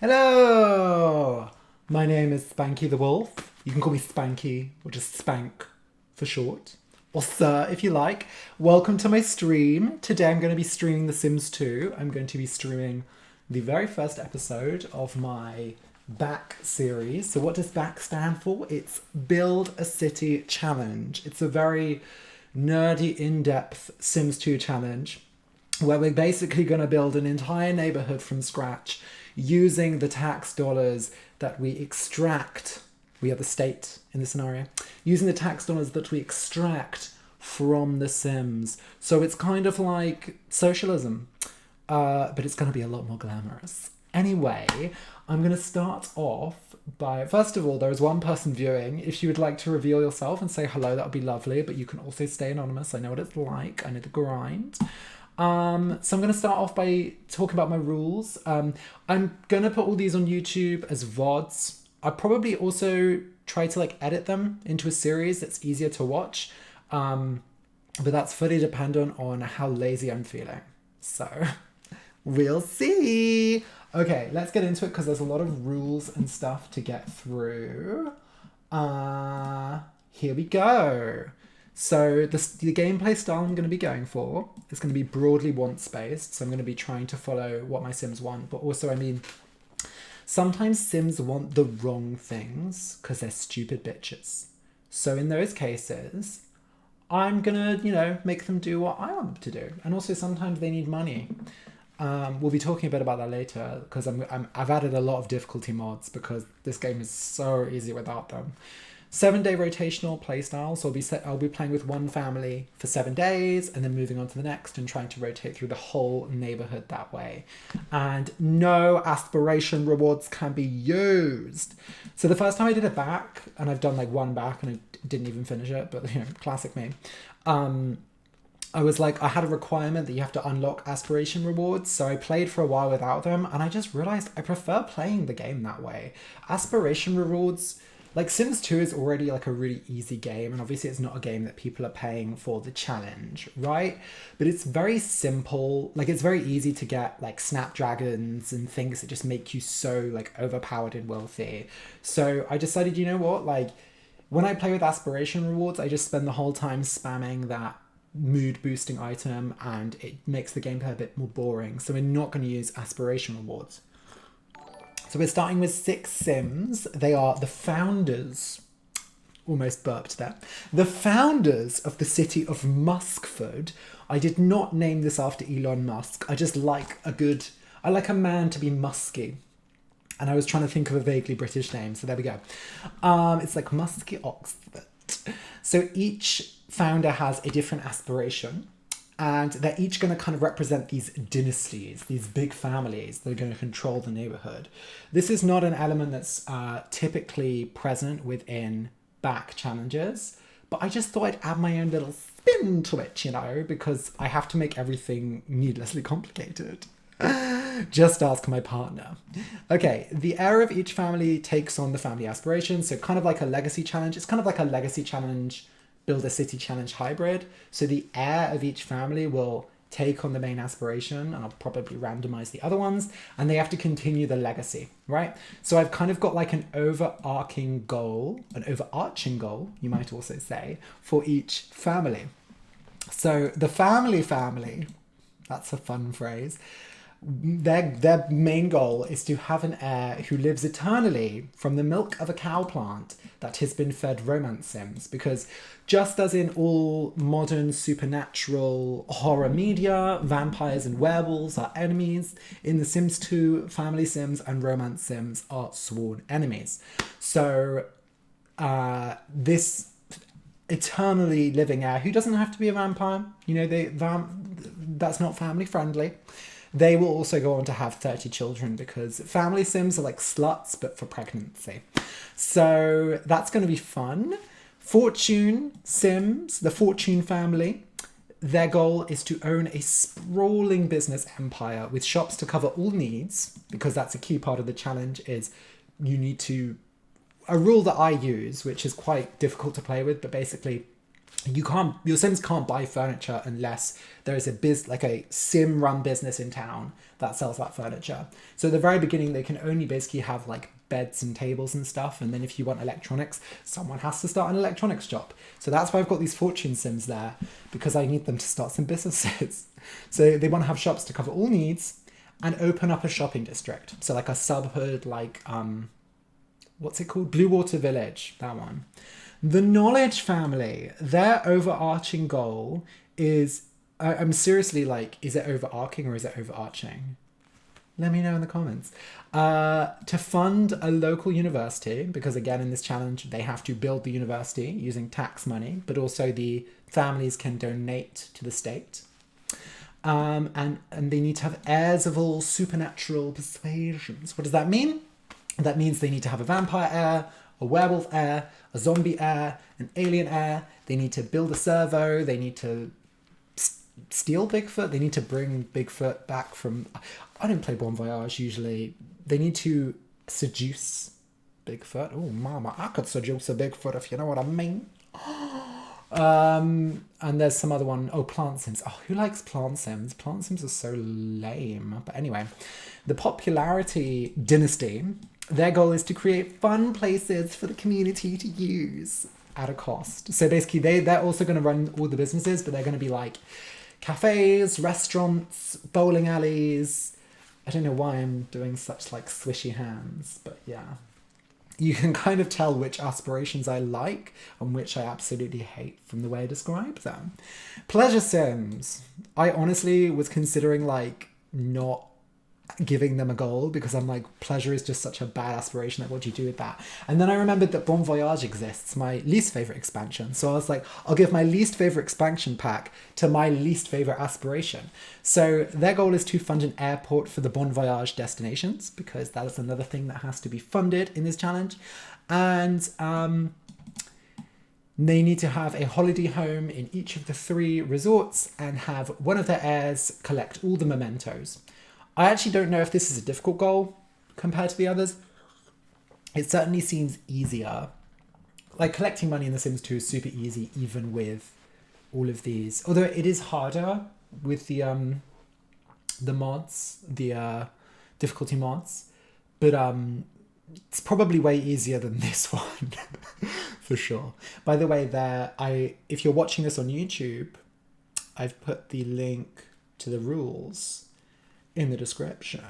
Hello! My name is Spanky the Wolf. You can call me Spanky or just Spank for short. Or Sir if you like. Welcome to my stream. Today I'm going to be streaming The Sims 2. I'm going to be streaming the very first episode of my back series. So what does back stand for? It's Build a City Challenge. It's a very nerdy, in-depth Sims 2 challenge where we're basically going to build an entire neighborhood from scratch using the tax dollars that we extract. We are the state in this scenario. Using the tax dollars that we extract from the Sims. So it's kind of like socialism, but it's going to be a lot more glamorous. Anyway, I'm going to start off by, first of all, there is one person viewing. If you would like to reveal yourself and say hello, that would be lovely, but you can also stay anonymous. I know what it's like. I know the grind. So I'm going to start off by talking about my rules. I'm going to put all these on YouTube as VODs. I'll probably also try to edit them into a series that's easier to watch. But that's fully dependent on how lazy I'm feeling. So we'll see. Okay, let's get into it because there's a lot of rules and stuff to get through. Here we go. So the gameplay style I'm going to be going for is going to be broadly want-based. So I'm going to be trying to follow what my Sims want. But also, sometimes Sims want the wrong things because they're stupid bitches. So in those cases, I'm going to, make them do what I want them to do. And also sometimes they need money. We'll be talking a bit about that later because I've added a lot of difficulty mods because this game is so easy without them. 7-day rotational playstyle, so I'll be playing with one family for 7 days and then moving on to the next and trying to rotate through the whole neighborhood that way. And no aspiration rewards can be used. So the first time I did a back, and I've done one back and I didn't even finish it, but classic me. I was I had a requirement that you have to unlock aspiration rewards, so I played for a while without them, and I just realized I prefer playing the game that way. Aspiration rewards, Sims 2 is already a really easy game, and obviously it's not a game that people are paying for the challenge, right? But it's very simple. It's very easy to get snapdragons and things that just make you so overpowered and wealthy. So I decided, you know what, when I play with aspiration rewards, I just spend the whole time spamming that mood boosting item and it makes the gameplay a bit more boring. So we're not going to use aspiration rewards. So we're starting with 6 Sims. They are the founders, almost burped there, the founders of the city of Muskford. I did not name this after Elon Musk. I just like a man to be musky. And I was trying to think of a vaguely British name, so there we go. It's like Musky Oxford. So each founder has a different aspiration. And they're each going to kind of represent these dynasties, these big families that are going to control the neighborhood. This is not an element that's typically present within back challenges, but I just thought I'd add my own little spin to it, because I have to make everything needlessly complicated. Just ask my partner. Okay, the heir of each family takes on the family aspirations, so kind of like a legacy challenge. It's kind of like a legacy challenge Build a City Challenge hybrid. So the heir of each family will take on the main aspiration, and I'll probably randomize the other ones, and they have to continue the legacy, right? So I've kind of got an overarching goal, you might also say, for each family. So the family, that's a fun phrase. Their main goal is to have an heir who lives eternally from the milk of a cow plant that has been fed romance sims, because just as in all modern supernatural horror media, vampires and werewolves are enemies, in The Sims 2, family sims and romance sims are sworn enemies. So this eternally living heir, who doesn't have to be a vampire, that's not family friendly. They will also go on to have 30 children because family sims are like sluts, but for pregnancy. So that's going to be fun. Fortune sims, the Fortune family, their goal is to own a sprawling business empire with shops to cover all needs, because that's a key part of the challenge. Is you need to, a rule that I use, which is quite difficult to play with, but basically your Sims can't buy furniture unless there is a Sim run business in town that sells that furniture. So at the very beginning, they can only basically have like beds and tables and stuff. And then if you want electronics, someone has to start an electronics shop. So that's why I've got these fortune Sims there, because I need them to start some businesses. So they want to have shops to cover all needs and open up a shopping district. So like a subhood, like, what's it called? Blue Water Village, that one. The Knowledge family, their overarching goal is, I'm seriously like, is it overarching or is it overarching? Let me know in the comments. To fund a local university, because again, in this challenge, they have to build the university using tax money, but also the families can donate to the state. And they need to have heirs of all supernatural persuasions. What does that mean? That means they need to have a vampire heir, a werewolf heir, a zombie heir, an alien heir. They need to build a servo. They need to steal Bigfoot. They need to bring Bigfoot back from... I don't play Bon Voyage usually. They need to seduce Bigfoot. Oh, mama, I could seduce a Bigfoot if you know what I mean. And there's some other one. Oh, Plant Sims. Oh, who likes Plant Sims? Plant Sims are so lame. But anyway, the Popularity Dynasty, their goal is to create fun places for the community to use at a cost. So basically, they're also going to run all the businesses, but they're going to be like cafes, restaurants, bowling alleys. I don't know why I'm doing such like swishy hands, but yeah. You can kind of tell which aspirations I like and which I absolutely hate from the way I describe them. Pleasure Sims. I honestly was considering like not giving them a goal because I'm like, pleasure is just such a bad aspiration. Like, what do you do with that? And then I remembered that Bon Voyage exists, my least favorite expansion. So I was like, I'll give my least favorite expansion pack to my least favorite aspiration. So their goal is to fund an airport for the Bon Voyage destinations, because that is another thing that has to be funded in this challenge. And they need to have a holiday home in each of the 3 resorts and have one of their heirs collect all the mementos. I actually don't know if this is a difficult goal compared to the others. It certainly seems easier. Like, collecting money in The Sims 2 is super easy, even with all of these. Although it is harder with the mods, the difficulty mods. But it's probably way easier than this one, for sure. By the way, if you're watching this on YouTube, I've put the link to the rules in the description.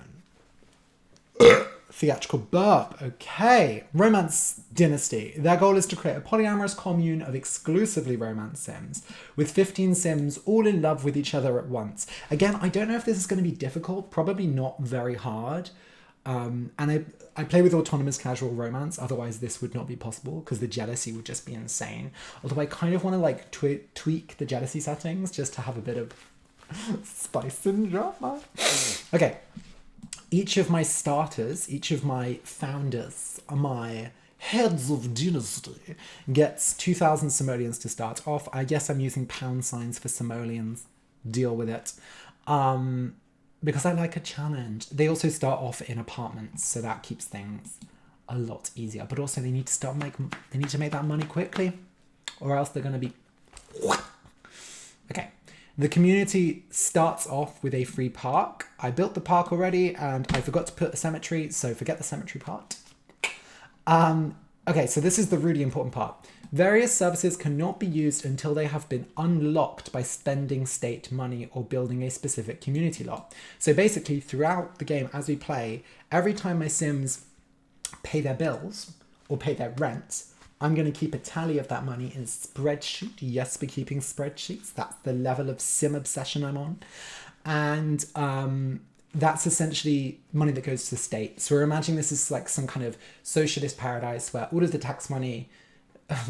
Theatrical burp. Okay. Romance Dynasty. Their goal is to create a polyamorous commune of exclusively romance Sims, with 15 Sims all in love with each other at once. Again, I don't know if this is going to be difficult. Probably not very hard. And I play with autonomous casual romance. Otherwise, this would not be possible because the jealousy would just be insane. Although I kind of want to like tweak the jealousy settings just to have a bit of spice and drama. Okay. Each of my starters, each of my founders, my heads of dynasty, gets 2,000 simoleons to start off. I guess I'm using pound signs for simoleons. Deal with it. Because I like a challenge. They also start off in apartments, so that keeps things a lot easier. But also they need to make that money quickly, or else they're going to be... Okay. The community starts off with a free park. I built the park already and I forgot to put a cemetery, so forget the cemetery part. Okay, so this is the really important part. Various services cannot be used until they have been unlocked by spending state money or building a specific community lot. So basically, throughout the game as we play, every time my Sims pay their bills or pay their rent, I'm going to keep a tally of that money in a spreadsheet. Yes, we're keeping spreadsheets. That's the level of Sim obsession I'm on. And that's essentially money that goes to the state. So we're imagining this is like some kind of socialist paradise where all of the tax money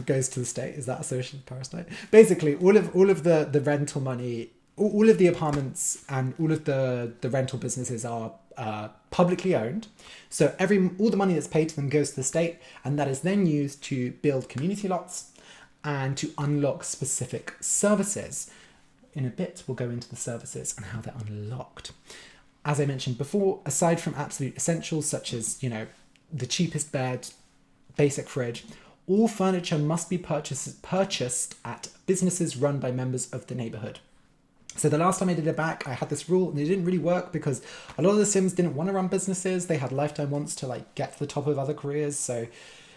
goes to the state. Is that a socialist paradise? Basically, all of the rental money, all of the apartments and all of the rental businesses are publicly owned. So all the money that's paid to them goes to the state, and that is then used to build community lots and to unlock specific services. In a bit, we'll go into the services and how they're unlocked. As I mentioned before, aside from absolute essentials such as, the cheapest bed, basic fridge, All furniture must be purchased at businesses run by members of the neighbourhood. So the last time I did it back, I had this rule and it didn't really work because a lot of the Sims didn't want to run businesses. They had lifetime wants to like get to the top of other careers. So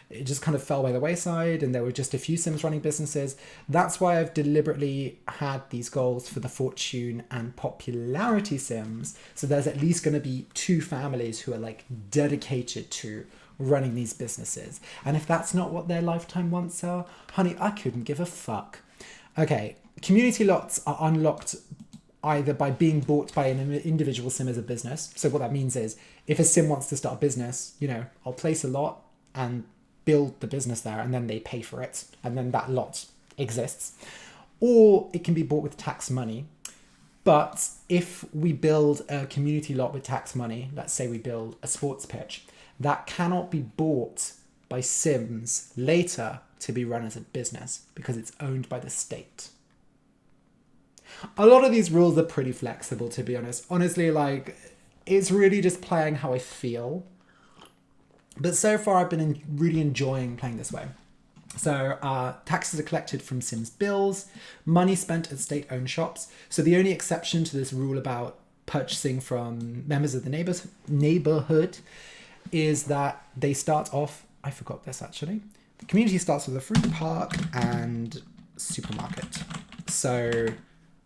it just kind of fell by the wayside and there were just a few Sims running businesses. That's why I've deliberately had these goals for the fortune and popularity Sims. So there's at least going to be 2 families who are like dedicated to running these businesses. And if that's not what their lifetime wants are, honey, I couldn't give a fuck. Okay, community lots are unlocked either by being bought by an individual Sim as a business. So what that means is if a Sim wants to start a business, you know, I'll place a lot and build the business there and then they pay for it and then that lot exists. Or it can be bought with tax money. But if we build a community lot with tax money, let's say we build a sports pitch, that cannot be bought by Sims later to be run as a business because it's owned by the state. A lot of these rules are pretty flexible, to be honest. Honestly, like, it's really just playing how I feel. But so far, I've been really enjoying playing this way. So taxes are collected from Sims bills, money spent at state-owned shops. So the only exception to this rule about purchasing from members of the neighbourhood is that they start off, I forgot this actually, the community starts with a fruit park and supermarket. So,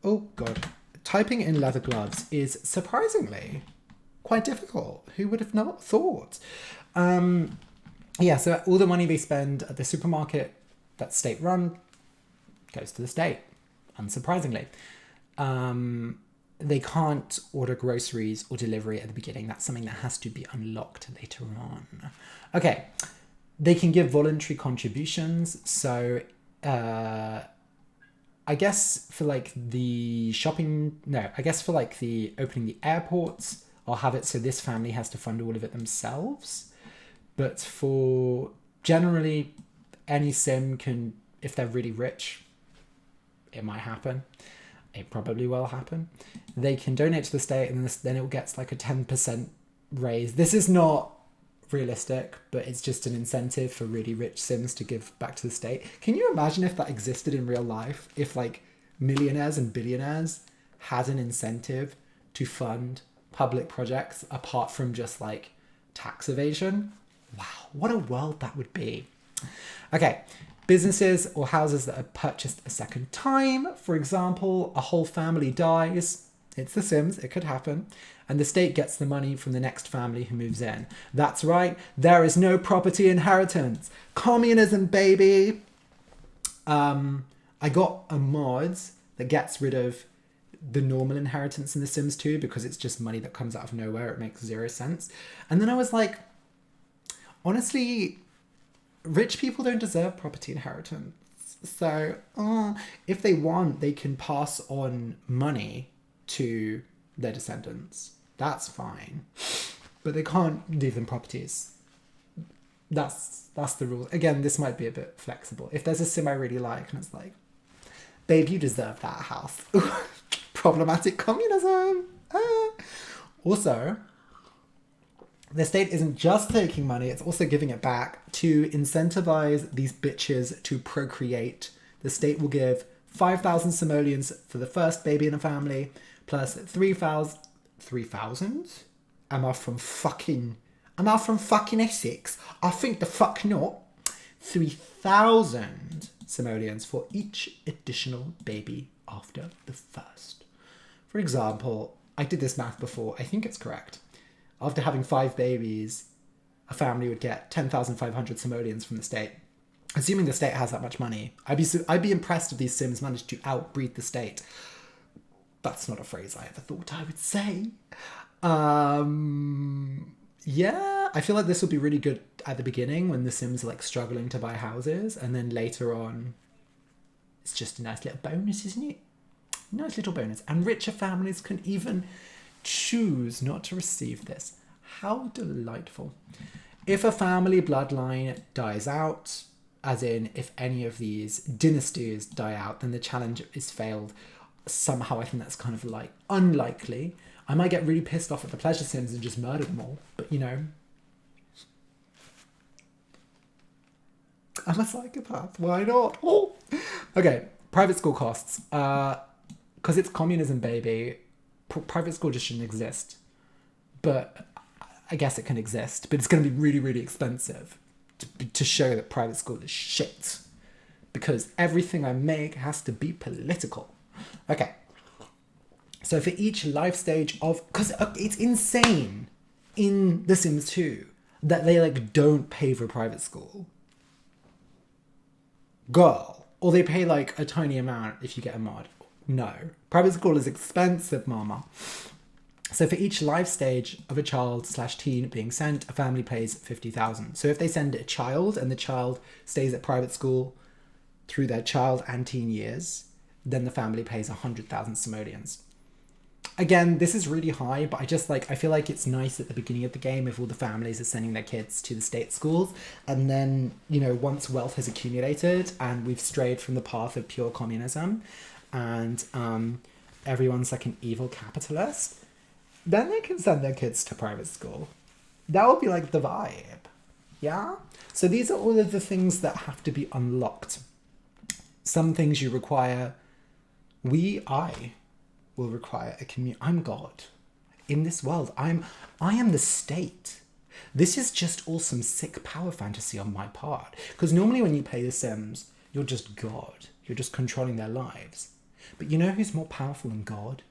oh God, typing in leather gloves is surprisingly quite difficult. Who would have not thought? Yeah, so all the money they spend at the supermarket that's state run goes to the state, unsurprisingly. They can't order groceries or delivery at the beginning. That's something that has to be unlocked later on. Okay, they can give voluntary contributions. So I guess for like the for like the opening the airports, I'll have it so this family has to fund all of it themselves. But for generally any Sim can, if they're really rich, it might happen. It probably will happen. They can donate to the state and then it gets like a 10% raise. This is not realistic, but it's just an incentive for really rich Sims to give back to the state. Can you imagine if that existed in real life? If like millionaires and billionaires had an incentive to fund public projects apart from just like tax evasion? Wow, what a world that would be. Okay, businesses or houses that are purchased a second time. For example, a whole family dies. It's The Sims, it could happen. And the state gets the money from the next family who moves in. That's right, there is no property inheritance. Communism, baby. I got a mod that gets rid of the normal inheritance in The Sims 2 because it's just money that comes out of nowhere. It makes zero sense. And then I was like, honestly, rich people don't deserve property inheritance. So if they want, they can pass on money to their descendants. That's fine. But they can't leave them properties. That's the rule. Again, this might be a bit flexible. If there's a Sim I really like and it's like, babe, you deserve that house. Problematic communism. Also, the state isn't just taking money, it's also giving it back to incentivize these bitches to procreate. The state will give 5,000 simoleons for the first baby in a family, plus 3,000... 3,000? Am I from fucking Essex? I think the fuck not. 3,000 simoleons for each additional baby after the first. For example, I did this math before, I think it's correct. After having 5 babies, a family would get 10,500 simoleons from the state. Assuming the state has that much money, I'd be impressed if these Sims managed to outbreed the state. That's not a phrase I ever thought I would say. Yeah, I feel like this would be really good at the beginning when the Sims are like struggling to buy houses, and then later on, it's just a nice little bonus, isn't it? Nice little bonus. And richer families can even choose not to receive this. How delightful. If a family bloodline dies out, as in if any of these dynasties die out, then the challenge is failed. Somehow I think that's kind of like unlikely. I might get really pissed off at the pleasure Sims and just murder them all, but you know. I'm a psychopath. Why not? Oh. Okay, private school costs. Because it's communism, baby. Private school just shouldn't exist. But I guess it can exist. But it's going to be really, really expensive to show that private school is shit. Because everything I make has to be political. Okay. So for each life stage of... Because it's insane in The Sims 2 that they, like, don't pay for private school. Girl. Or they pay, like, a tiny amount if you get a mod. No. Private school is expensive, mama. So for each life stage of a child/teen being sent, a family pays 50,000. So if they send a child and the child stays at private school through their child and teen years, then the family pays 100,000 simoleons. Again, this is really high, but I feel like it's nice at the beginning of the game if all the families are sending their kids to the state schools. And then, you know, once wealth has accumulated and we've strayed from the path of pure communism and everyone's like an evil capitalist, then they can send their kids to private school. That would be like the vibe. Yeah? So these are all of the things that have to be unlocked. Some things you require. I will require a community. I'm God. In this world, I am the state. This is just all some sick power fantasy on my part. Because normally when you play The Sims, you're just God. You're just controlling their lives. But you know who's more powerful than God?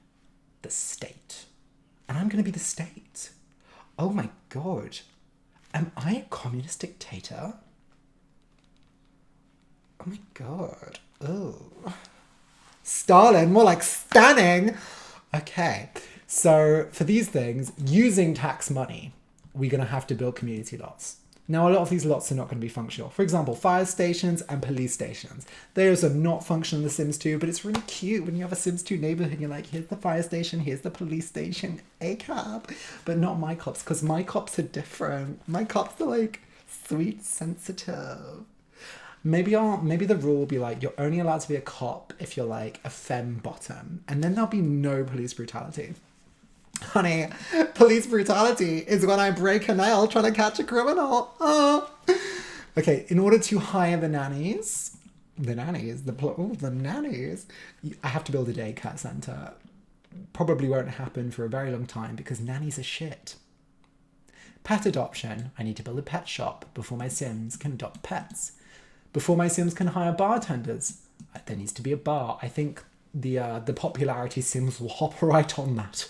The state. And I'm going to be the state. Oh my God. Am I a communist dictator? Oh my God. Oh. Stalin, more like Stanning. Okay, so for these things, using tax money, we're going to have to build community lots. Now, a lot of these lots are not going to be functional. For example, fire stations and police stations. Those are not functional in The Sims 2, but it's really cute when you have a Sims 2 neighborhood. You're like, here's the fire station, here's the police station, ACAB. But not my cops, because my cops are different. My cops are like sweet, sensitive. Maybe the rule will be like, you're only allowed to be a cop if you're like a femme bottom. And then there'll be no police brutality. Honey, police brutality is when I break a nail trying to catch a criminal. Oh. Okay, in order to hire the nannies, I have to build a daycare centre. Probably won't happen for a very long time because nannies are shit. Pet adoption. I need to build a pet shop before my Sims can adopt pets. Before my Sims can hire bartenders, there needs to be a bar. I think the popularity Sims will hop right on that.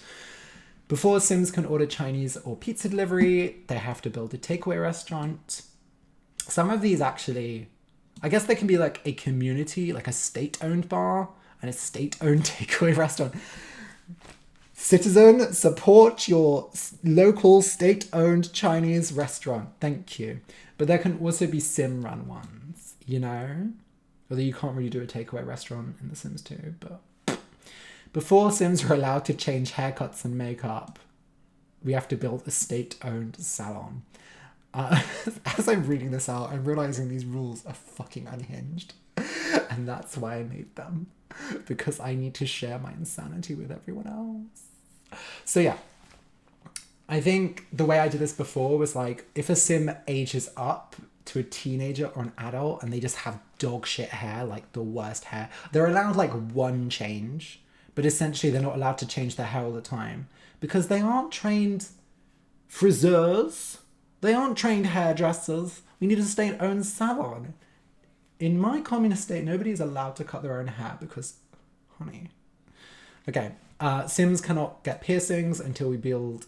Before Sims can order Chinese or pizza delivery, they have to build a takeaway restaurant. Some of these actually, I guess they can be like a community, like a state-owned bar and a state-owned takeaway restaurant. Citizen, support your local state-owned Chinese restaurant. Thank you. But there can also be Sim-run ones, you know? Although you can't really do a takeaway restaurant in The Sims 2, but... Before Sims are allowed to change haircuts and makeup, we have to build a state-owned salon. As I'm reading this out, I'm realizing these rules are fucking unhinged. And that's why I made them. Because I need to share my insanity with everyone else. So yeah. I think the way I did this before was like, if a Sim ages up to a teenager or an adult and they just have dog shit hair, like the worst hair, they're allowed like one change. But essentially they're not allowed to change their hair all the time because they aren't trained friseurs. They aren't trained hairdressers. We need a state-owned salon. In my communist state, nobody is allowed to cut their own hair because, honey. Okay, Sims cannot get piercings until we build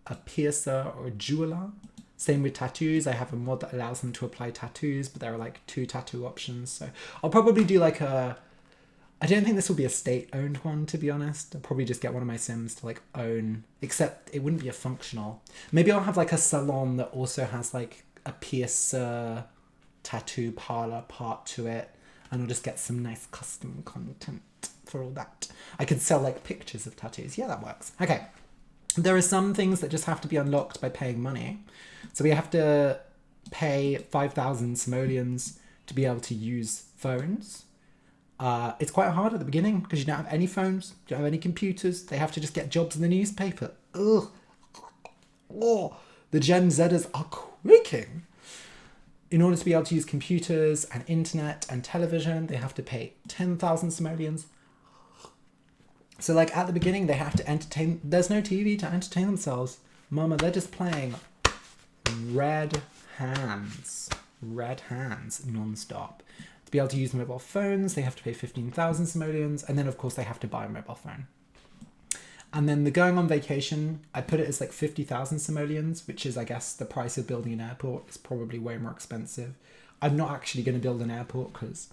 a piercer or a jeweler. Same with tattoos. I have a mod that allows them to apply tattoos, but there are like 2 tattoo options. So I'll probably do like a... I don't think this will be a state-owned one, to be honest. I'll probably just get one of my Sims to, like, own. Except it wouldn't be a functional. Maybe I'll have, like, a salon that also has, like, a piercer tattoo parlor part to it. And I'll just get some nice custom content for all that. I could sell, like, pictures of tattoos. Yeah, that works. Okay. There are some things that just have to be unlocked by paying money. So we have to pay 5,000 simoleons to be able to use phones. It's quite hard at the beginning because you don't have any phones, you don't have any computers. They have to just get jobs in the newspaper. Ugh. Oh, the Gen Zers are quaking. In order to be able to use computers and internet and television, they have to pay 10,000 simoleons. So like at the beginning, they have to entertain. There's no TV to entertain themselves. Mama, they're just playing red hands non-stop. To be able to use mobile phones, they have to pay 15,000 simoleons. And then of course they have to buy a mobile phone. And then the going on vacation, I put it as like 50,000 simoleons, which is, I guess, the price of building an airport. It's probably way more expensive. I'm not actually going to build an airport because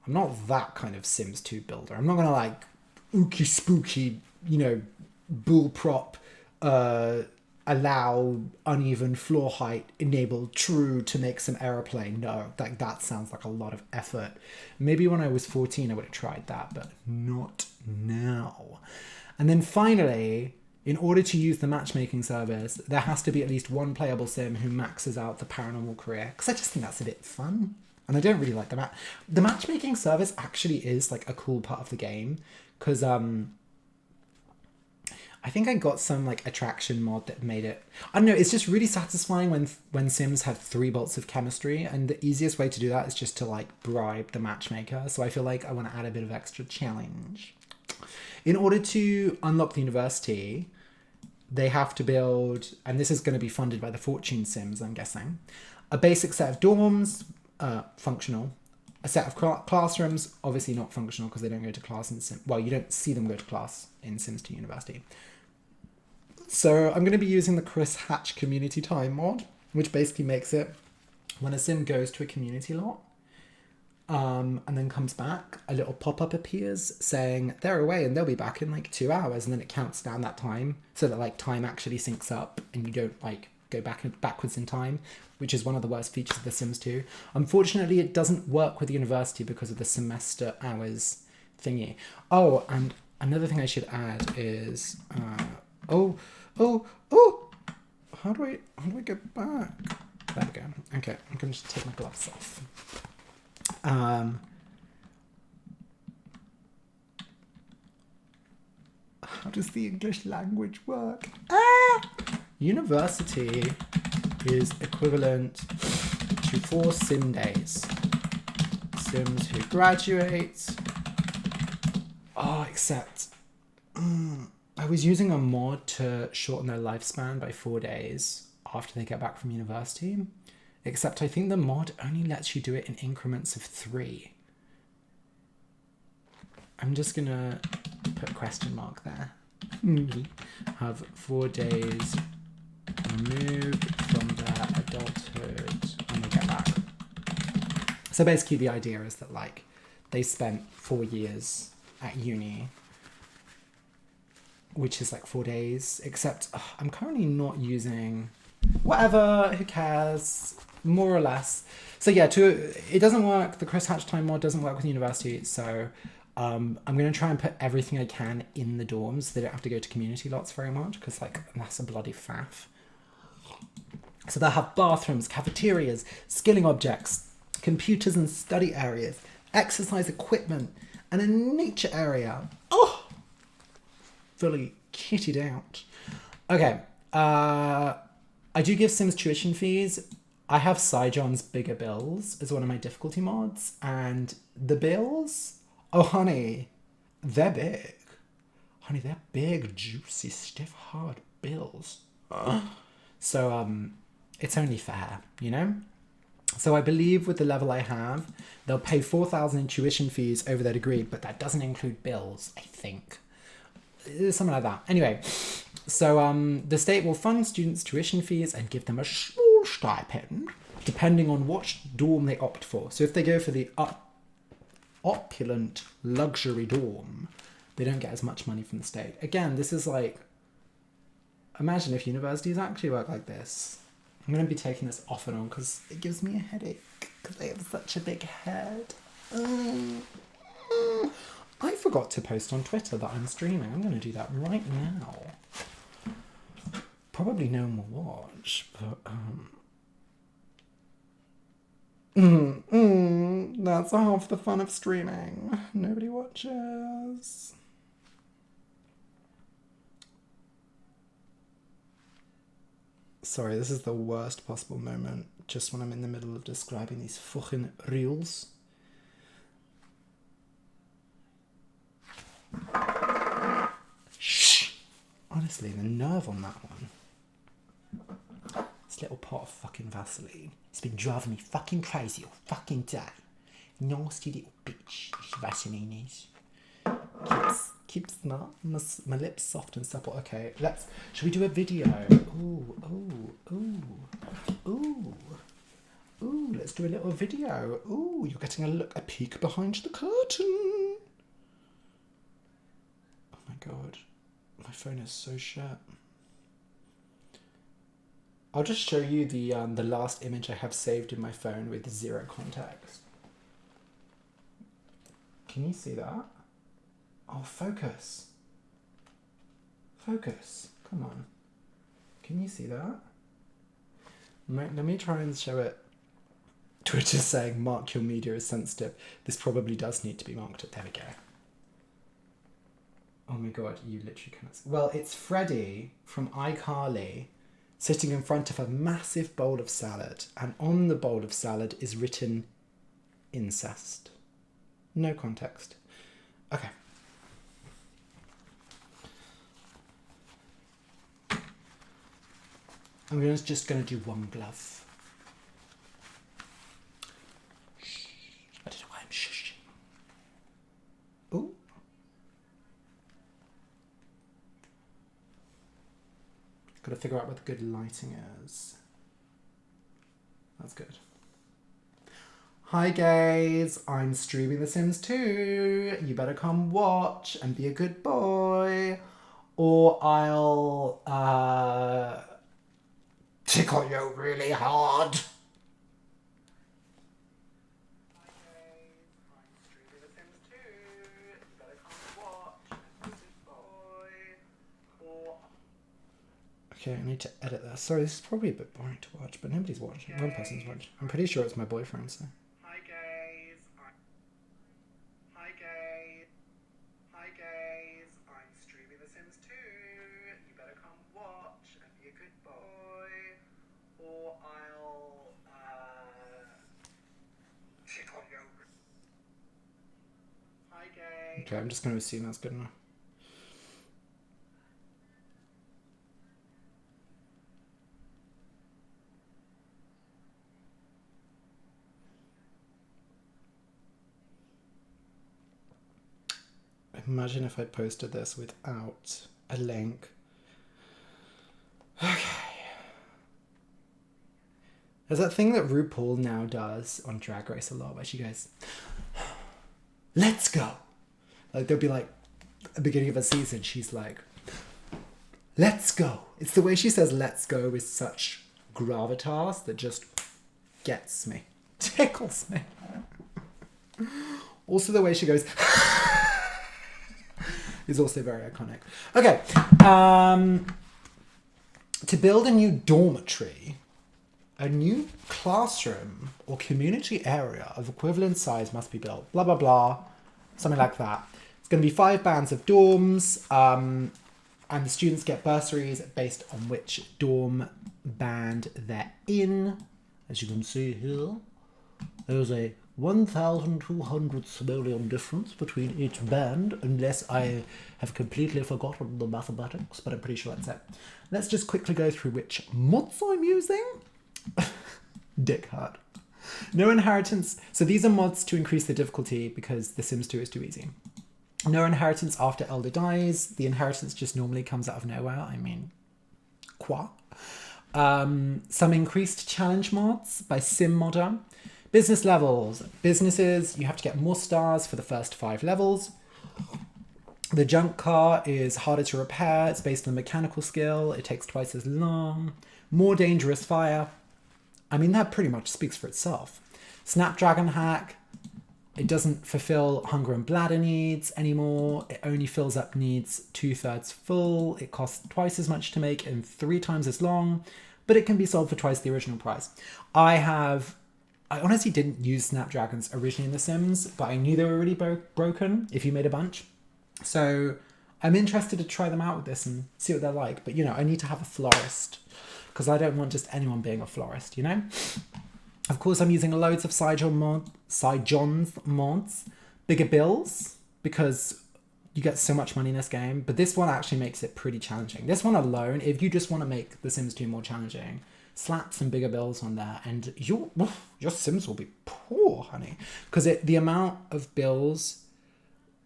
I'm not that kind of Sims 2 builder. I'm not going to like ooky spooky, bull prop, allow uneven floor height, enable true to make some aeroplane. No, that sounds like a lot of effort. Maybe when I was 14, I would have tried that, but not now. And then finally, in order to use the matchmaking service, there has to be at least one playable sim who maxes out the paranormal career, because I just think that's a bit fun. And I don't really like the matchmaking service actually is like a cool part of the game, because I think I got some like attraction mod that made it, I don't know, it's just really satisfying when Sims have 3 bolts of chemistry, and the easiest way to do that is just to like bribe the matchmaker. So I feel like I want to add a bit of extra challenge. In order to unlock the university, they have to build, and this is going to be funded by the Fortune Sims, I'm guessing, a basic set of dorms, functional, a set of classrooms, obviously not functional because they don't go to class in Sims. Well, you don't see them go to class in Sims 2 University. So I'm going to be using the Chris Hatch community time mod, which basically makes it when a sim goes to a community lot and then comes back, a little pop-up appears saying they're away and they'll be back in like 2 hours, and then it counts down that time so that like time actually syncs up and you don't like go backwards in time, which is one of the worst features of The Sims 2. Unfortunately, it doesn't work with the university because of the semester hours thingy. Oh, and another thing I should add is, how do I go back? There we go. Okay, I'm going to just take my gloves off. How does the English language work? University is equivalent to 4 sim days. Sims who graduate. Oh, except I was using a mod to shorten their lifespan by 4 days after they get back from university. Except I think the mod only lets you do it in increments of 3. I'm just gonna put a question mark there. Have 4 days removed from their adulthood when they get back. So basically the idea is that like they spent 4 years at uni, which is like 4 days, except I'm currently not using whatever, who cares, more or less. So yeah, it doesn't work. The Chris Hatch time mod doesn't work with university, so I'm going to try and put everything I can in the dorms so they don't have to go to community lots very much, because like that's a bloody faff. So they'll have bathrooms, cafeterias, skilling objects, computers and study areas, exercise equipment, and a nature area. Oh, fully kitted out. Okay, I do give Sims tuition fees. I have Syjon's Bigger Bills as one of my difficulty mods, and the bills, oh honey, they're big. Honey, they're big, juicy, stiff, hard bills. So it's only fair, you know? So I believe with the level I have, they'll pay 4,000 in tuition fees over their degree, but that doesn't include bills, I think. Something like that. Anyway, so the state will fund students' tuition fees and give them a small stipend, depending on which dorm they opt for. So if they go for the opulent luxury dorm, they don't get as much money from the state. Again, this is like, imagine if universities actually work like this. I'm going to be taking this off and on because it gives me a headache because I have such a big head. I forgot to post on Twitter that I'm streaming. I'm going to do that right now. Probably no one will watch, but that's half the fun of streaming. Nobody watches. Sorry, this is the worst possible moment, just when I'm in the middle of describing these fucking reels. Shh! Honestly, the nerve on that one. This little pot of fucking Vaseline. It's been driving me fucking crazy all fucking day. Nasty little bitch, this Vaseline is. Keeps my lips soft and supple. Okay, should we do a video? Ooh, let's do a little video. Ooh, you're getting a peek behind the curtain. Oh my god, my phone is so shit. I'll just show you the last image I have saved in my phone with zero context. Can you see that? Oh, focus. Focus. Come on. Can you see that? Let me try and show it. Twitter's saying, mark your media as sensitive. This probably does need to be marked. There we go. Oh my god, you literally cannot see. Well, it's Freddie from iCarly sitting in front of a massive bowl of salad. And on the bowl of salad is written incest. No context. Okay. I'm just going to do one glove. Shh. I don't know why I'm shushing. Ooh. Got to figure out what the good lighting is. That's good. Hi guys, I'm streaming The Sims 2. You better come watch and be a good boy, or I'll tickle you really hard. Hi guys, I'm streaming The Sims 2. You better come watch and be a good boy, or... Okay, I need to edit that. Sorry, this is probably a bit boring to watch, but nobody's watching. One person's watching. I'm pretty sure it's my boyfriend, so... I'm streaming The Sims 2. You better come watch and be a good boy, or I'll tickle you. Hi guys. Okay, I'm just going to assume that's good enough. Imagine if I posted this without a link. Okay. There's that thing that RuPaul now does on Drag Race a lot where she goes, let's go. Like there'll be like at the beginning of a season, she's like, let's go. It's the way she says let's go with such gravitas that just gets me, tickles me. Also the way she goes, is also very iconic. Okay, to build a new dormitory, a new classroom or community area of equivalent size must be built, blah, blah, blah, something like that. It's going to be 5 bands of dorms, and the students get bursaries based on which dorm band they're in. As you can see here, there's a 1,200 simoleon difference between each band, unless I have completely forgotten the mathematics, but I'm pretty sure that's it. Let's just quickly go through which mods I'm using. Dick hard. No inheritance. So these are mods to increase the difficulty because The Sims 2 is too easy. No inheritance after elder dies. The inheritance just normally comes out of nowhere. I mean, quoi? Some increased challenge mods by Sim Modder. Business levels. Businesses, you have to get more stars for the first 5 levels. The junk car is harder to repair. It's based on mechanical skill. It takes twice as long. More dangerous fire. I mean, that pretty much speaks for itself. Snapdragon hack. It doesn't fulfill hunger and bladder needs anymore. It only fills up needs 2/3 full. It costs twice as much to make and 3 times as long, but it can be sold for twice the original price. I honestly didn't use Snapdragons originally in The Sims, but I knew they were really broken if you made a bunch. So I'm interested to try them out with this and see what they're like. But, you know, I need to have a florist because I don't want just anyone being a florist, you know? Of course, I'm using loads of Sinjins mods, bigger bills, because you get so much money in this game, but this one actually makes it pretty challenging. This one alone, if you just want to make The Sims 2 more challenging, slap some bigger bills on there and your Sims will be poor, honey. Because the amount of bills,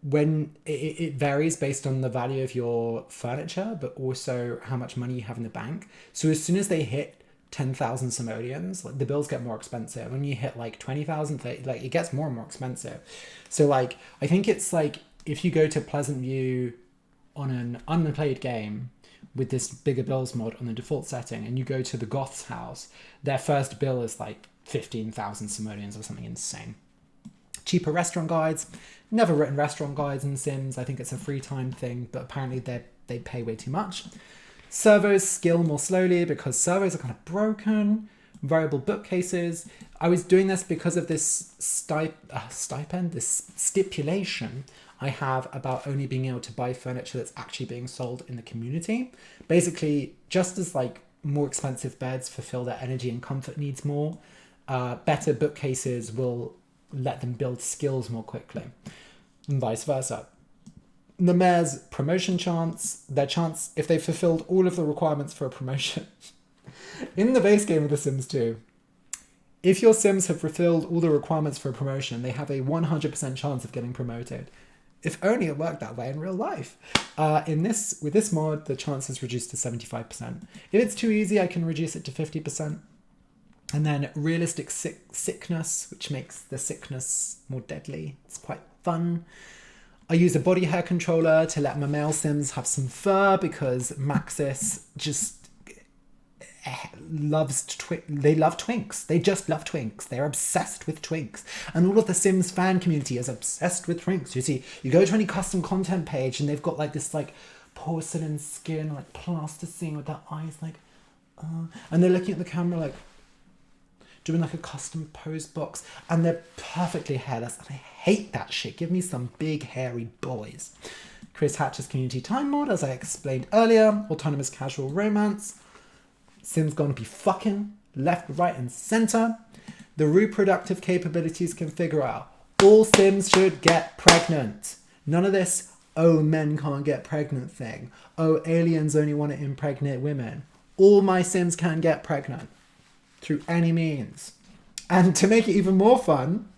when it varies based on the value of your furniture, but also how much money you have in the bank. So as soon as they hit 10,000 simoleons, like the bills get more expensive. When you hit like 20,000, like it gets more and more expensive. So like, I think it's like, if you go to Pleasant View on an unplayed game with this bigger bills mod on the default setting, and you go to the Goth's house, their first bill is like 15,000 simoleons or something insane. Cheaper restaurant guides. Never written restaurant guides in Sims. I think it's a free time thing, but apparently they pay way too much. Servos scale more slowly because servos are kind of broken. Variable bookcases. I was doing this because of this stipend, this stipulation I have about only being able to buy furniture that's actually being sold in the community. Basically, just as like more expensive beds fulfill their energy and comfort needs more, better bookcases will let them build skills more quickly, and vice versa. The mayor's promotion chance, their chance, if they fulfilled all of the requirements for a promotion. In the base game of The Sims 2, if your Sims have fulfilled all the requirements for a promotion, they have a 100% chance of getting promoted. If only it worked that way in real life. With this mod, the chance is reduced to 75%. If it's too easy, I can reduce it to 50%. And then realistic sickness, which makes the sickness more deadly. It's quite fun. I use a body hair controller to let my male Sims have some fur because Maxis just love twinks. They just love twinks. They're obsessed with twinks. And all of the Sims fan community is obsessed with twinks. You see, you go to any custom content page and they've got like this like porcelain skin, like plasticine with their eyes like, and they're looking at the camera like, doing like a custom pose box, and they're perfectly hairless. And I hate that shit. Give me some big hairy boys. Chris Hatcher's community time mod, as I explained earlier. Autonomous casual romance. Sims gonna be fucking left, right, and center. The reproductive capabilities can figure out. All Sims should get pregnant. None of this, oh, men can't get pregnant thing. Oh, aliens only want to impregnate women. All my Sims can get pregnant through any means. And to make it even more fun,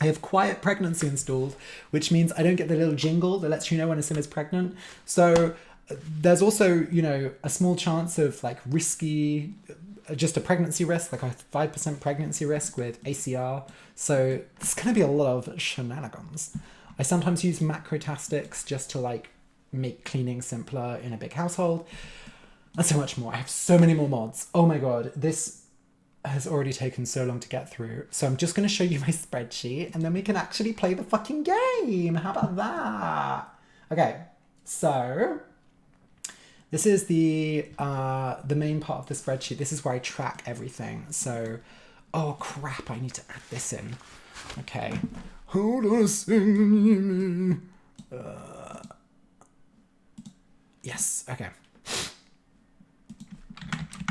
I have quiet pregnancy installed, which means I don't get the little jingle that lets you know when a Sim is pregnant. So there's also, you know, a small chance of like risky, just a pregnancy risk, like a 5% pregnancy risk with ACR. So there's going to be a lot of shenanigans. I sometimes use macrotastics just to like make cleaning simpler in a big household, and so much more. I have so many more mods. Oh my God, this has already taken so long to get through. So I'm just going to show you my spreadsheet and then we can actually play the fucking game. How about that? Okay, so this is the main part of the spreadsheet. This is where I track everything. So, oh crap, I need to add this in. Okay. Hold on a second. Yes, okay.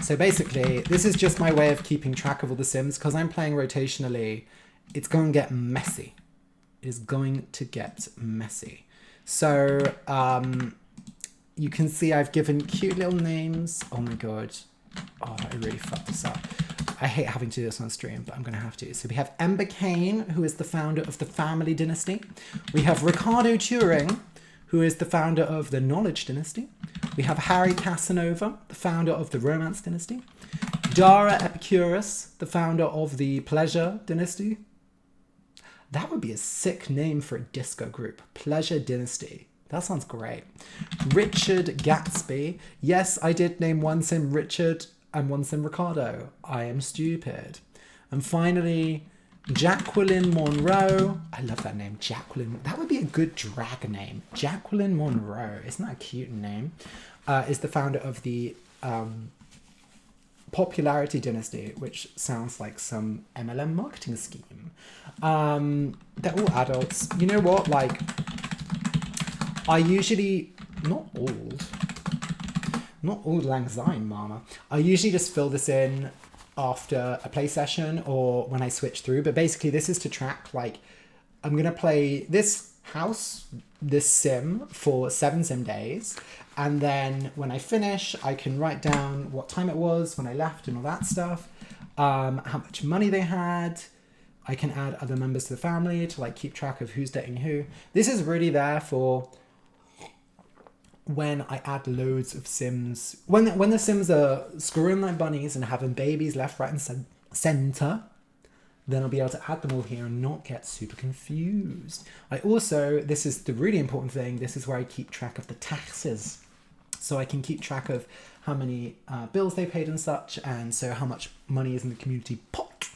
So basically, this is just my way of keeping track of all the Sims. Because I'm playing rotationally, it's going to get messy. It is going to get messy. So, you can see I've given cute little names. Oh my God. Oh, I really fucked this up. I hate having to do this on stream, but I'm going to have to. So we have Ember Kane, who is the founder of the Family Dynasty. We have Ricardo Turing, who is the founder of the Knowledge Dynasty. We have Harry Casanova, the founder of the Romance Dynasty. Dara Epicurus, the founder of the Pleasure Dynasty. That would be a sick name for a disco group. Pleasure Dynasty. That sounds great. Richard Gatsby. Yes, I did name one Sim Richard and one Sim Ricardo. I am stupid. And finally, Jacqueline Monroe. I love that name, Jacqueline. That would be a good drag name. Jacqueline Monroe. Isn't that a cute name? Is the founder of the Popularity Dynasty, which sounds like some MLM marketing scheme. They're all adults. You know what? Like, I usually, not old. Not Auld Lang Syne, mama. I usually just fill this in after a play session or when I switch through. But basically this is to track, like, I'm going to play this house, this sim for 7 sim days. And then when I finish, I can write down what time it was, when I left and all that stuff. How much money they had. I can add other members to the family to like keep track of who's dating who. This is really there for when I add loads of sims. When the sims are screwing like bunnies and having babies left, right and centre, then I'll be able to add them all here and not get super confused. I also, this is the really important thing, this is where I keep track of the taxes. So I can keep track of how many bills they paid and such, and so how much money is in the community pot.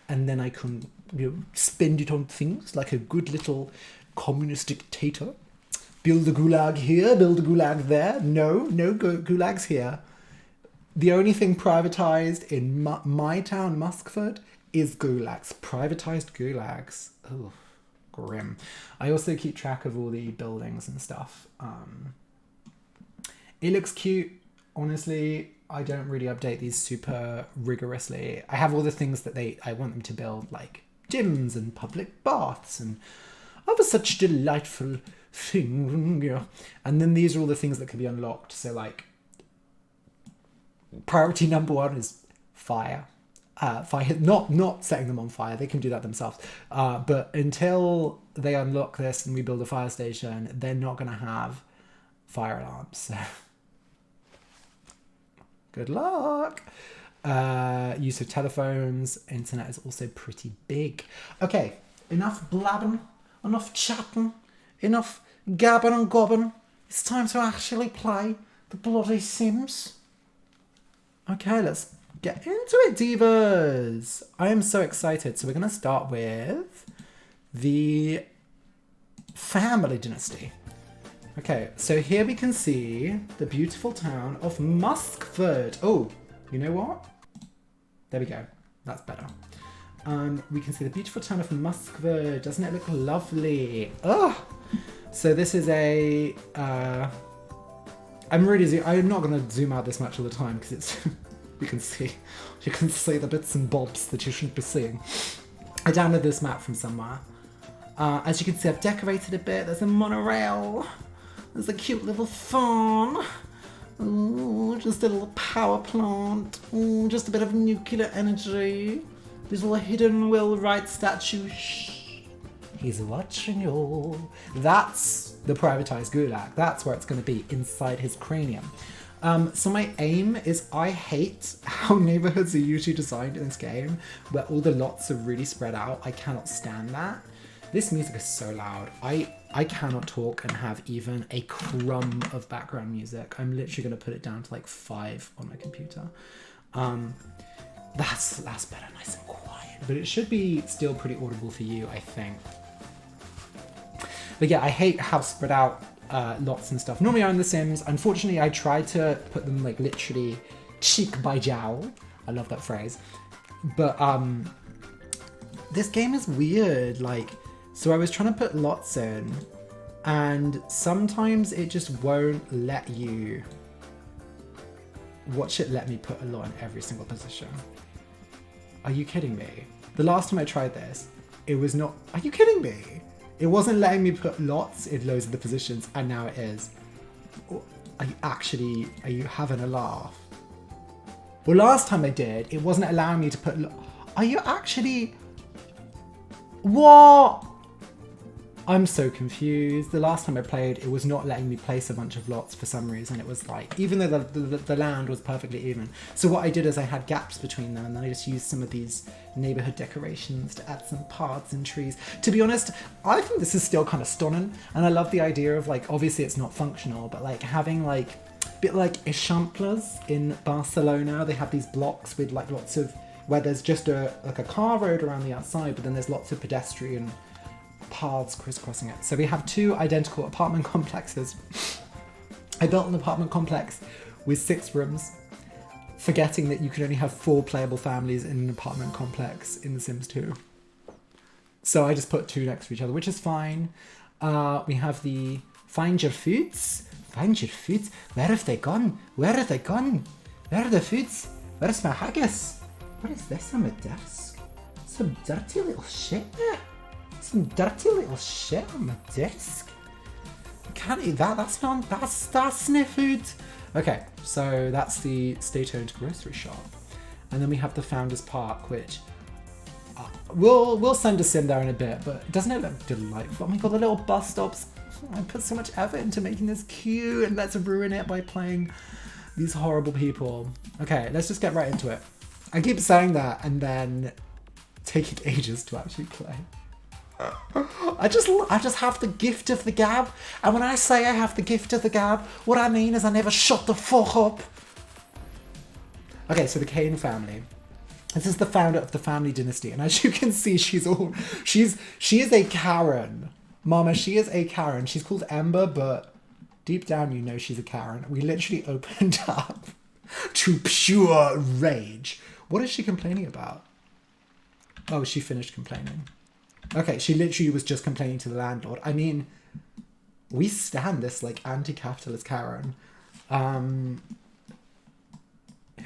And then I can, you know, spend it on things like a good little communist dictator. Build a gulag here, build a gulag there. No gulags here. The only thing privatized in my town, Muskford, is gulags. Privatized gulags. Oh, grim. I also keep track of all the buildings and stuff. It looks cute. Honestly, I don't really update these super rigorously. I have all the things that I want them to build, like gyms and public baths and other such delightful things. Yeah. And then these are all the things that can be unlocked. So like, priority number 1 is fire. Fire, not setting them on fire. They can do that themselves. But until they unlock this and we build a fire station, they're not going to have fire alarms. So good luck. Use of telephones. Internet is also pretty big. Okay, enough blabbing, enough chatting, enough gabbing and gobbing. It's time to actually play the bloody Sims. Okay, let's get into it, divas. I am so excited. So we're going to start with the family dynasty. Okay, so here we can see the beautiful town of Muskford. Oh, you know what? There we go. That's better. We can see the beautiful town of Muskford. Doesn't it look lovely? Oh, so this is a... I'm not going to zoom out this much all the time because it's... you can see the bits and bobs that you shouldn't be seeing. I downloaded this map from somewhere. As you can see, I've decorated a bit. There's a monorail. There's a cute little farm. Ooh, just a little power plant. Ooh, just a bit of nuclear energy. There's a hidden Will Wright statue. Shh. He's watching you. That's the privatized gulag. That's where it's going to be, inside his cranium. So my aim is, I hate how neighborhoods are usually designed in this game, where all the lots are really spread out. I cannot stand that. This music is so loud. I cannot talk and have even a crumb of background music. I'm literally going to put it down to like 5 on my computer. That's better, nice and quiet. But it should be still pretty audible for you, I think. But yeah, I hate how spread out lots and stuff normally are in The Sims. Unfortunately, I tried to put them like literally cheek by jowl. I love that phrase. But this game is weird. Like, so I was trying to put lots in, and sometimes it just won't let you. Watch it let me put a lot in every single position. Are you kidding me? The last time I tried this, it was not. Are you kidding me? It wasn't letting me put lots in loads of the positions, and now it is. Are you having a laugh? Well, last time I did, it wasn't allowing me to put. Are you actually? What? I'm so confused. The last time I played, it was not letting me place a bunch of lots for some reason. It was like, even though the land was perfectly even. So what I did is I had gaps between them, and then I just used some of these neighborhood decorations to add some paths and trees. To be honest, I think this is still kind of stunning, and I love the idea of, like, obviously it's not functional, but like having like a bit like Eixamples in Barcelona. They have these blocks with like lots of, where there's just a car road around the outside, but then there's lots of pedestrian paths crisscrossing it. So we have 2 identical apartment complexes. I built an apartment complex with 6 rooms, forgetting that you can only have 4 playable families in an apartment complex in The Sims 2. So I just put 2 next to each other, which is fine. We have the find your foods, Find your food. Where have they gone? Where have they gone? Where are the foods? Where's my haggis? What is this on my desk? Some dirty little shit there. Some dirty little shit on my desk. I can't eat that. That's not food. Okay, so that's the state-owned grocery shop. And then we have the Founders Park, which we'll send a sim there in a bit, but doesn't it look delightful? Oh my god, the little bus stops. I put so much effort into making this cute, and let's ruin it by playing these horrible people. Okay, let's just get right into it. I keep saying that and then taking ages to actually play. I just have the gift of the gab, and when I say I have the gift of the gab, what I mean is I never shut the fuck up. Okay, so the Kane family. This is the founder of the family dynasty, and as you can see, she is a Karen. Mama, she is a Karen. She's called Ember, but deep down you know she's a Karen. We literally opened up to pure rage. What is she complaining about? Oh, she finished complaining. Okay, she literally was just complaining to the landlord. I mean, we stand this like anti-capitalist Karen. Who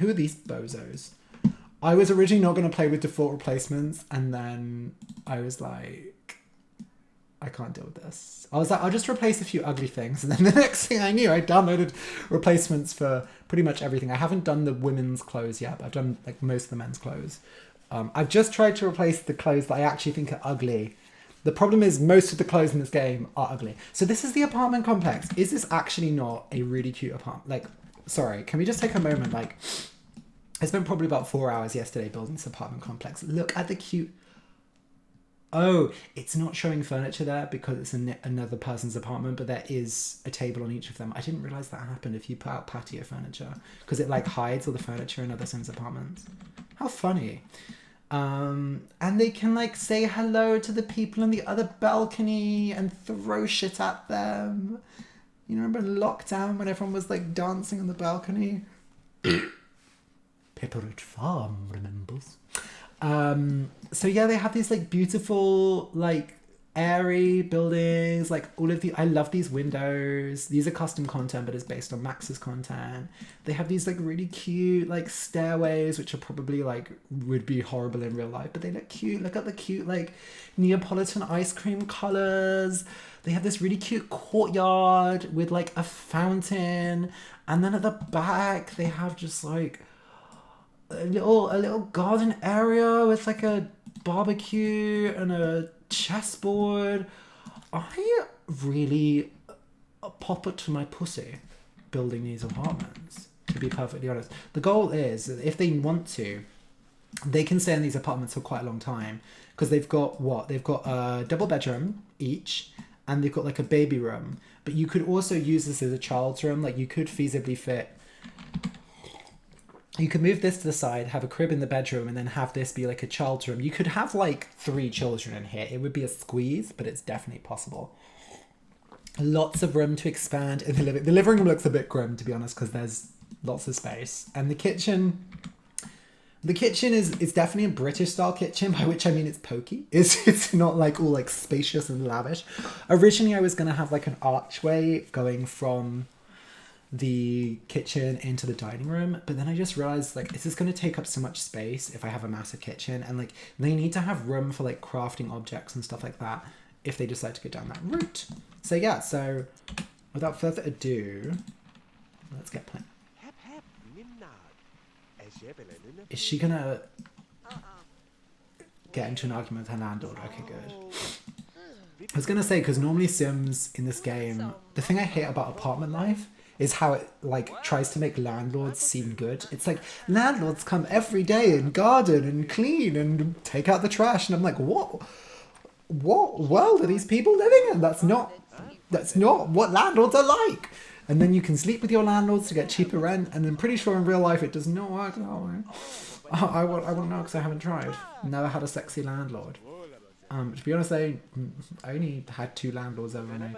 are these bozos? I was originally not going to play with default replacements, and then I was like, I can't deal with this. I was like, I'll just replace a few ugly things. And then the next thing I knew, I downloaded replacements for pretty much everything. I haven't done the women's clothes yet, but I've done like most of the men's clothes. I've just tried to replace the clothes that I actually think are ugly. The problem is most of the clothes in this game are ugly. So this is the apartment complex. Is this actually not a really cute apartment? Like, sorry, can we just take a moment? Like, I spent probably about 4 hours yesterday building this apartment complex. Look at the cute... Oh, it's not showing furniture there because it's another person's apartment, but there is a table on each of them. I didn't realise that happened if you put out patio furniture, because it like hides all the furniture in other Sims apartments. How funny. And they can like say hello to the people on the other balcony and throw shit at them. You remember lockdown when everyone was like dancing on the balcony? Pepperidge Farm remembers. So yeah, they have these like beautiful, like airy buildings, like all of the, I love these windows. These are custom content, but it's based on Max's content. They have these like really cute, like stairways, which are probably like, would be horrible in real life, but they look cute. Look at the cute, like Neapolitan ice cream colors. They have this really cute courtyard with like a fountain. And then at the back, they have just like, a little garden area with like a barbecue and a chessboard. I really pop it to my pussy building these apartments, to be perfectly honest. The goal is that if they want to, they can stay in these apartments for quite a long time, because they've got a double bedroom each, and they've got like a baby room. But you could also use this as a child's room. Like you could feasibly fit, you could move this to the side, have a crib in the bedroom, and then have this be like a child's room. You could have like 3 children in here. It would be a squeeze, but it's definitely possible. Lots of room to expand in the living. The living room looks a bit grim, to be honest, because there's lots of space. And the kitchen is definitely a British style kitchen, by which I mean it's pokey. It's not like all like spacious and lavish. Originally, I was going to have like an archway going from the kitchen into the dining room, but then I just realized like this is going to take up so much space if I have a massive kitchen, and like they need to have room for like crafting objects and stuff like that if they decide to go down that route. So yeah, so without further ado, let's get playing. Is she gonna get into an argument with her landlord? Okay, good. I was gonna say, because normally Sims in this game, the thing I hate about apartment life is how it like tries to make landlords seem good. It's like landlords come every day and garden and clean and take out the trash, and I'm like, what world are these people living in? That's not what landlords are like. And then you can sleep with your landlords to get cheaper rent, and I'm pretty sure in real life it does not work that way. I won't know because I haven't tried. Never had a sexy landlord. To be honest, I only had 2 landlords over, and I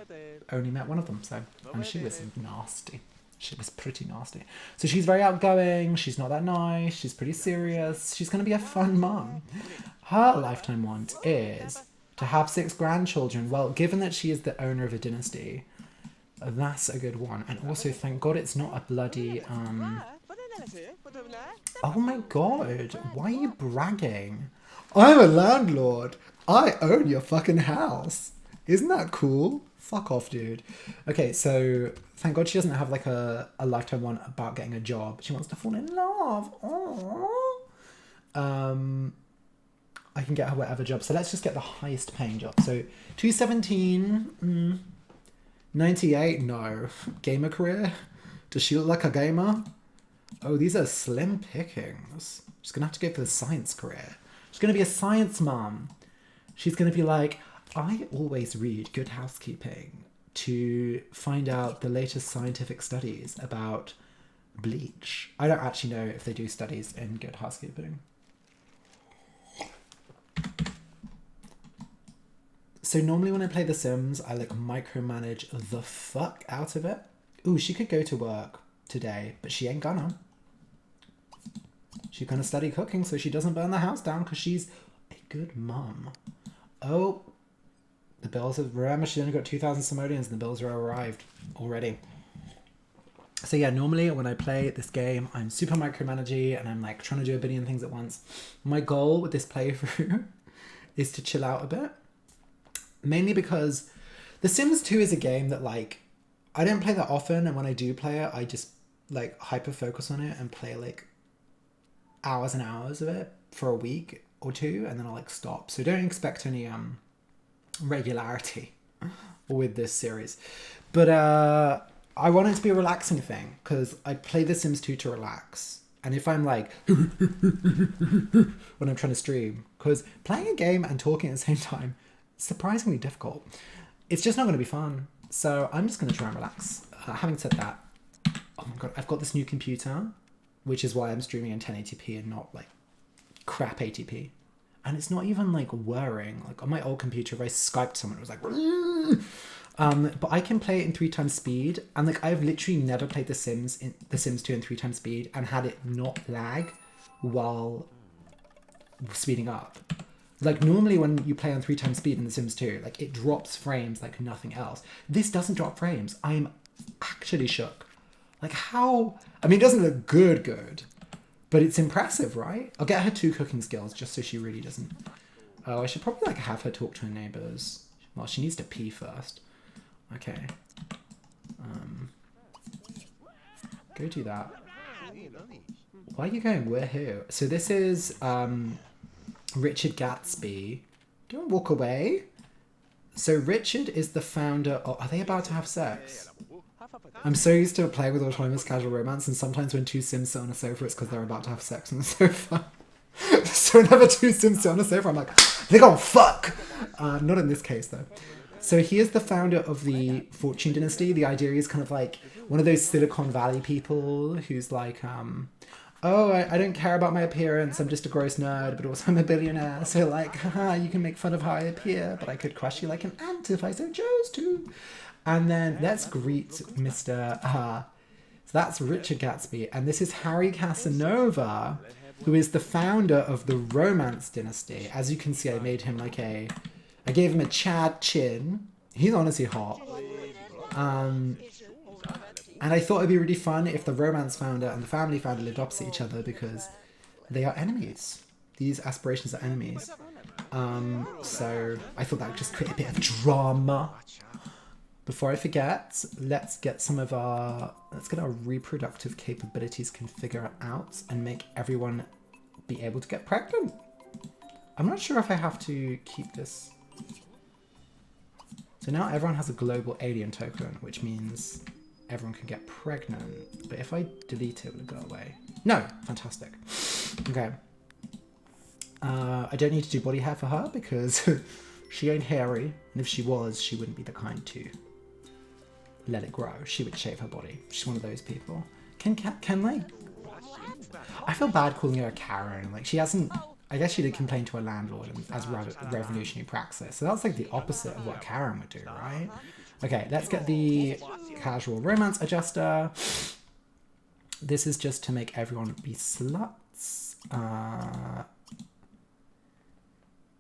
only met one of them. So, and she was nasty. She was pretty nasty. So she's very outgoing. She's not that nice. She's pretty serious. She's going to be a fun mum. Her lifetime want is to have 6 grandchildren. Well, given that she is the owner of a dynasty, That's a good one. And also, thank God it's not a bloody, oh my God, why are you bragging? I'm a landlord. I own your fucking house. Isn't that cool? Fuck off, dude. Okay, so thank God she doesn't have like a lifetime one about getting a job. She wants to fall in love. Aww. I can get her whatever job. So let's just get the highest paying job. So 217, 98, no. Gamer career? Does she look like a gamer? Oh, these are slim pickings. She's gonna have to go for the science career. She's gonna be a science mom. She's gonna be like, I always read Good Housekeeping to find out the latest scientific studies about bleach. I don't actually know if they do studies in Good Housekeeping. So normally when I play The Sims, I like micromanage the fuck out of it. Ooh, she could go to work today, but she ain't gonna. She's gonna study cooking so she doesn't burn the house down because she's a good mum. Oh, the bills have, remember she only got 2,000 simoleons and the bills are arrived already. So yeah, normally when I play this game, I'm super micromanagey and I'm like trying to do a billion things at once. My goal with this playthrough is to chill out a bit. Mainly because The Sims 2 is a game that like, I don't play that often, and when I do play it, I just like hyper focus on it and play like hours and hours of it for a week or two, and then I'll like stop. So don't expect any regularity with this series. But I want it to be a relaxing thing because I play The Sims 2 to relax. And if I'm like when I'm trying to stream, because playing a game and talking at the same time is surprisingly difficult. It's just not going to be fun. So I'm just going to try and relax. Having said that, oh my God, I've got this new computer, which is why I'm streaming in 1080p and not like crap 80p. And it's not even like whirring. Like on my old computer, if I Skyped someone, it was like, but I can play it in 3x speed. And like, I've literally never played The Sims 2 in 3x speed and had it not lag while speeding up. Like normally when you play on 3x speed in The Sims 2, like it drops frames like nothing else. This doesn't drop frames. I'm actually shook. Like how, I mean, it doesn't look good, but it's impressive, right? I'll get her 2 cooking skills just so she really doesn't. Oh, I should probably like have her talk to her neighbors. Well, she needs to pee first. Okay. Go do that. Why are you going? We're here. So this is Richard Gatsby. Don't walk away. So Richard is the founder of... Are they about to have sex? I'm so used to playing with autonomous casual romance, and sometimes when 2 Sims sit on a sofa, it's because they're about to have sex on the sofa. So whenever 2 Sims sit on a sofa, I'm like, they're gonna fuck! Not in this case, though. So he is the founder of the Fortune Dynasty. The idea is kind of like one of those Silicon Valley people who's like... oh, I don't care about my appearance, I'm just a gross nerd, but also I'm a billionaire, so like, haha, you can make fun of how I appear, but I could crush you like an ant if I so chose to. And then let's greet Mr. So that's Richard Gatsby, and this is Harry Casanova, who is the founder of the Romance Dynasty. As you can see, I made him like I gave him a Chad chin. He's honestly hot. And I thought it'd be really fun if the romance founder and the family founder lived opposite each other because they are enemies. These aspirations are enemies. So I thought that would just create a bit of drama. Before I forget, let's get our reproductive capabilities configured out and make everyone be able to get pregnant. I'm not sure if I have to keep this. So now everyone has a global alien token, which means everyone can get pregnant. But if I delete it, will it go away? No! Fantastic. Okay. I don't need to do body hair for her because she ain't hairy. And if she was, she wouldn't be the kind to let it grow. She would shave her body. She's one of those people. Can like... I feel bad calling her a Karen. Like, she hasn't... I guess she did complain to her landlord as revolutionary praxis. So that's like the opposite of what Karen would do, right? Okay, let's get the casual romance adjuster. This is just to make everyone be sluts.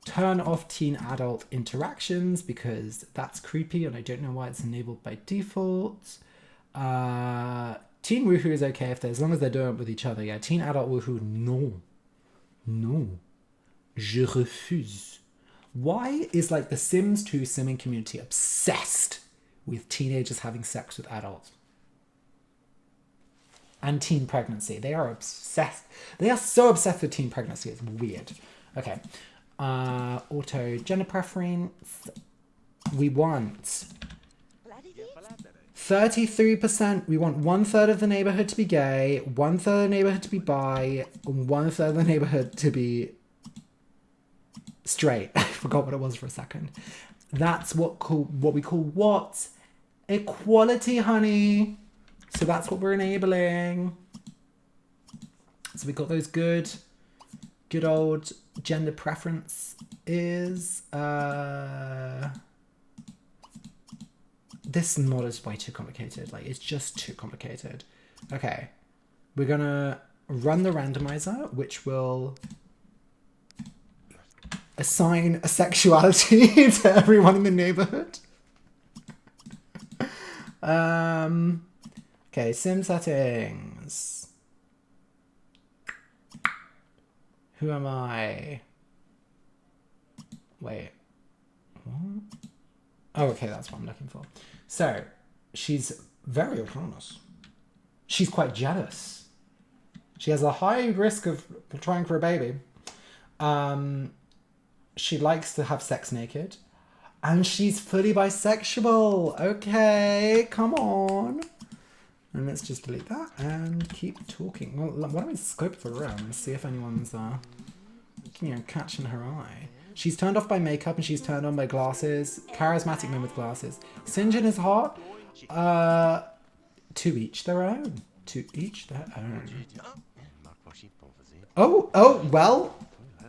turn off teen adult interactions because that's creepy and I don't know why it's enabled by default. Teen woohoo is okay if as long as they're doing it with each other. Yeah, teen adult woohoo, no. No. Je refuse. Why is like the Sims 2 simming community obsessed with teenagers having sex with adults? And teen pregnancy. They are obsessed. They are so obsessed with teen pregnancy. It's weird. Okay. Auto gender preference. We want 33%. We want 1/3 of the neighborhood to be gay, 1/3 of the neighborhood to be bi, and 1/3 of the neighborhood to be straight. I forgot what it was for a second. That's what we call what? Equality, honey. So that's what we're enabling. So we got those good old gender preference is this mod is way too complicated. Like it's just too complicated. Okay. We're gonna run the randomizer, which will assign a sexuality to everyone in the neighborhood. Okay, sim settings. Who am I? Wait. What? Oh, okay, that's what I'm looking for. So, she's very autonomous. She's quite jealous. She has a high risk of trying for a baby. She likes to have sex naked. And she's fully bisexual. Okay, come on. And let's just delete that and keep talking. Well, why don't we scope the room and see if anyone's catching her eye. She's turned off by makeup and she's turned on by glasses. Charismatic man with glasses. Sinjin is hot. To each their own. To each their own. Oh, well,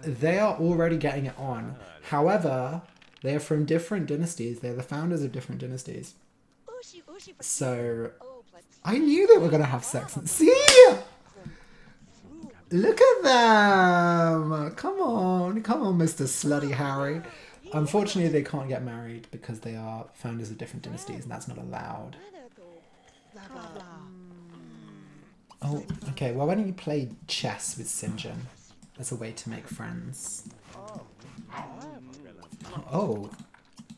they are already getting it on. However, they are from different dynasties. They're the founders of different dynasties. So, I knew they were going to have sex. See? Look at them. Come on, Mr. Slutty Harry. Unfortunately, they can't get married because they are founders of different dynasties and that's not allowed. Oh, okay. Well, why don't you play chess with Sinjin as a way to make friends? Oh,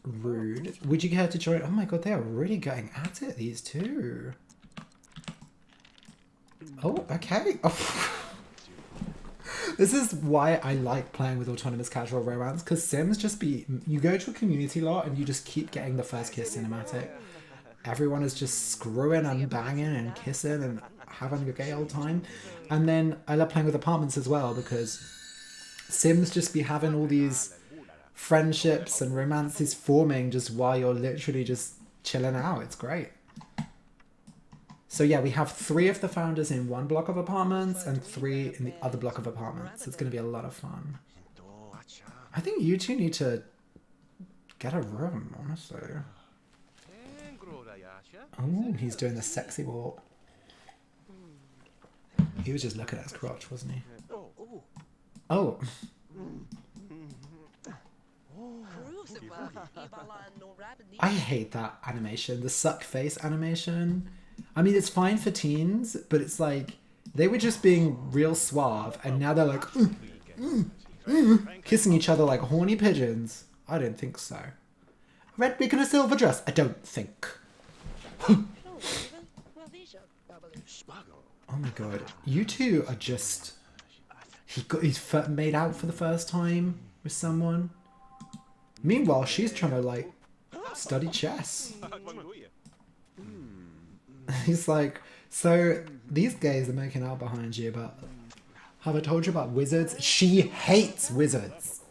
rude. Would you care to join? Oh my god, they are really going at it, these two. Oh, okay. Oh. This is why I like playing with autonomous casual romance, because Sims just you go to a community lot and you just keep getting the first kiss cinematic. Everyone is just screwing and banging and kissing and having a gay old time. And then I love playing with apartments as well, because Sims just be having all these friendships and romances forming just while you're literally just chilling out. It's great. So yeah, we have 3 of the founders in one block of apartments and 3 in the other block of apartments. It's going to be a lot of fun. I think you two need to get a room, honestly. Oh, he's doing the sexy walk. He was just looking at his crotch, wasn't he? Oh. I hate that animation, the suck face animation. I mean, it's fine for teens, but it's like, they were just being real suave, and now they're like, kissing each other like horny pigeons. I don't think so. Red wig and a silver dress? I don't think. Oh my god. You two are just... He's made out for the first time with someone. Meanwhile, she's trying to, like, study chess. He's like, so these gays are making out behind you, but have I told you about wizards? She hates wizards,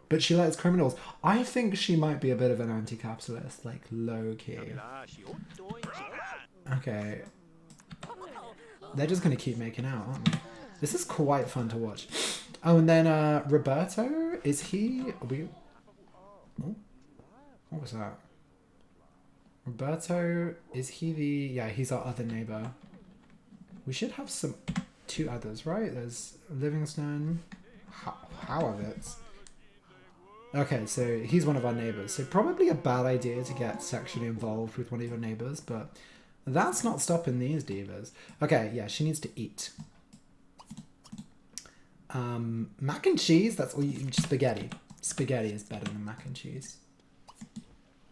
but she likes criminals. I think she might be a bit of an anti-capitalist, like low-key. Okay. They're just going to keep making out, aren't they? This is quite fun to watch. Oh, and then Roberto, is he... Oh, what was that? Roberto, is he the... Yeah, he's our other neighbor. We should have 2 others, right? There's Livingston, Howovitz. Okay, so he's one of our neighbours. So probably a bad idea to get sexually involved with one of your neighbours, but that's not stopping these divas. Okay, yeah, she needs to eat. Mac and cheese, that's all you... Spaghetti. Spaghetti is better than mac and cheese.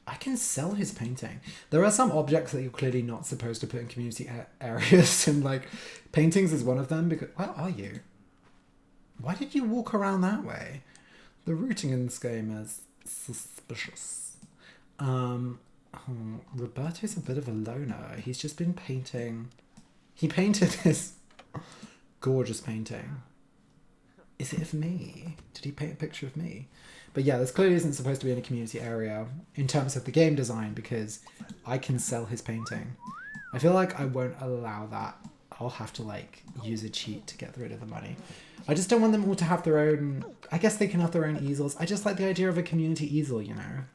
I can sell his painting. There are some objects that you're clearly not supposed to put in community areas, and like paintings is one of them. Because where are you? Why did you walk around that way? The routing in this game is suspicious. Roberto's a bit of a loner. He's just been painting. He painted this gorgeous painting. Is it of me? Did he paint a picture of me? But yeah, this clearly isn't supposed to be in a community area in terms of the game design, because I can sell his painting. I feel like I won't allow that. I'll have to like use a cheat to get rid of the money. I just don't want them all to have their own... I guess they can have their own easels. I just like the idea of a community easel, you know?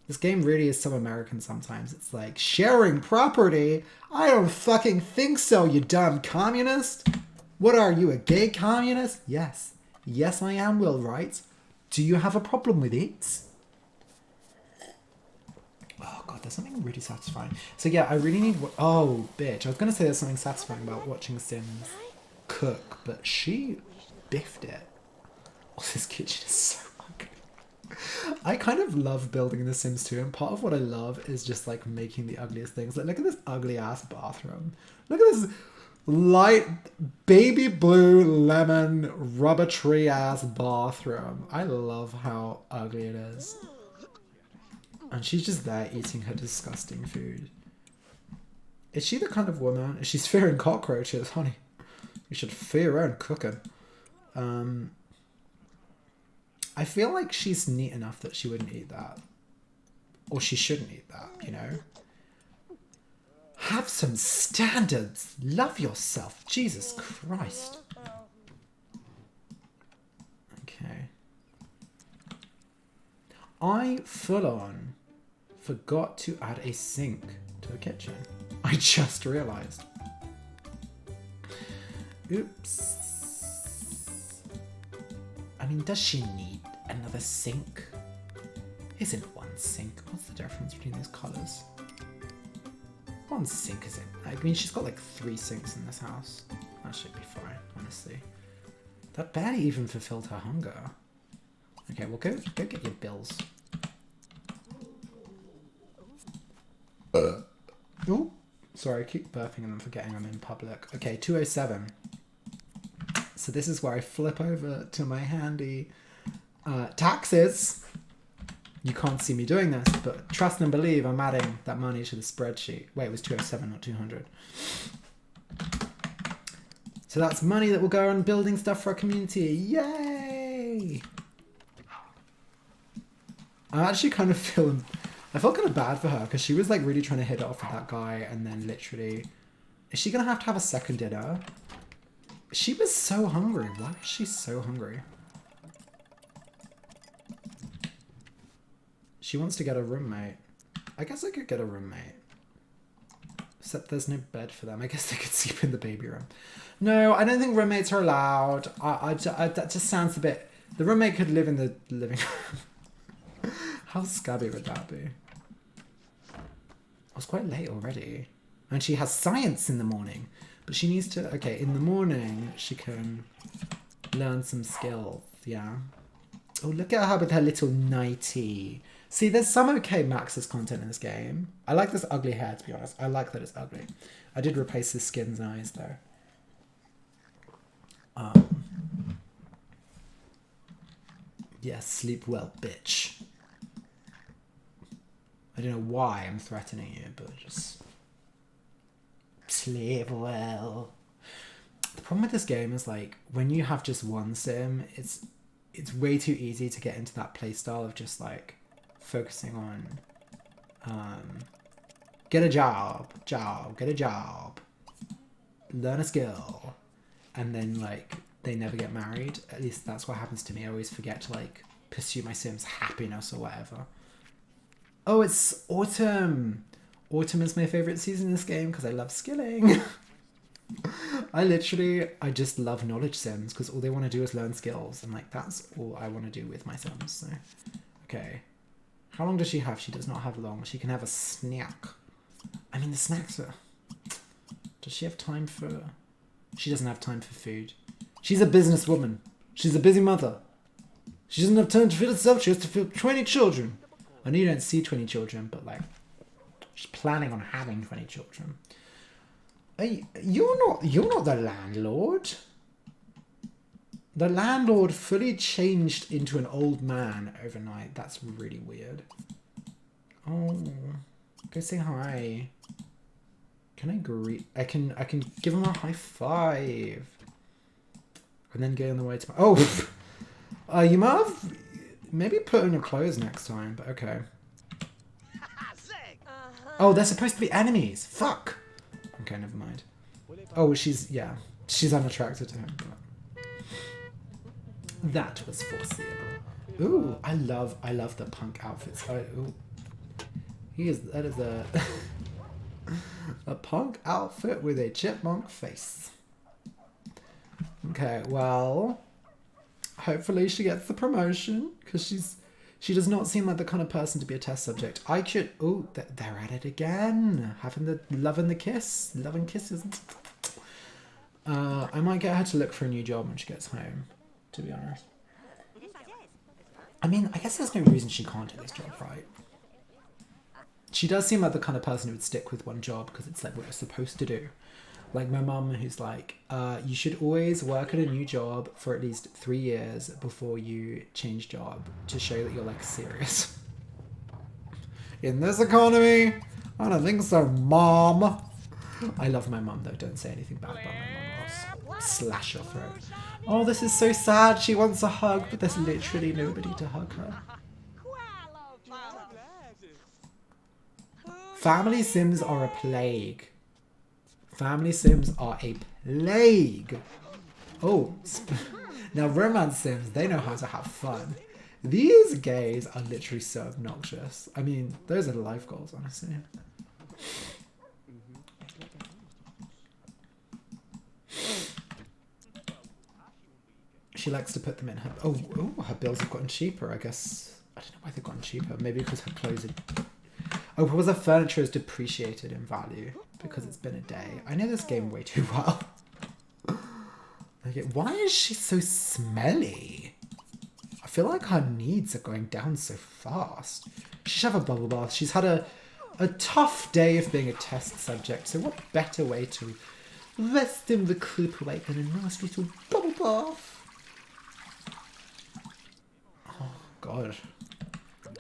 This game really is so American sometimes. It's like, sharing property? I don't fucking think so, you dumb communist! What are you, a gay communist? Yes. Yes, I am, Will Wright. Do you have a problem with it? Oh god, there's something really satisfying. So yeah, I really need... Oh, bitch. I was going to say there's something satisfying about watching Sims cook, but she biffed it. Oh, this kitchen is so ugly. I kind of love building in The Sims 2, and part of what I love is just like making the ugliest things. Like, look at this ugly ass bathroom. Look at this light baby blue lemon rubber tree ass bathroom. I love how ugly it is. And she's just there eating her disgusting food. Is she the kind of woman? She's fearing cockroaches, honey. You should fear your own cooking. I feel like she's neat enough that she wouldn't eat that. Or she shouldn't eat that, you know? Have some standards. Love yourself. Jesus Christ. Okay. I full on forgot to add a sink to the kitchen. I just realised. Oops. I mean, does she need another sink? Isn't one sink? What's the difference between these colours? One sink is it? I mean, she's got like 3 sinks in this house. That should be fine, honestly. That barely even fulfilled her hunger. Okay, well, go get your bills. Oh, sorry, I keep burping and I'm forgetting I'm in public. Okay, 207. So this is where I flip over to my handy taxes. You can't see me doing this, but trust and believe I'm adding that money to the spreadsheet. Wait, it was 207, not 200. So that's money that will go on building stuff for our community. Yay! I'm actually kind of feeling... I felt kind of bad for her because she was like really trying to hit it off with that guy, and then literally... Is she going to have a second dinner? She was so hungry. Why was she so hungry? She wants to get a roommate. I guess I could get a roommate. Except there's no bed for them. I guess they could sleep in the baby room. No, I don't think roommates are allowed. That just sounds a bit... The roommate could live in the living room. How scabby would that be? It's quite late already. And she has science in the morning. But she needs to... Okay, in the morning, she can learn some skills. Yeah. Oh, look at her with her little nightie. See, there's some okay Max's content in this game. I like this ugly hair, to be honest. I like that it's ugly. I did replace his skin's eyes, though. Yeah, sleep well, bitch. I don't know why I'm threatening you, but just... Sleep well. The problem with this game is, like, when you have just one sim, it's way too easy to get into that playstyle of just, like, focusing on... get a job, get a job. Learn a skill. And then, like, they never get married. At least that's what happens to me. I always forget to, like, pursue my sim's happiness or whatever. Oh, it's autumn. Autumn is my favourite season in this game because I love skilling. I just love knowledge sims because all they want to do is learn skills. And like, that's all I want to do with my sims. So, okay. How long does she have? She does not have long. She can have a snack. I mean, the snacks are... Does she have time for... She doesn't have time for food. She's a businesswoman. She's a busy mother. She doesn't have time to feed herself. She has to feed 20 children. I know you don't see 20 children, but like, she's planning on having 20 children. Hey, you're not the landlord. The landlord fully changed into an old man overnight. That's really weird. Oh, go say hi. Can I greet? I can give him a high five. And then get on the way to... Oh! You might have... Maybe put on your clothes next time, but okay. Oh, they're supposed to be enemies. Fuck! Okay, never mind. Oh, she's... Yeah. She's unattracted to him, but... That was foreseeable. Ooh, I love the punk outfits. Ooh. That is a... a punk outfit with a chipmunk face. Okay, well, hopefully she gets the promotion because she does not seem like the kind of person to be a test subject. I could... Oh, they're at it again. Loving the kiss. Loving kisses. I might get her to look for a new job when she gets home, to be honest. I mean, I guess there's no reason she can't do this job, right? She does seem like the kind of person who would stick with one job because it's like what you're supposed to do. Like my mum, who's like, you should always work at a new job for at least 3 years before you change job to show that you're like serious. In this economy, I don't think so, Mom. I love my mum though. Don't say anything bad about my mum. I'll slash your throat. Oh, this is so sad. She wants a hug, but there's literally nobody to hug her. Family sims are a plague. Family sims are a plague. Oh, now romance sims, they know how to have fun. These gays are literally so obnoxious. I mean, those are the life goals, honestly. She likes to put them in her... Oh, her bills have gotten cheaper, I guess. I don't know why they've gotten cheaper. Maybe because her clothes are... Oh, because her furniture is depreciated in value because it's been a day. I know this game way too well. Okay, why is she so smelly? I feel like her needs are going down so fast. She should have a bubble bath. She's had a tough day of being a test subject, so what better way to rest and recuperate than a nice little bubble bath? Oh, God.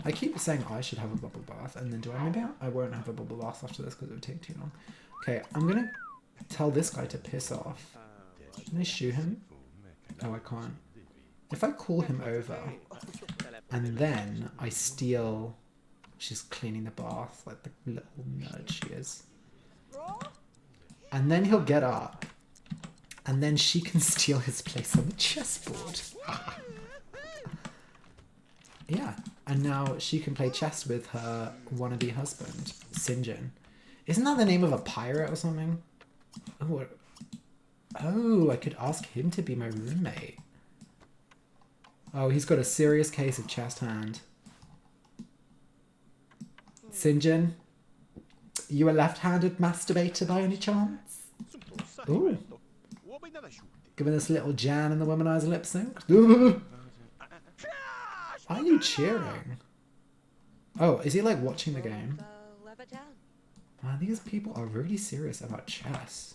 I keep saying I should have a bubble bath, and then do I? Maybe I won't have a bubble bath after this because it would take too long. Okay, I'm gonna tell this guy to piss off. Can I shoot him? Oh, I can't. If I call him over, and then I steal... She's cleaning the bath, like the little nerd she is. And then he'll get up, and then she can steal his place on the chessboard. Yeah. And now she can play chess with her wannabe husband, Sinjin. Isn't that the name of a pirate or something? Oh, I could ask him to be my roommate. Oh, he's got a serious case of chest hand. Sinjin, you a left-handed masturbator by any chance? Ooh. Giving this little Jan and the Womanizer lip sync. Why are you cheering? Oh, is he like watching the game? Wow, these people are really serious about chess.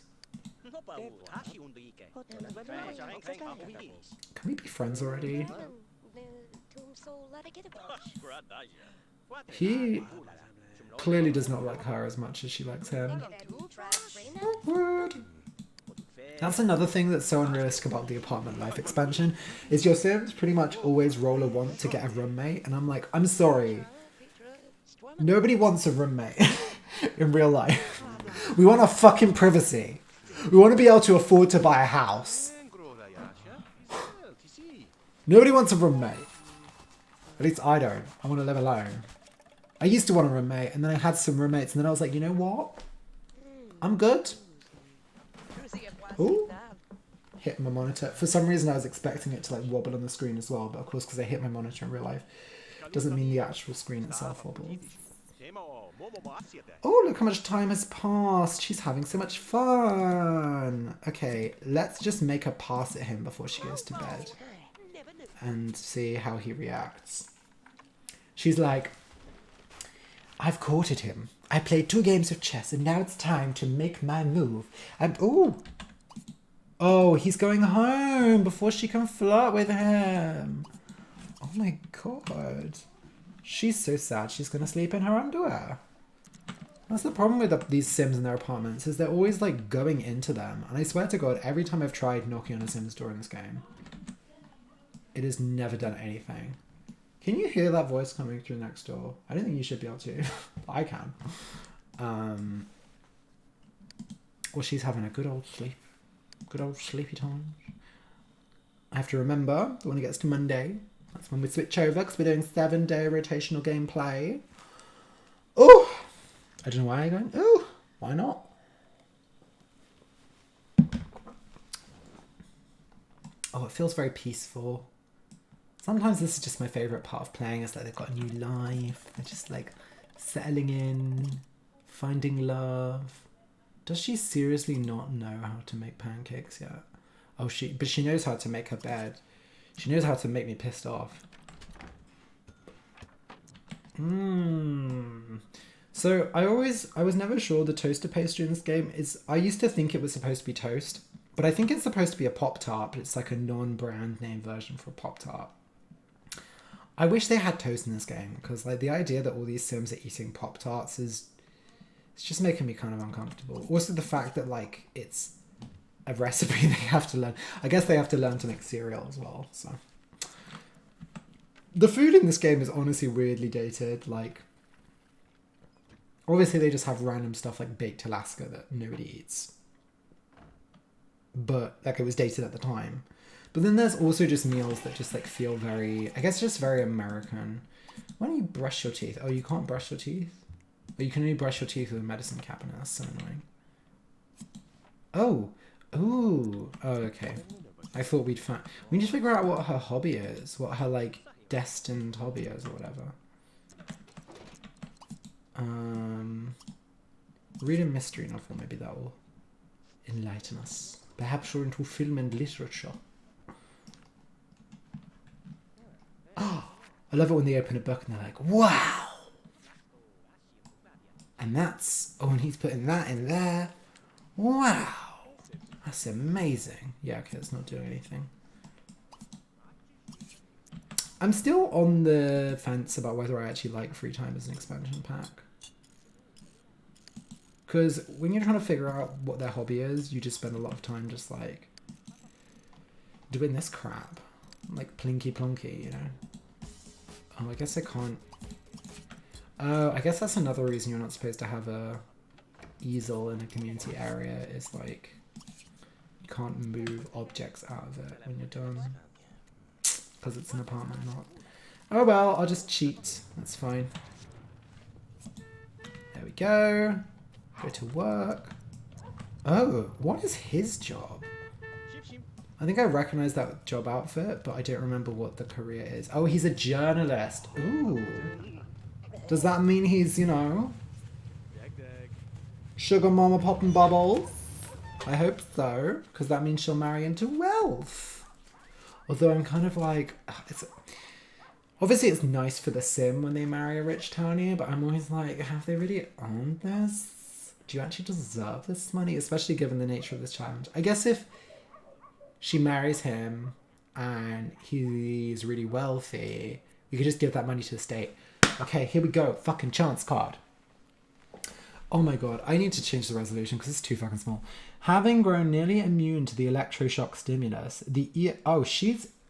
Can we be friends already? He clearly does not like her as much as she likes him. Awkward. That's another thing that's so unrealistic about the apartment life expansion, is your Sims pretty much always roll a want to get a roommate, and I'm like, I'm sorry. Nobody wants a roommate in real life. We want our fucking privacy. We want to be able to afford to buy a house. Nobody wants a roommate. At least I don't. I want to live alone. I used to want a roommate, and then I had some roommates, and then I was like, you know what? I'm good. Ooh. hit my monitor. For some reason I was expecting it to like wobble on the screen as well, but of course because I hit my monitor in real life doesn't mean the actual screen itself wobbles. Oh, look how much time has passed. She's having so much fun. Okay, let's just make her pass at him before she goes to bed and see how he reacts. She's like, I've courted him. I played 2 games of chess and now it's time to make my move. Oh, he's going home before she can flirt with him. Oh my god. She's so sad she's going to sleep in her underwear. That's the problem with these Sims in their apartments, is they're always like going into them. And I swear to God, every time I've tried knocking on a Sim's door in this game, it has never done anything. Can you hear that voice coming through next door? I don't think you should be able to. I can. Well, she's having a good old sleep. Good old sleepy time. I have to remember that when it gets to Monday, that's when we switch over, because we're doing 7-day rotational gameplay. Oh! I don't know why I'm going, oh, why not? Oh, it feels very peaceful. Sometimes this is just my favourite part of playing, is that they've got a new life. They're just like settling in, finding love. Does she seriously not know how to make pancakes yet? Oh, but she knows how to make her bed. She knows how to make me pissed off. So I was never sure the toaster pastry in this game is, I used to think it was supposed to be toast, but I think it's supposed to be a Pop-Tart, but it's like a non-brand name version for a Pop-Tart. I wish they had toast in this game, because like the idea that all these Sims are eating Pop-Tarts it's just making me kind of uncomfortable. Also the fact that like it's a recipe they have to learn. I guess they have to learn to make cereal as well, so. The food in this game is honestly weirdly dated. Like, obviously they just have random stuff like baked Alaska that nobody eats. But like it was dated at the time. But then there's also just meals that just like feel very, I guess just very American. Why don't you brush your teeth? Oh, you can't brush your teeth? Or you can only brush your teeth with a medicine cabinet. That's so annoying. Oh. Ooh. Oh, okay. I thought we need to figure out what her hobby is. What her like destined hobby is or whatever. Read a mystery novel. Maybe that will enlighten us. Perhaps you're into film and literature. Oh, I love it when they open a book and they're like, wow! And that's, oh, and he's putting that in there. Wow! That's amazing. Yeah, okay, it's not doing anything. I'm still on the fence about whether I actually like Free Time as an expansion pack. Because when you're trying to figure out what their hobby is, you just spend a lot of time just like doing this crap. Like plinky plonky, you know. Oh, I guess I can't. Oh, I guess that's another reason you're not supposed to have a easel in a community area, is like you can't move objects out of it when you're done. Because it's an apartment, not. Oh well, I'll just cheat. That's fine. There we go. Go to work. Oh, what is his job? I think I recognize that job outfit, but I don't remember what the career is. Oh, he's a journalist. Ooh. Does that mean he's, you know, sugar mama popping bubbles? I hope so, because that means she'll marry into wealth. Although I'm kind of like, obviously it's nice for the Sim when they marry a rich townie, but I'm always like, have they really earned this? Do you actually deserve this money? Especially given the nature of this challenge. I guess if she marries him and he's really wealthy, you could just give that money to the state. Okay, here we go. Fucking chance card. Oh my god, I need to change the resolution because it's too fucking small. Having grown nearly immune to the electroshock stimulus,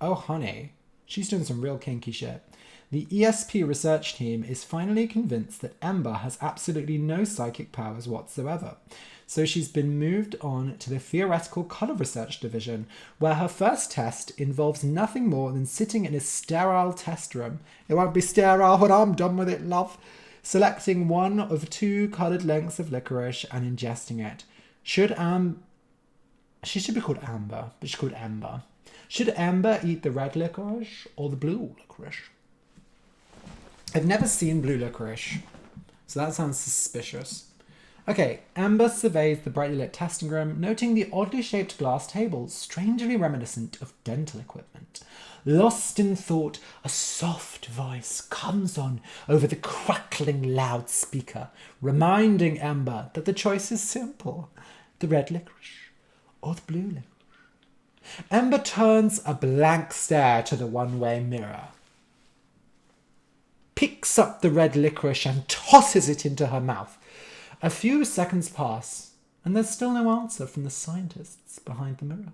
oh honey, she's doing some real kinky shit. The ESP research team is finally convinced that Ember has absolutely no psychic powers whatsoever. So she's been moved on to the theoretical colour research division, where her first test involves nothing more than sitting in a sterile test room. It won't be sterile when I'm done with it, love. Selecting one of 2 coloured lengths of licorice and ingesting it. Should She should be called Amber, but she's called Ember. Should Amber eat the red licorice or the blue licorice? I've never seen blue licorice, so that sounds suspicious. Okay, Amber surveys the brightly lit testing room, noting the oddly shaped glass tables, strangely reminiscent of dental equipment. Lost in thought, a soft voice comes on over the crackling loudspeaker, reminding Amber that the choice is simple: the red licorice or the blue licorice. Amber turns a blank stare to the one-way mirror, picks up the red licorice and tosses it into her mouth. A few seconds pass, and there's still no answer from the scientists behind the mirror.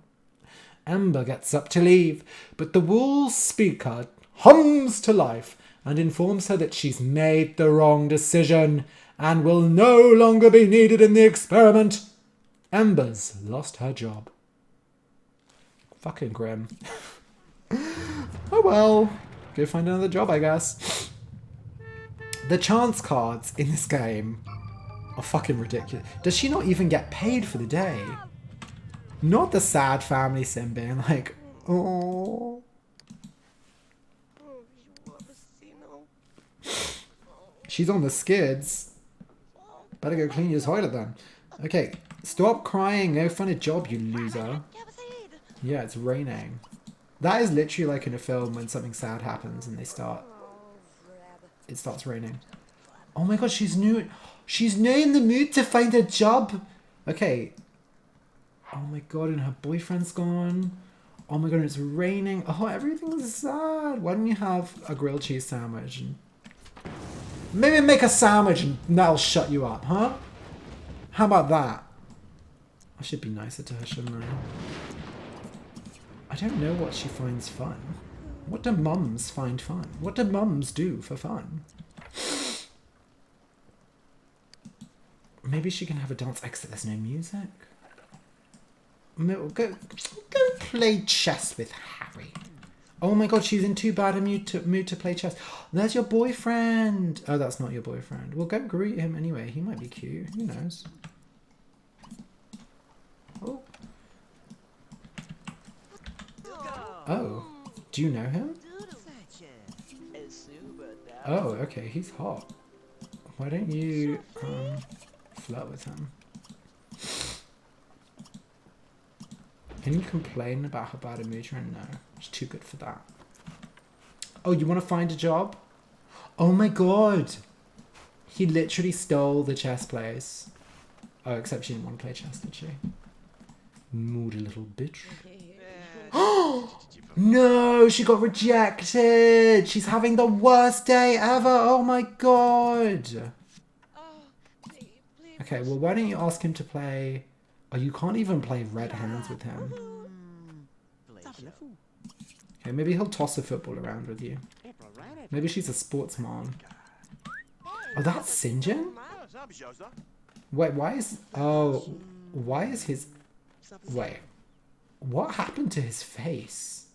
Amber gets up to leave, but the wall speaker hums to life and informs her that she's made the wrong decision and will no longer be needed in the experiment. Amber's lost her job. Fucking grim. Oh well, go find another job, I guess. The chance cards in this game are fucking ridiculous. Does she not even get paid for the day? Not the sad family sim being like, oh. She's on the skids. Better go clean your toilet then. Okay, stop crying. Go find a job, you loser. Yeah, it's raining. That is literally like in a film when something sad happens and it starts raining. Oh my god, she's new. She's now in the mood to find a job. Okay. Oh my god, and her boyfriend's gone. Oh my god, it's raining. Oh, everything's sad. Why don't you have a grilled cheese sandwich? And maybe make a sandwich and that'll shut you up, huh? How about that? I should be nicer to her, shouldn't I? I don't know what she finds fun. What do mums find fun? What do mums do for fun? Maybe she can have a dance except there's no music. Go play chess with Harry. Oh my god, she's in too bad a mood to play chess. There's your boyfriend. Oh, that's not your boyfriend. Well, go greet him anyway. He might be cute. Who knows? Oh. Oh. Do you know him? Oh, okay. He's hot. Why don't you flirt with him? Can you complain about her bad mood? No, she's too good for that. Oh, you want to find a job? Oh my god! He literally stole the chess place. Oh, except she didn't want to play chess, did she? Moody little bitch. Oh! No, she got rejected! She's having the worst day ever! Oh my god! Okay, well, why don't you ask him to play... Oh, you can't even play red hands with him. Okay, maybe he'll toss a football around with you. Maybe she's a sports mom. Oh, that's Sinjin? Wait, why is... Oh, why is his... Wait. What happened to his face?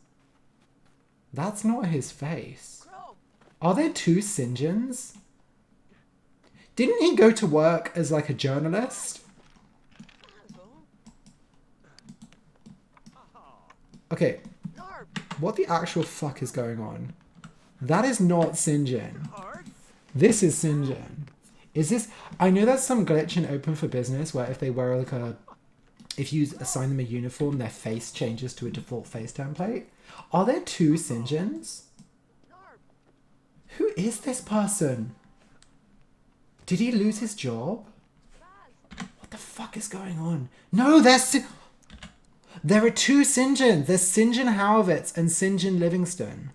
That's not his face. Are there two Sinjins? Didn't he go to work as like a journalist? Okay. What the actual fuck is going on? That is not Sinjin. This is Sinjin. Is this... I know there's some glitch in Open for Business where if they wear like a... If you assign them a uniform, their face changes to a default face template. Are there two Sinjins? Who is this person? Did he lose his job? What the fuck is going on? No, there are two Sinjins. There's Sinjin Howitz and Sinjin Livingston.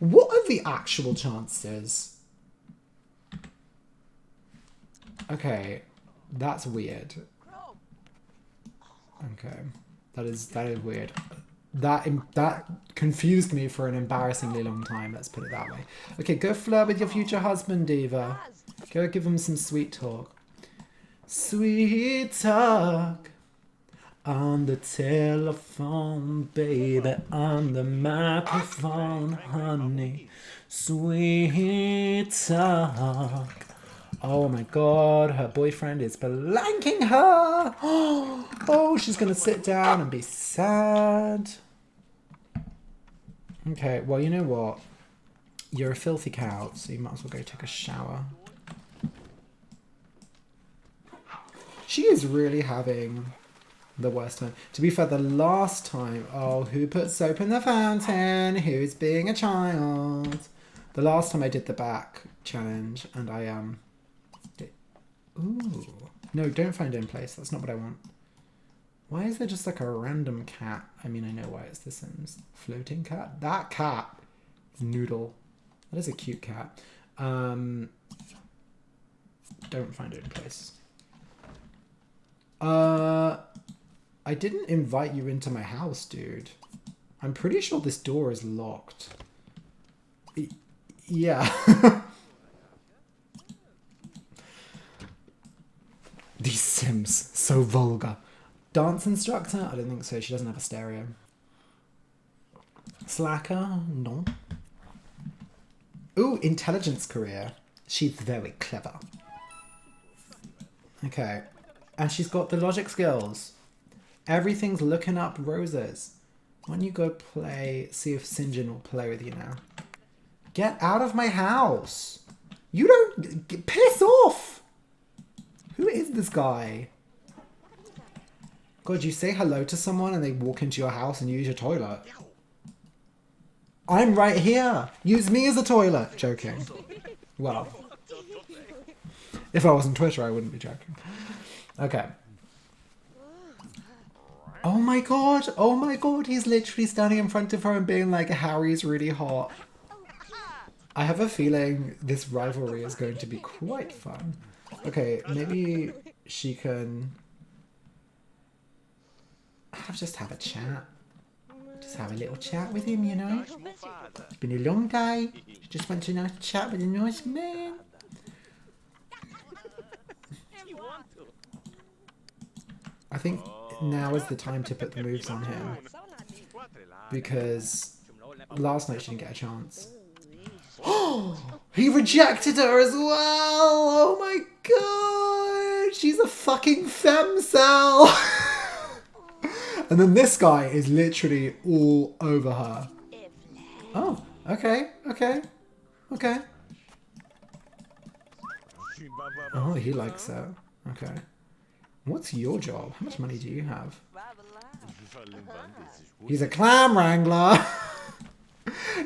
What are the actual chances? Okay, that's weird. Okay, that is weird. That confused me for an embarrassingly long time. Let's put it that way. Okay, go flirt with your future husband, Diva. Go give him some sweet talk. Sweet talk on the telephone, baby, on the microphone, honey. Sweet talk Oh my god, her boyfriend is blanking her. Oh, she's gonna sit down and be sad. Okay, well, you know what? You're a filthy cow, so you might as well go take a shower. She is really having the worst time. To be fair, the last time... Oh, who put soap in the fountain? Who's being a child? The last time I did the back challenge, and I Ooh. No, don't find in place. That's not what I want. Why is there just like a random cat? I mean, I know why it's The Sims. Floating cat? That cat is Noodle. That is a cute cat. Don't find it in place. I didn't invite you into my house, dude. I'm pretty sure this door is locked. Yeah. These Sims, so vulgar. Dance instructor? I don't think so. She doesn't have a stereo. Slacker? No. Ooh, intelligence career. She's very clever. Okay. And she's got the logic skills. Everything's looking up roses. Why don't you go play, see if Sinjin will play with you now. Get out of my house. You don't... Piss off! Who is this guy? God, you say hello to someone and they walk into your house and use your toilet. I'm right here. Use me as a toilet. Joking. Well, if I was on Twitter, I wouldn't be joking. Okay. Oh my god. Oh my god. He's literally standing in front of her and being like, Harry's really hot. I have a feeling this rivalry is going to be quite fun. Okay, maybe she can just have a chat. Just have a little chat with him, you know? It's been a long day. She just wants a nice chat with a nice man. I think now is the time to put the moves on him. Because last night she didn't get a chance. Oh, he rejected her as well. Oh my god. She's a fucking femcel. And then this guy is literally all over her. Oh, okay, okay, okay. Oh, he likes her. Okay. What's your job? How much money do you have? He's a clam wrangler.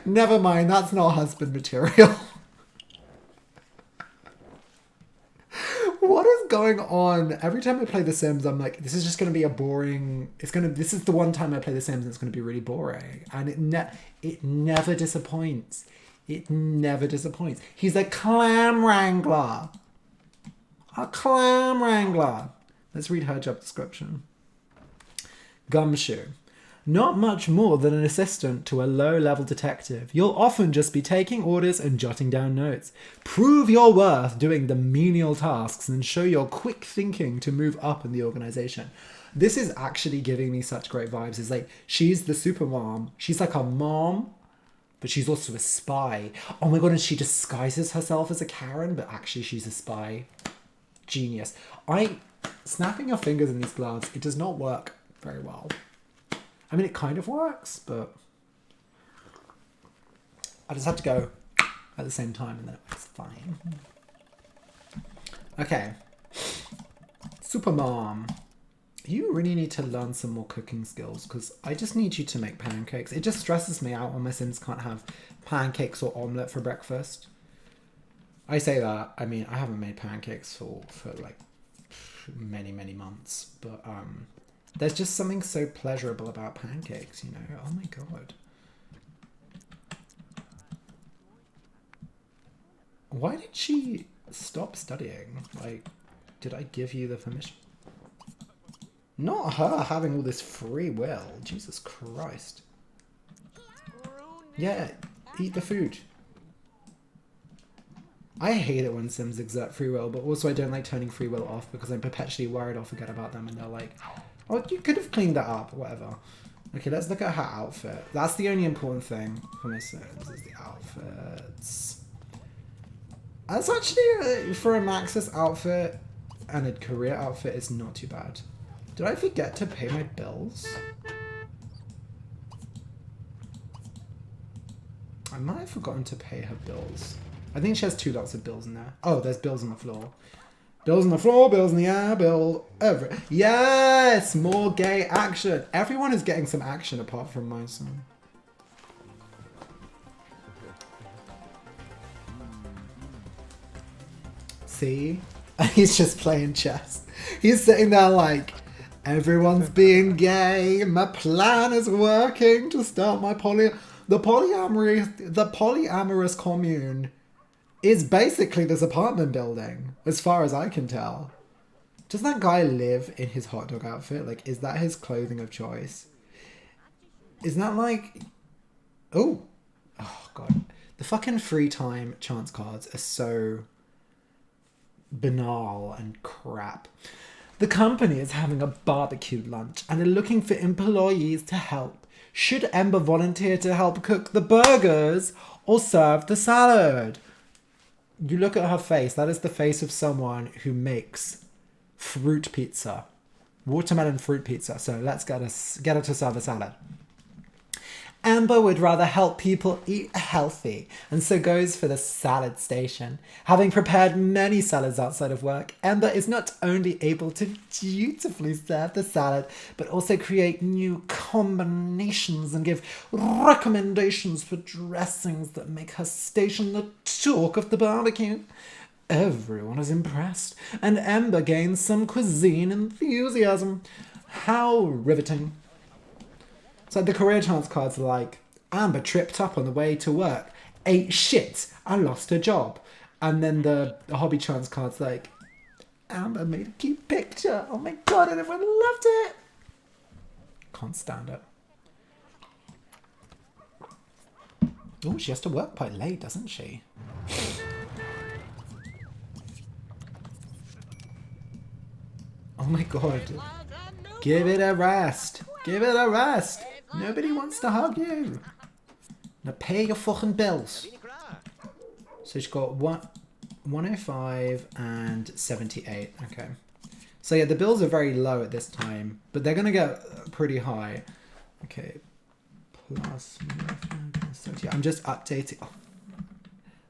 Never mind, that's not husband material. What is going on? Every time I play The Sims, I'm like, this is just going to be a boring... This is the one time I play The Sims and it's going to be really boring. And it never disappoints. It never disappoints. He's a clam wrangler. A clam wrangler. Let's read her job description. Gumshoe. Not much more than an assistant to a low-level detective. You'll often just be taking orders and jotting down notes. Prove your worth doing the menial tasks and show your quick thinking to move up in the organization. This is actually giving me such great vibes. It's like, she's the super mom. She's like a mom, but she's also a spy. Oh my god, and she disguises herself as a Karen, but actually she's a spy. Genius. Snapping your fingers in these gloves, it does not work very well. I mean, it kind of works, but I just have to go at the same time and then it works fine. Okay. Supermom. You really need to learn some more cooking skills because I just need you to make pancakes. It just stresses me out when my Sims can't have pancakes or omelette for breakfast. I say that, I mean, I haven't made pancakes for like many, many months, but there's just something so pleasurable about pancakes, you know? Oh my god. Why did she stop studying? Like, did I give you the permission? Not her having all this free will. Jesus Christ. Yeah, eat the food. I hate it when Sims exert free will, but also I don't like turning free will off because I'm perpetually worried I'll forget about them and they're like, oh, you could have cleaned that up, whatever. Okay, let's look at her outfit. That's the only important thing for my Sims, is the outfits. That's actually, for a Maxis outfit and a career outfit, it's not too bad. Did I forget to pay my bills? I might have forgotten to pay her bills. I think she has 2 lots of bills in there. Oh, there's bills on the floor. Bills on the floor, bills in the air, bill over. Yes! More gay action. Everyone is getting some action apart from my son. See? He's just playing chess. He's sitting there like, everyone's being gay. My plan is working to start my the polyamorous commune is basically this apartment building, as far as I can tell. Does that guy live in his hot dog outfit? Like, is that his clothing of choice? Isn't that like... Oh God. The fucking free time chance cards are so banal and crap. The company is having a barbecue lunch and are looking for employees to help. Should Ember volunteer to help cook the burgers or serve the salad? You look at her face. That is the face of someone who makes fruit pizza. Watermelon fruit pizza. So let's get her to serve a salad. Amber would rather help people eat healthy and so goes for the salad station. Having prepared many salads outside of work, Amber is not only able to beautifully serve the salad, but also create new combinations and give recommendations for dressings that make her station the talk of the barbecue. Everyone is impressed, and Amber gains some cuisine enthusiasm. How riveting. So the career chance cards are like, Amber tripped up on the way to work, ate shit, and lost her job. And then the hobby chance card's like, Amber made a cute picture. Oh my God, and everyone loved it. Can't stand it. Oh, she has to work quite late, doesn't she? Oh my God. Give it a rest. Give it a rest. Nobody wants to hug you. Now pay your fucking bills. So she's got 105 and 78. Okay. So yeah, the bills are very low at this time, but they're going to get pretty high. Okay. Plus 70. I'm just updating. Oh,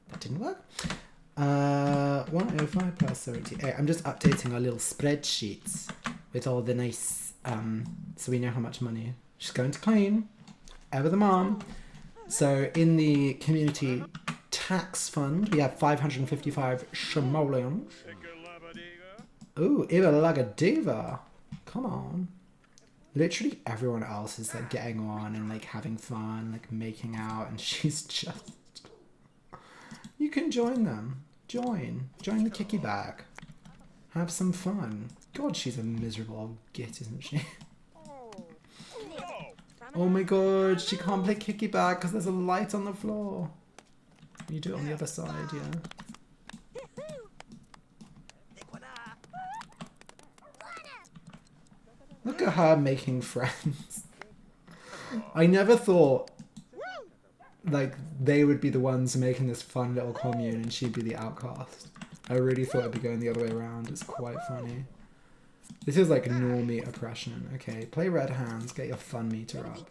that didn't work. 105 plus 78. I'm just updating our little spreadsheets with all the nice, so we know how much money she's going to claim. Ever the mom. So in the community tax fund, we have 555 simoleons. Ooh, Iba Diva. Come on. Literally everyone else is like getting on and like having fun, like making out, and she's just... You can join them. Join the kicky bag. Have some fun. God, she's a miserable old git, isn't she? Oh my God, she can't play kicky bag because there's a light on the floor. You do it on the other side, yeah. Look at her making friends. I never thought like they would be the ones making this fun little commune and she'd be the outcast. I really thought it'd be going the other way around. It's quite funny. This is like normie oppression. Okay, play red hands, get your fun meter up.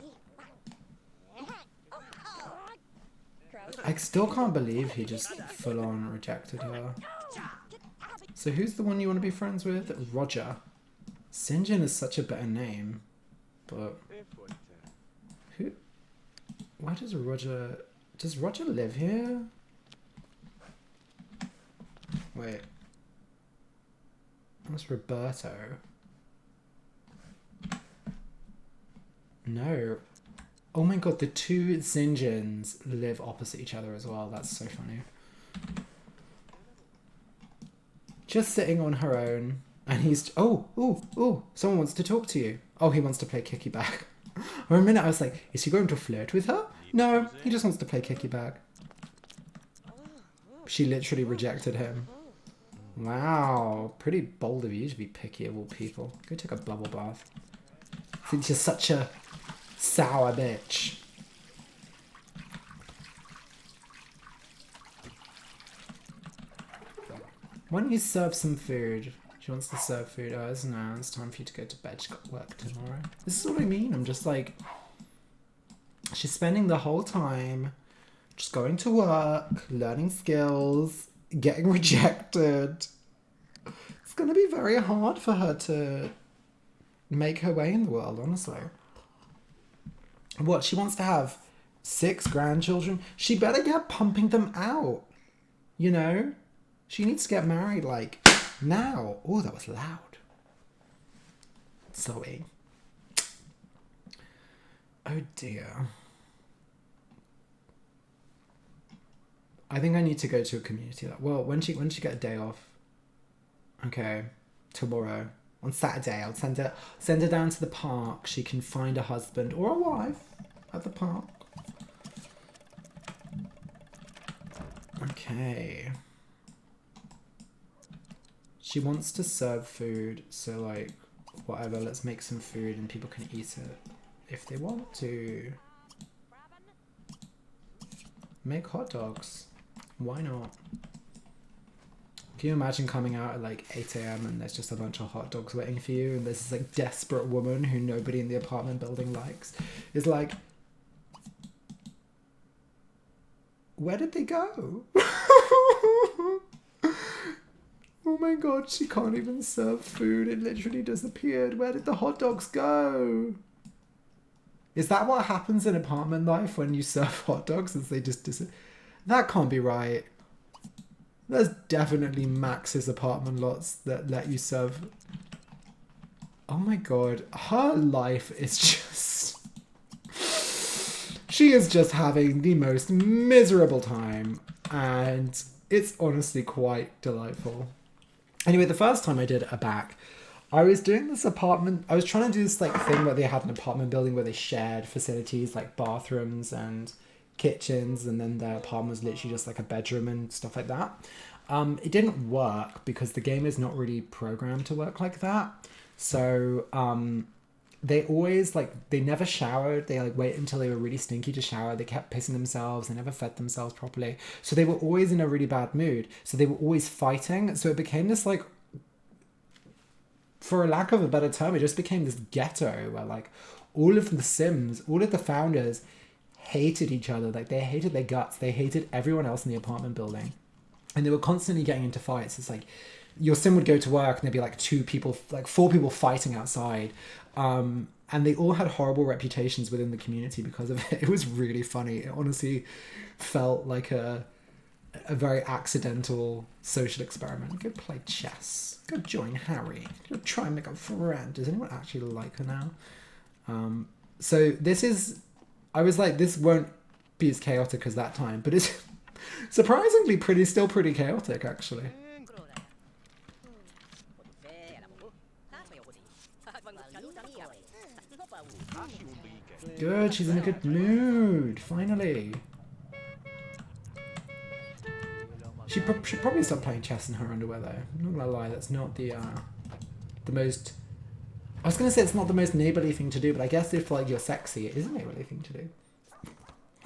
I still can't believe he just full on rejected her. So who's the one you want to be friends with? Roger. Sinjin is such a better name. But who? Why does Roger live here? Wait. That's Roberto. No. Oh my God, the two Sinjins live opposite each other as well. That's so funny. Just sitting on her own. And he's... Oh, someone wants to talk to you. Oh, he wants to play kicky bag. For a minute I was like, is he going to flirt with her? No, he just wants to play kicky bag. She literally rejected him. Wow, pretty bold of you to be picky of all people. Go take a bubble bath. Since you're such a sour bitch. Why don't you serve some food? She wants to serve food. Oh, no, it's time for you to go to bed. She's got work tomorrow. This is what I mean. I'm just like, she's spending the whole time just going to work, learning skills, getting rejected. It's going to be very hard for her to make her way in the world, honestly. What, she wants to have 6 grandchildren? She better get pumping them out, you know? She needs to get married, like, now. Oh, that was loud. Sorry. Oh, dear. I think I need to go to a community. Well, when she get a day off? Okay, tomorrow. On Saturday, I'll send her down to the park. She can find a husband or a wife at the park. Okay. She wants to serve food, so like, whatever, let's make some food and people can eat it if they want to. Make hot dogs. Why not? Can you imagine coming out at like 8 AM and there's just a bunch of hot dogs waiting for you and there's this like desperate woman who nobody in the apartment building likes is like, where did they go? Oh my god, she can't even serve food. It literally disappeared. Where did the hot dogs go? Is that what happens in apartment life when you serve hot dogs? Is they just disappear? That can't be right. There's definitely Max's apartment lots that let you serve. Oh my god. Her life is just... She is just having the most miserable time. And it's honestly quite delightful. Anyway, the first time I did a back, I was doing this apartment... I was trying to do this like thing where they had an apartment building where they shared facilities like bathrooms and kitchens, and then their apartment was literally just like a bedroom and stuff like that. It didn't work because the game is not really programmed to work like that. So they always they never showered. They like wait until they were really stinky to shower. They kept pissing themselves. They never fed themselves properly. So they were always in a really bad mood. So they were always fighting. So it became this like, for a lack of a better term, it just became this ghetto where like all of the Sims, all of the founders hated each other. Like they hated their guts. They hated everyone else in the apartment building. And they were constantly getting into fights. It's like your sim would go to work and there'd be like 4 people fighting outside. And they all had horrible reputations within the community because of it. It was really funny. It honestly felt like a very accidental social experiment. Go play chess. Go join Harry. Go try and make a friend. Does anyone actually like her now? So this is... I was like, this won't be as chaotic as that time, but it's surprisingly still pretty chaotic, actually. Good, she's in a good mood, finally. She should probably stop playing chess in her underwear, though. I'm not gonna lie, that's not the most... I was gonna say it's not the most neighbourly thing to do, but I guess if like you're sexy, it is a neighbourly thing to do.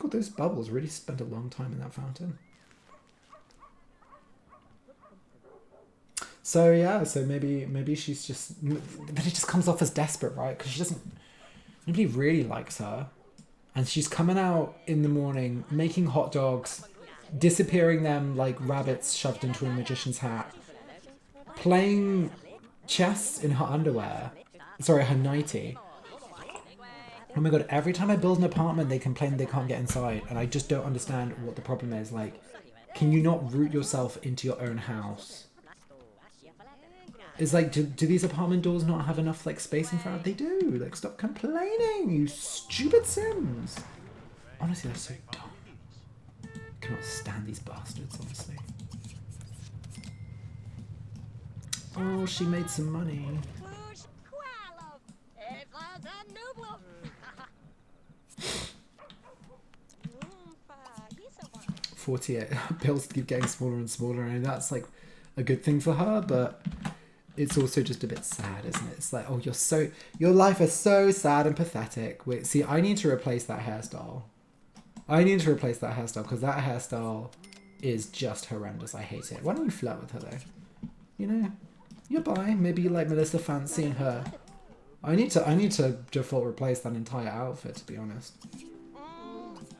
God, those bubbles really spent a long time in that fountain. So yeah, so maybe she's just... But it just comes off as desperate, right? Because she doesn't... Nobody really likes her. And she's coming out in the morning, making hot dogs, disappearing them like rabbits shoved into a magician's hat, playing chess in her underwear. Sorry, her nightie. Oh my god, every time I build an apartment, they complain they can't get inside. And I just don't understand what the problem is. Like, can you not root yourself into your own house? It's like, do these apartment doors not have enough like space in front? They do. Like, stop complaining, you stupid Sims. Honestly, they're so dumb. I cannot stand these bastards, honestly. Oh, she made some money. 48. Bills keep getting smaller and smaller, and that's like a good thing for her, but it's also just a bit sad, isn't it? It's like, oh, your life is so sad and pathetic. Wait, see, I need to replace that hairstyle. Because that hairstyle is just horrendous. I hate it. Why don't you flirt with her though? You know, you're bi. Maybe you like Melissa fancying her. I need to default replace that entire outfit, to be honest.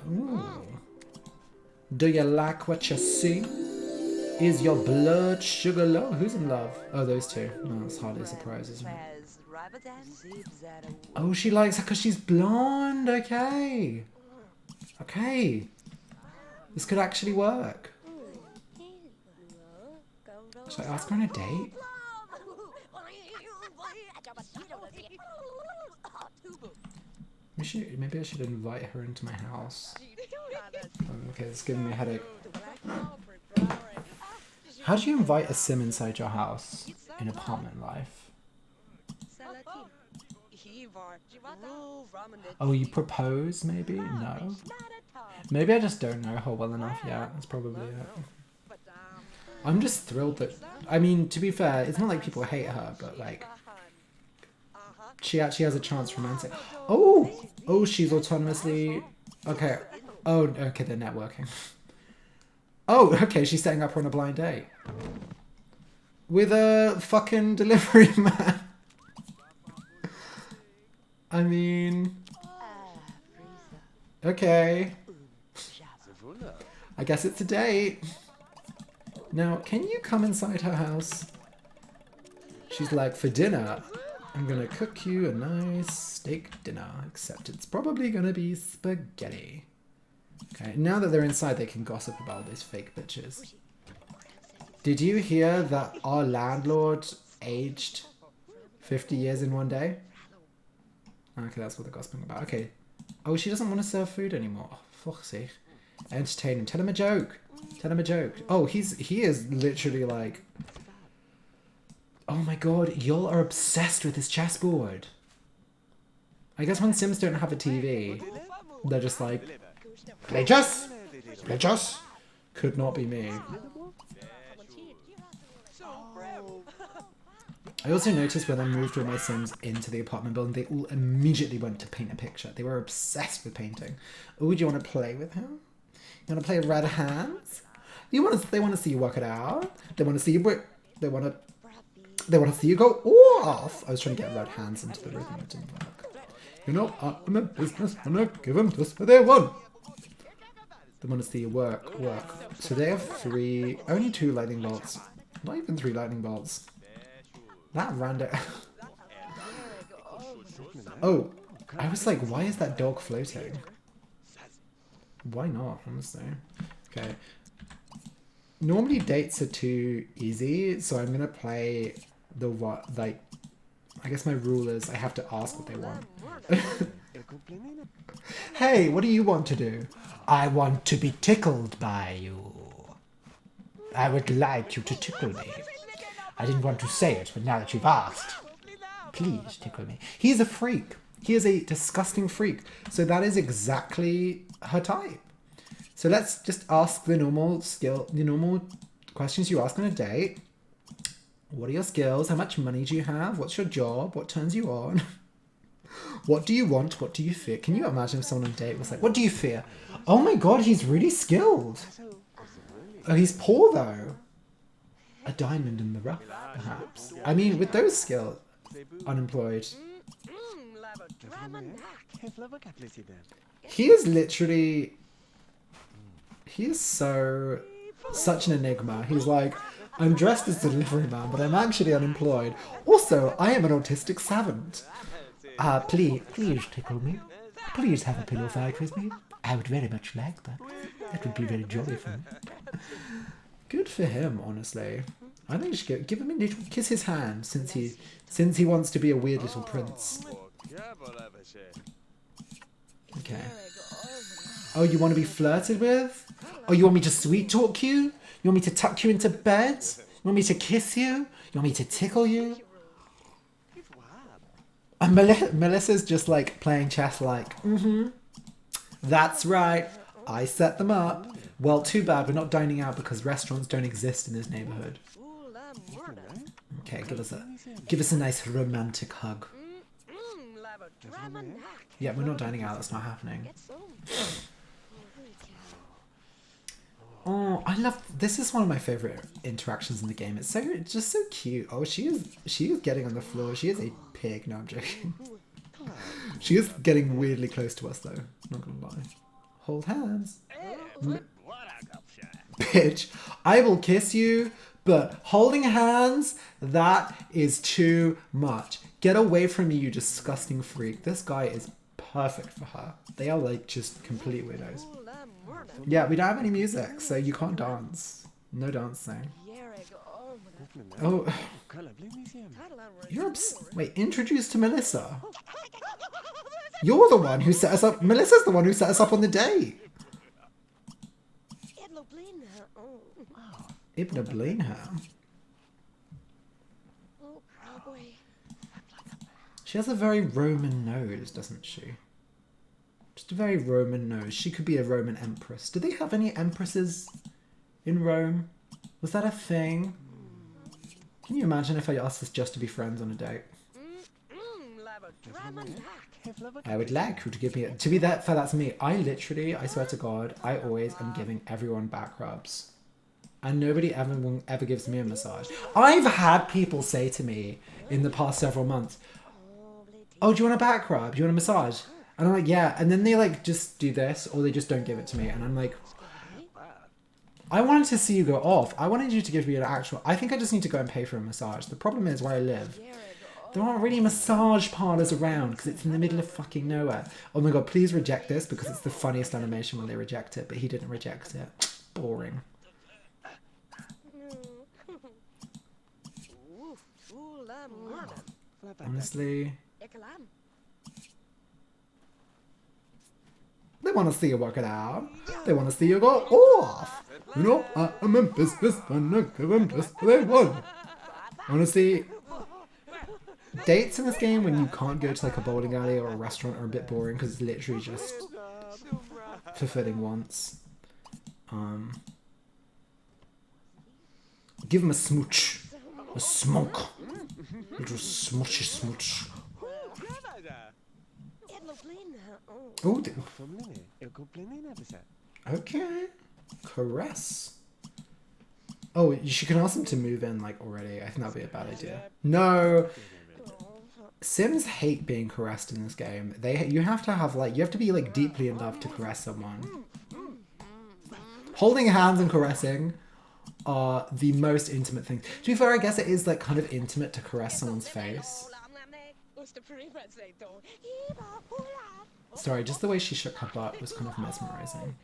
Ooh. Do you like what you see? Is your blood sugar low? Who's in love? Oh, those two. No, that's hardly a surprise, isn't it? Oh, she likes her because she's blonde. Okay. Okay. This could actually work. Should I ask her on a date? Maybe I should invite her into my house. Oh, okay, it's giving me a headache. How do you invite a sim inside your house in apartment life? Oh, you propose maybe? No? Maybe I just don't know her well enough yet. That's probably it. I'm just thrilled that... I mean, to be fair, it's not like people hate her, but like... She actually has a chance romantic. Oh! Oh, she's autonomously... Okay. Oh, okay, they're networking. Oh, okay, she's setting up her on a blind date. With a fucking delivery man. I mean... Okay. I guess it's a date. Now, can you come inside her house? She's like, for dinner, I'm gonna cook you a nice steak dinner. Except it's probably gonna be spaghetti. Okay, now that they're inside, they can gossip about these fake bitches. Did you hear that our landlord aged 50 years in one day? Okay, that's what they're gossiping about. Okay. Oh, she doesn't want to serve food anymore. Oh, fuck's sake. Entertain him. Tell him a joke. Tell him a joke. Oh, he is literally like... Oh my god, y'all are obsessed with this chessboard. I guess when Sims don't have a TV, they're just like... Play chess! Play chess! Could not be me. I also noticed when I moved with my Sims into the apartment building, they all immediately went to paint a picture. They were obsessed with painting. Oh, do you want to play with him? You want to play red hands? They want to see you work it out. They want to see you They want to see you go off. I was trying to get red hands into the rhythm. It didn't work. You know, I'm a business and I give them just what they want. They want to see you work. So they have only 2 lightning bolts. Not even 3 lightning bolts. That random... Oh, I was like, why is that dog floating? Why not, honestly? Okay. Normally dates are too easy, so I'm gonna play the what, like... I guess my rule is I have to ask what they want. Hey, what do you want to do? I want to be tickled by you. I would like you to tickle me. I didn't want to say it, but now that you've asked, please tickle me. He's a freak. He is a disgusting freak. So that is exactly her type. So let's just ask the normal questions you ask on a date. What are your skills? How much money do you have? What's your job? What turns you on? What do you want? What do you fear? Can you imagine if someone on a date was like, what do you fear? Oh my god, he's really skilled. Oh, he's poor though. A diamond in the rough, perhaps. I mean, with those skills, unemployed. He is literally... He is such an enigma. He's like, I'm dressed as a delivery man, but I'm actually unemployed. Also, I am an autistic savant. Please tickle me. Please have a pillow fight with me. I would very much like that. That would be very jolly for me. Good for him, honestly. I think you should give him a little kiss his hand since he wants to be a weird little prince. Okay. Oh, you want to be flirted with? Oh, you want me to sweet talk you? You want me to tuck you into bed? You want me to kiss you? You want me to tickle you? And Melissa's just like playing chess like, that's right. I set them up. Well, too bad we're not dining out because restaurants don't exist in this neighbourhood. Okay, give us a nice romantic hug. Yeah, we're not dining out. That's not happening. Oh, I love, this is one of my favorite interactions in the game. It's just so cute. Oh, she is getting on the floor. She is a pig. No, I'm joking. She is getting weirdly close to us though. Not gonna lie. Hold hands. Bitch, I will kiss you, but holding hands, that is too much. Get away from me, you disgusting freak. This guy is perfect for her. They are like just complete weirdos. Yeah, we don't have any music, so you can't dance. No dancing. Oh, wait, introduced to Melissa. You're the one who set us up. Melissa's the one who set us up on the date. Ibn Blinham. She has a very Roman nose, doesn't she? Just a very Roman nose. She could be a Roman empress. Did they have any empresses in Rome? Was that a thing? Can you imagine if I asked us just to be friends on a date? I would like you to give me to be that fair, that's me. I literally, I swear to God, I always am giving everyone back rubs. And nobody ever gives me a massage. I've had people say to me in the past several months, oh, do you want a back rub? Do you want a massage? And I'm like, yeah. And then they like just do this or they just don't give it to me. And I'm like, I wanted to see you go off. I wanted you to give me an actual... I think I just need to go and pay for a massage. The problem is where I live, there aren't really massage parlours around because it's in the middle of fucking nowhere. Oh my God, please reject this because it's the funniest animation when they reject it. But he didn't reject it. Boring. Honestly... They want to see you work it out. They want to see you go off. You know, I'm a businessman. I give them just what they want. Honestly, dates in this game when you can't go to like a bowling alley or a restaurant are a bit boring because it's literally just fulfilling wants. Give them a smooch. A smoke. Little smoochy smooch. Oh, okay. Caress. Oh, she can ask them to move in, like, already. I think that'd be a bad idea. No! Sims hate being caressed in this game. You have to have, like, you have to be, like, deeply in love to caress someone. Holding hands and caressing are the most intimate things. To be fair, I guess it is, like, kind of intimate to caress someone's face. Sorry, just the way she shook her butt was kind of mesmerizing.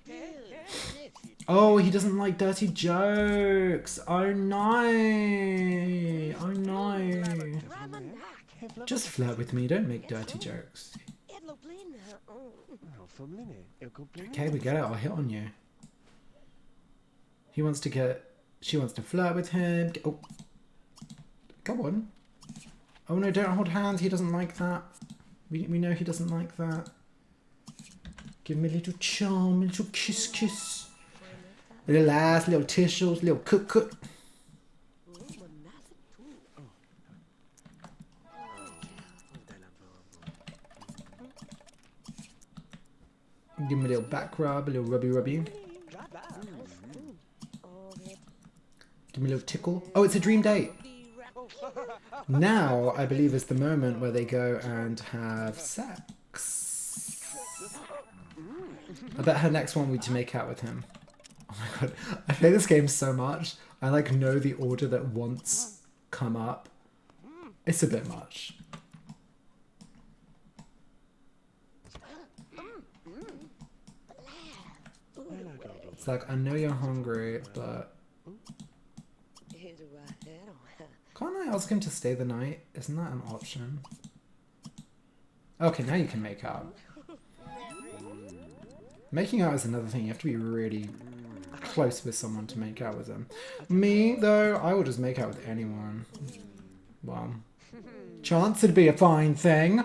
Oh, he doesn't like dirty jokes. Oh no. Oh no. Just flirt with me, don't make dirty jokes. Okay, we get it, I'll hit on you. She wants to flirt with him. Oh. Come on. Oh no, don't hold hands, he doesn't like that. We know he doesn't like that. Give me a little charm, a little kiss. A little ass, little tissues, little cook. Give me a little back rub, a little rubby. Give me a little tickle. Oh, it's a dream date. Now, I believe, is the moment where they go and have sex. I bet her next one will be to make out with him. Oh my God. I play this game so much. I like know the order that wants come up. It's a bit much. It's like, I know you're hungry, but... Can't I ask him to stay the night? Isn't that an option? Okay, now you can make out. Making out is another thing. You have to be really close with someone to make out with them. Me, though, I will just make out with anyone. Well, chance it'd be a fine thing.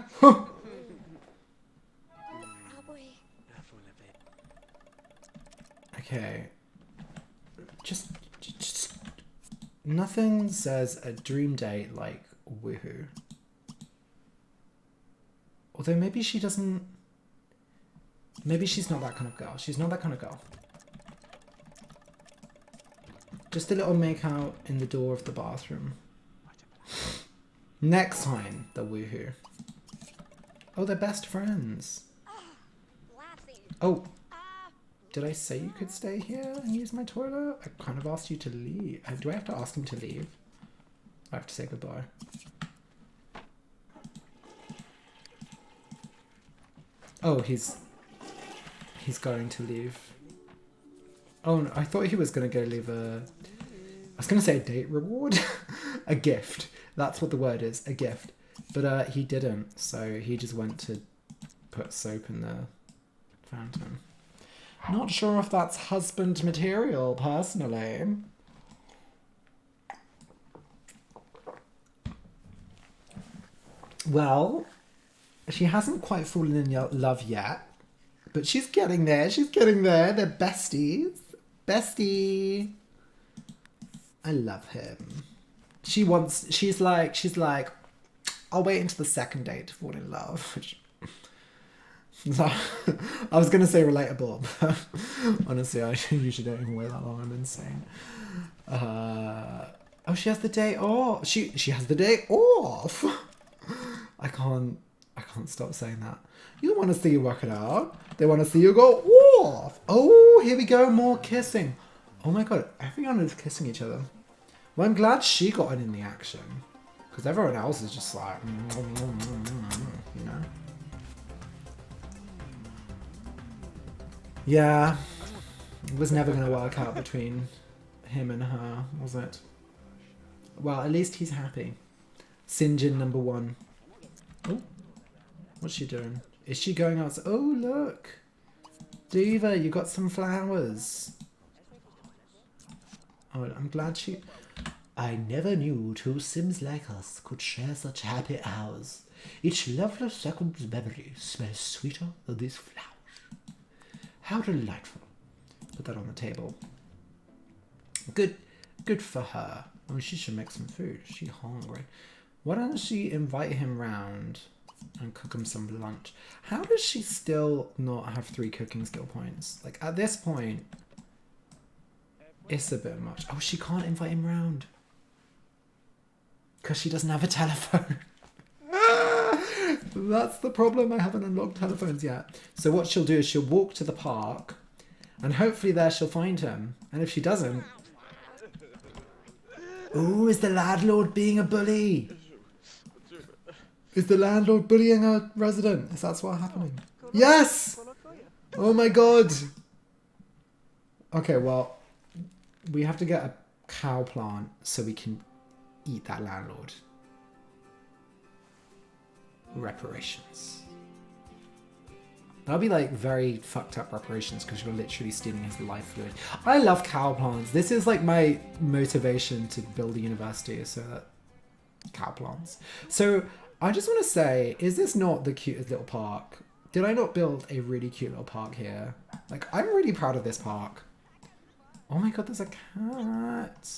Okay. Just nothing says a dream date like woohoo. Although maybe she doesn't... Maybe she's not that kind of girl. She's not that kind of girl. Just a little make out in the door of the bathroom. Next time, the woohoo. Oh, they're best friends. Oh, did I say you could stay here and use my toilet? I kind of asked you to leave. Do I have to ask him to leave? I have to say goodbye. Oh, he's going to leave. Oh, no, I thought he was going to go leave a... I was going to say a date reward. A gift. That's what the word is, a gift. But he didn't, so he just went to put soap in the fountain. Not sure if that's husband material, personally. Well, she hasn't quite fallen in love yet, but she's getting there. She's getting there. They're besties. Bestie. I love him. She's like, I'll wait until the second date to fall in love. Which, I was going to say relatable, but honestly, I usually don't even wait that long. I'm insane. Oh, she has the day off. She has the day off. I can't stop saying that. You want to see you work it out. They want to see you go off. Oh, here we go. More kissing. Oh my God. Everyone is kissing each other. Well, I'm glad she got in the action. Because everyone else is just like, you know. Yeah. It was never going to work out between him and her, was it? Well, at least he's happy. Sinjin number 1. Oh, what's she doing? Is she going out? Oh, look. Diva, you got some flowers. Oh, I'm glad she... I never knew two Sims like us could share such happy hours. Each lovely second's memory smells sweeter than these flowers. How delightful. Put that on the table. Good for her. Oh, she should make some food. She's hungry. Why don't she invite him round and cook him some lunch? How does she still not have 3 cooking skill points? Like, at this point, it's a bit much. Oh, she can't invite him round. Because she doesn't have a telephone. That's the problem. I haven't unlocked telephones yet. So what she'll do is she'll walk to the park and hopefully there she'll find him. And if she doesn't... Oh, is the landlord being a bully? Is the landlord bullying a resident? Is that what's happening? Yes! Oh my God. Okay, well, we have to get a cow plant so we can eat that landlord. Reparations. That'll be like very fucked up reparations because you're literally stealing his life fluid. I love cow plants. This is like my motivation to build a university, so that cow plants. So I just want to say, is this not the cutest little park? Did I not build a really cute little park here? Like, I'm really proud of this park. Oh my God, there's a cat.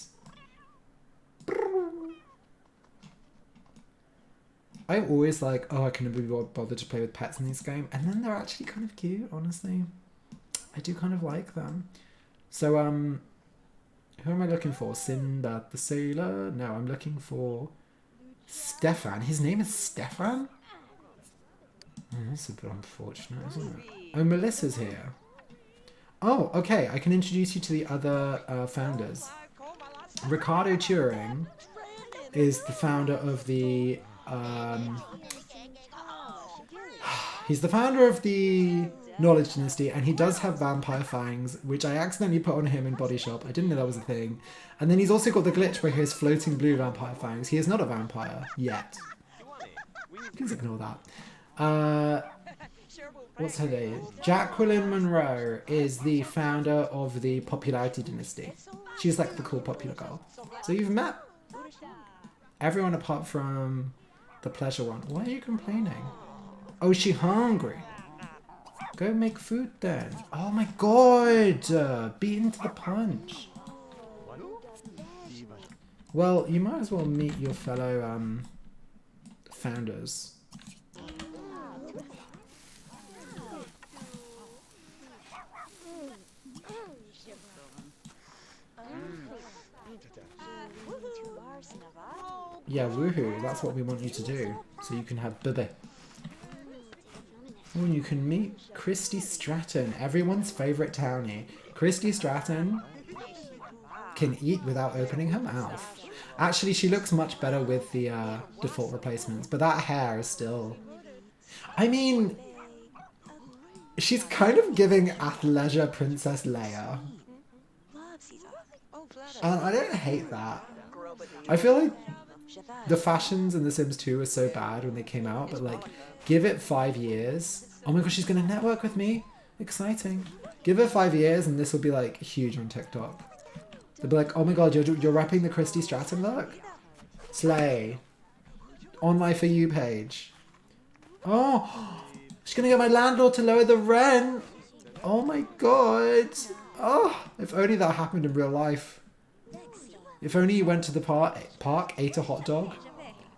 I'm always like, oh, I couldn't be bothered to play with pets in this game. And then they're actually kind of cute, honestly. I do kind of like them. So, who am I looking for? Sinbad the Sailor? No, I'm looking for Stefan. His name is Stefan? Oh, that's a bit unfortunate, isn't it? Oh, Melissa's here. Oh, okay. I can introduce you to the other founders. Ricardo Turing is the founder of the... he's the founder of the Knowledge Dynasty, and he does have vampire fangs, which I accidentally put on him in Body Shop. I didn't know that was a thing. And then he's also got the glitch where he has floating blue vampire fangs. He is not a vampire yet. Please ignore that. What's her name? Jacqueline Monroe is the founder of the Popularity Dynasty. She's like the cool popular girl. So you've met everyone apart from the pleasure one. Why are you complaining? Oh, is she hungry? Go make food then. Oh my God! Beaten to the punch. Well, you might as well meet your fellow founders. Yeah, woohoo, that's what we want you to do. So you can have bubbe. Oh, and you can meet Christy Stratton, everyone's favourite townie. Christy Stratton can eat without opening her mouth. Actually, she looks much better with the default replacements, but that hair is still... I mean, she's kind of giving athleisure Princess Leia. And I don't hate that. I feel like the fashions in The Sims 2 were so bad when they came out, but like, give it 5 years. Oh my gosh, she's going to network with me. Exciting. Give it 5 years and this will be like huge on TikTok. They'll be like, oh my god, you're rapping the Christy Stratton look? Slay. On my For You page. Oh, she's going to get my landlord to lower the rent. Oh my god. Oh, if only that happened in real life. If only you went to the park, ate a hot dog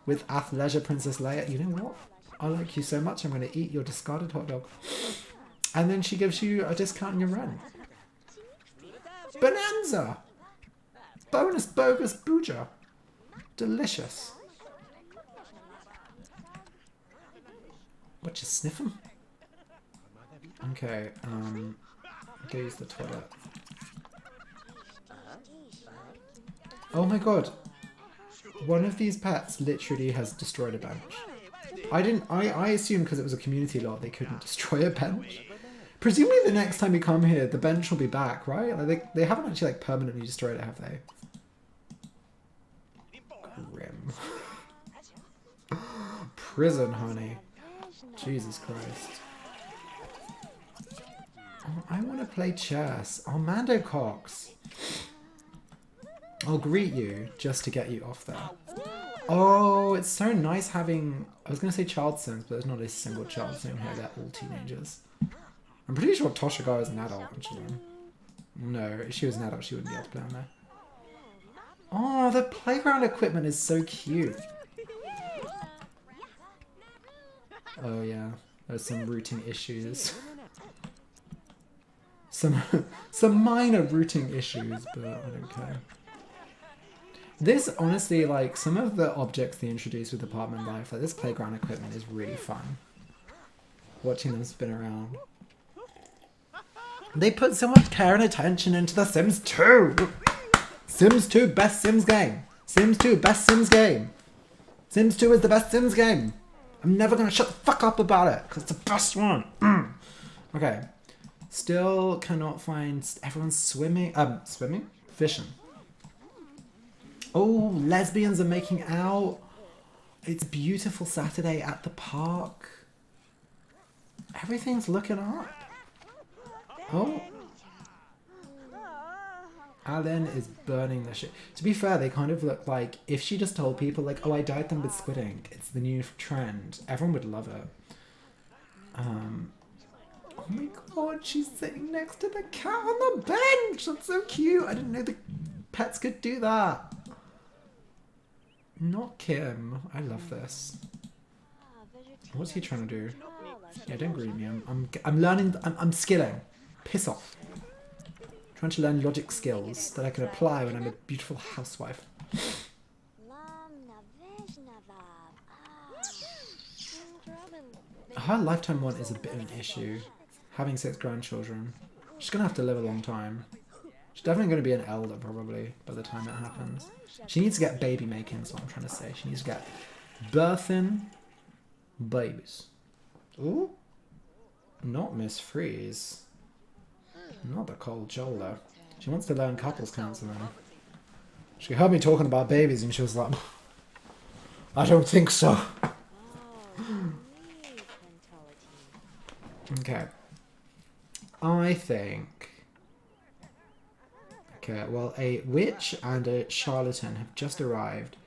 with athleisure Princess Leia. You know what? I like you so much, I'm going to eat your discarded hot dog. And then she gives you a discount on your rent. Bonanza! Bonus bogus booja. Delicious. What, you sniff 'em? Okay, go use the toilet. Oh my god. One of these pets literally has destroyed a bench. I assumed because it was a community lot they couldn't destroy a bench. Presumably the next time we come here, the bench will be back, right? Like they haven't actually like permanently destroyed it, have they? Grim. Prison, honey. Jesus Christ. Oh, I want to play chess. Oh, Mando Cox. I'll greet you just to get you off there. Oh, it's so nice having... I was going to say child sims, but there's not a single child sim here. They're all teenagers. I'm pretty sure Toshigara is an adult, actually. No, if she was an adult, she wouldn't be able to play on there. Oh, the playground equipment is so cute. Oh, yeah. There's some routing issues. Some minor routing issues, but I don't care. This, honestly, like, some of the objects they introduced with apartment life, like this playground equipment is really fun. Watching them spin around. They put so much care and attention into The Sims 2! Sims 2, best Sims game! Sims 2, best Sims game! Sims 2 is the best Sims game! I'm never gonna shut the fuck up about it, because it's the best one! Okay. Still cannot find... Everyone's swimming... Swimming? Fishing. Oh, lesbians are making out. It's a beautiful Saturday at the park. Everything's looking up. Oh. Alan is burning the shit. To be fair, they kind of look like, if she just told people like, oh, I dyed them with squid ink, it's the new trend, everyone would love it. Oh my god, she's sitting next to the cat on the bench. That's so cute. I didn't know the pets could do that. Not Kim. I love this. What's he trying to do? Yeah, don't greet me. I'm learning. I'm skilling. Piss off. Trying to learn logic skills that I can apply when I'm a beautiful housewife. Her lifetime want is a bit of an issue. Having 6 grandchildren. She's gonna have to live a long time. She's definitely gonna be an elder probably by the time it happens. She needs to get baby making, is what I'm trying to say. She needs to get birthing babies. Ooh. Not Miss Freeze. Not the cold Jola. She wants to learn couples counseling. She heard me talking about babies and she was like, I don't think so. Okay. I think... Okay, well, a witch and a charlatan have just arrived,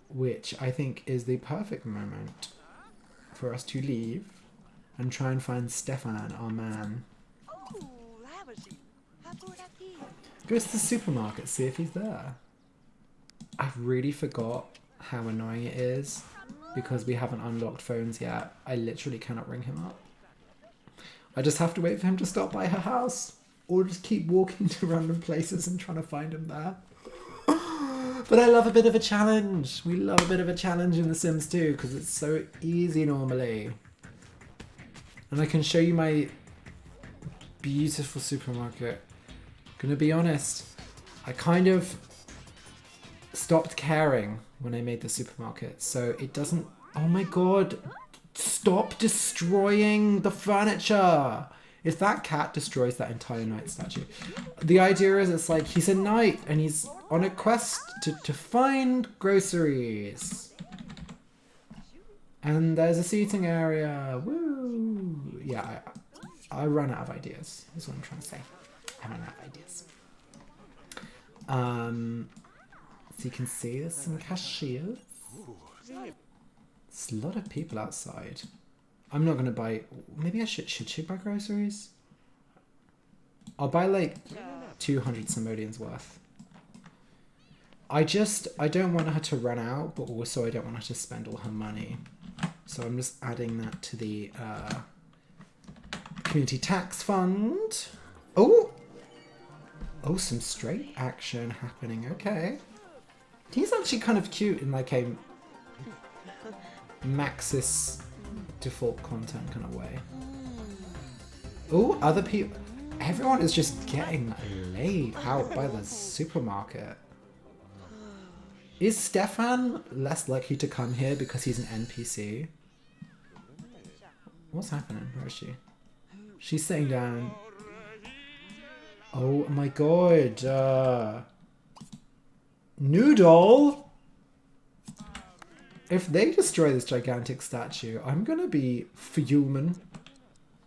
which I think is the perfect moment for us to leave and try and find Stefan, our man. Go to the supermarket, see if he's there. I really forgot how annoying it is because we haven't unlocked phones yet. I literally cannot ring him up. I just have to wait for him to stop by her house or just keep walking to random places and trying to find him there. But I love a bit of a challenge. We love a bit of a challenge in The Sims 2 because it's so easy normally. And I can show you my beautiful supermarket. Gonna be honest, I kind of stopped caring when I made the supermarket, so it doesn't... Oh my god, stop destroying the furniture! If that cat destroys that entire knight statue. The idea is it's like he's a knight and he's on a quest to find groceries. And there's a seating area. Woo! Yeah, I run out of ideas, is what I'm trying to say. I run out of ideas. So you can see there's some cashiers. There's a lot of people outside. I'm not gonna buy... Maybe I should buy groceries? I'll buy like 200 simoleons worth. I don't want her to run out, but also I don't want her to spend all her money. So I'm just adding that to the community tax fund. Oh! Oh, some straight action happening. Okay. He's actually kind of cute in like a Maxis default content kind of way. Oh, other people. Everyone is just getting laid out by the supermarket. Is Stefan less likely to come here because he's an NPC? What's happening? Where is she? She's sitting down. Oh my god. Noodle? If they destroy this gigantic statue, I'm gonna be fuming.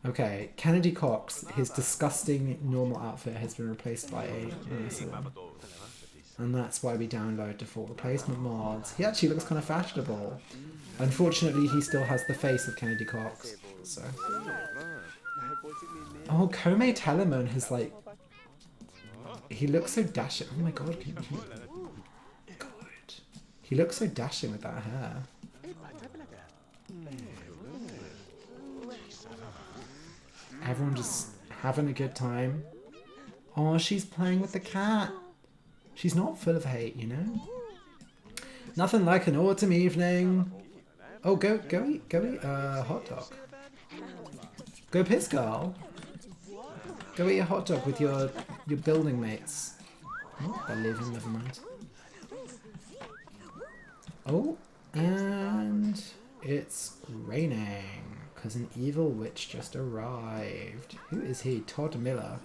Okay, Kennedy Cox, his disgusting normal outfit has been replaced by a nicer one. And that's why we download default replacement mods. He actually looks kind of fashionable. Unfortunately, he still has the face of Kennedy Cox. So. Oh, Kome Telemann has like... He looks so dashing. Oh my god, God. He looks so dashing with that hair. Everyone just having a good time. Oh, she's playing with the cat. She's not full of hate, you know? Nothing like an autumn evening. Oh, go eat a hot dog. Go piss, girl. Go eat a hot dog with your building mates. Oh, they're leaving, never mind. Oh, and it's raining because an evil witch just arrived. Who is he? Todd Miller.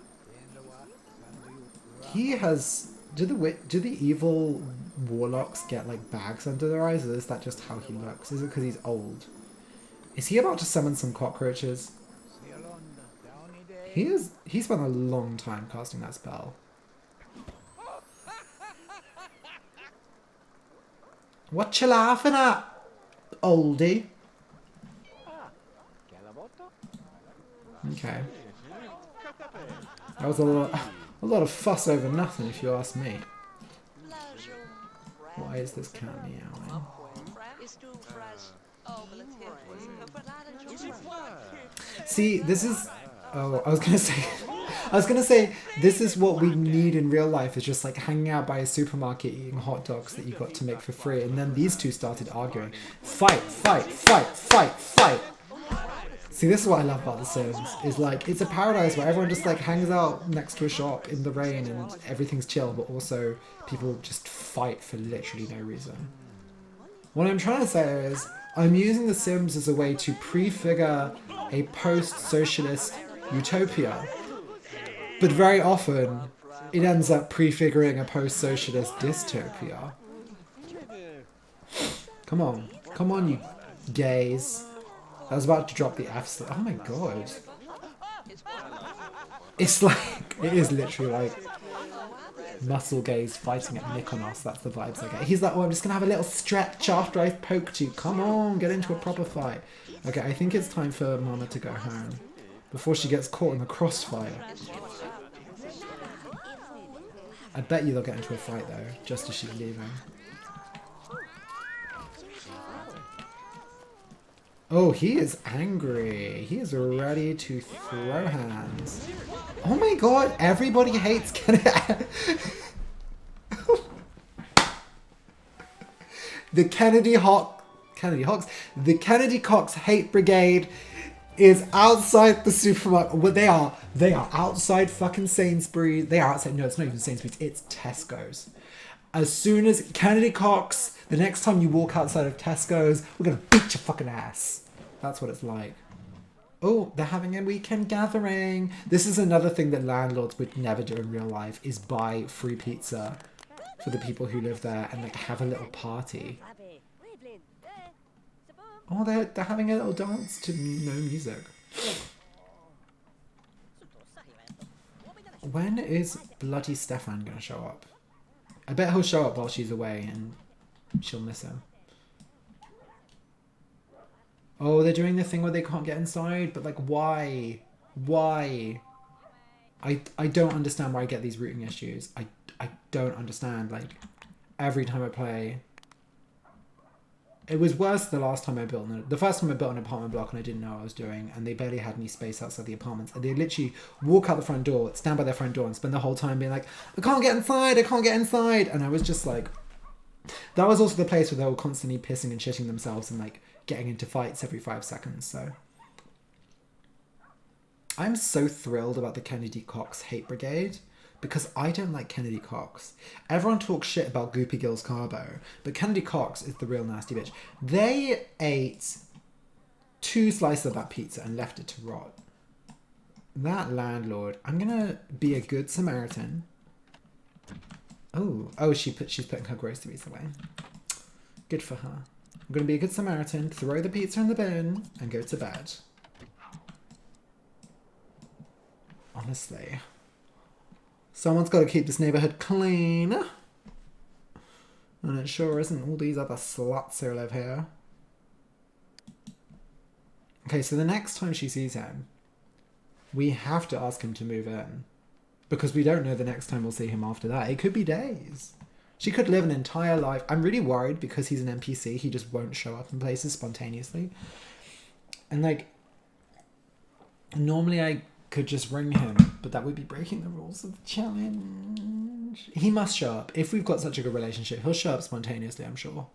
He has... Do the evil warlocks get like bags under their eyes, or is that just how he looks? Is it because he's old? Is he about to summon some cockroaches? He spent a long time casting that spell. What you laughing at, oldie? Okay. That was a lot of fuss over nothing, if you ask me. Why is this cat meowing? See, this is... Oh, I was gonna say, this is what we need in real life, is just like hanging out by a supermarket eating hot dogs that you got to make for free, and then these two started arguing. Fight, fight, fight, fight, fight! See, this is what I love about The Sims, is like, it's a paradise where everyone just like hangs out next to a shop in the rain and everything's chill, but also people just fight for literally no reason. What I'm trying to say is, I'm using The Sims as a way to prefigure a post-socialist utopia, but very often it ends up prefiguring a post-socialist dystopia. Come on, you gays. I was about to drop the F slip. Oh my god. It's like, it is literally like muscle gays fighting at Mykonos. That's the vibes I get. He's like, oh, I'm just gonna have a little stretch after I've poked you. Come on, get into a proper fight. Okay, I think it's time for Mama to go home before she gets caught in the crossfire. I bet you they'll get into a fight though, just as she's leaving. Oh, he is angry. He is ready to throw hands. Oh my god, everybody hates Kennedy. The Kennedy Cox Hate Brigade is outside the supermarket. Well, they are outside fucking Sainsbury's. They are outside. No, it's not even Sainsbury's. It's Tesco's. As soon as Kennedy Cox, the next time you walk outside of Tesco's, we're gonna beat your fucking ass. That's what it's like. Oh, they're having a weekend gathering. This is another thing that landlords would never do in real life, is buy free pizza for the people who live there and like have a little party. Oh, they're having a little dance to no music. When is bloody Stefan gonna show up? I bet he'll show up while she's away and she'll miss him. Oh, they're doing the thing where they can't get inside, but like, why? Why? I don't understand why I get these routing issues. I don't understand. Like, every time I play... It was worse the last time I built the first time I built an apartment block and I didn't know what I was doing, and they barely had any space outside the apartments, and they literally walk out the front door, stand by their front door and spend the whole time being like, I can't get inside, I can't get inside, and I was just like... That was also the place where they were constantly pissing and shitting themselves and like getting into fights every 5 seconds, so... I'm so thrilled about the Kennedy Cox Hate Brigade, because I don't like Kennedy Cox. Everyone talks shit about Goopy Gills Carbo, but Kennedy Cox is the real nasty bitch. They ate 2 slices of that pizza and left it to rot. That landlord. I'm gonna be a good Samaritan. Oh, she's putting her groceries away. Good for her. I'm gonna be a good Samaritan, throw the pizza in the bin, and go to bed. Honestly. Someone's got to keep this neighbourhood clean. And it sure isn't all these other sluts who live here. Okay, so the next time she sees him, we have to ask him to move in. Because we don't know the next time we'll see him after that. It could be days. She could live an entire life. I'm really worried because he's an NPC. He just won't show up in places spontaneously. And like, normally I could just ring him, but that would be breaking the rules of the challenge. He must show up. If we've got such a good relationship, he'll show up spontaneously, I'm sure.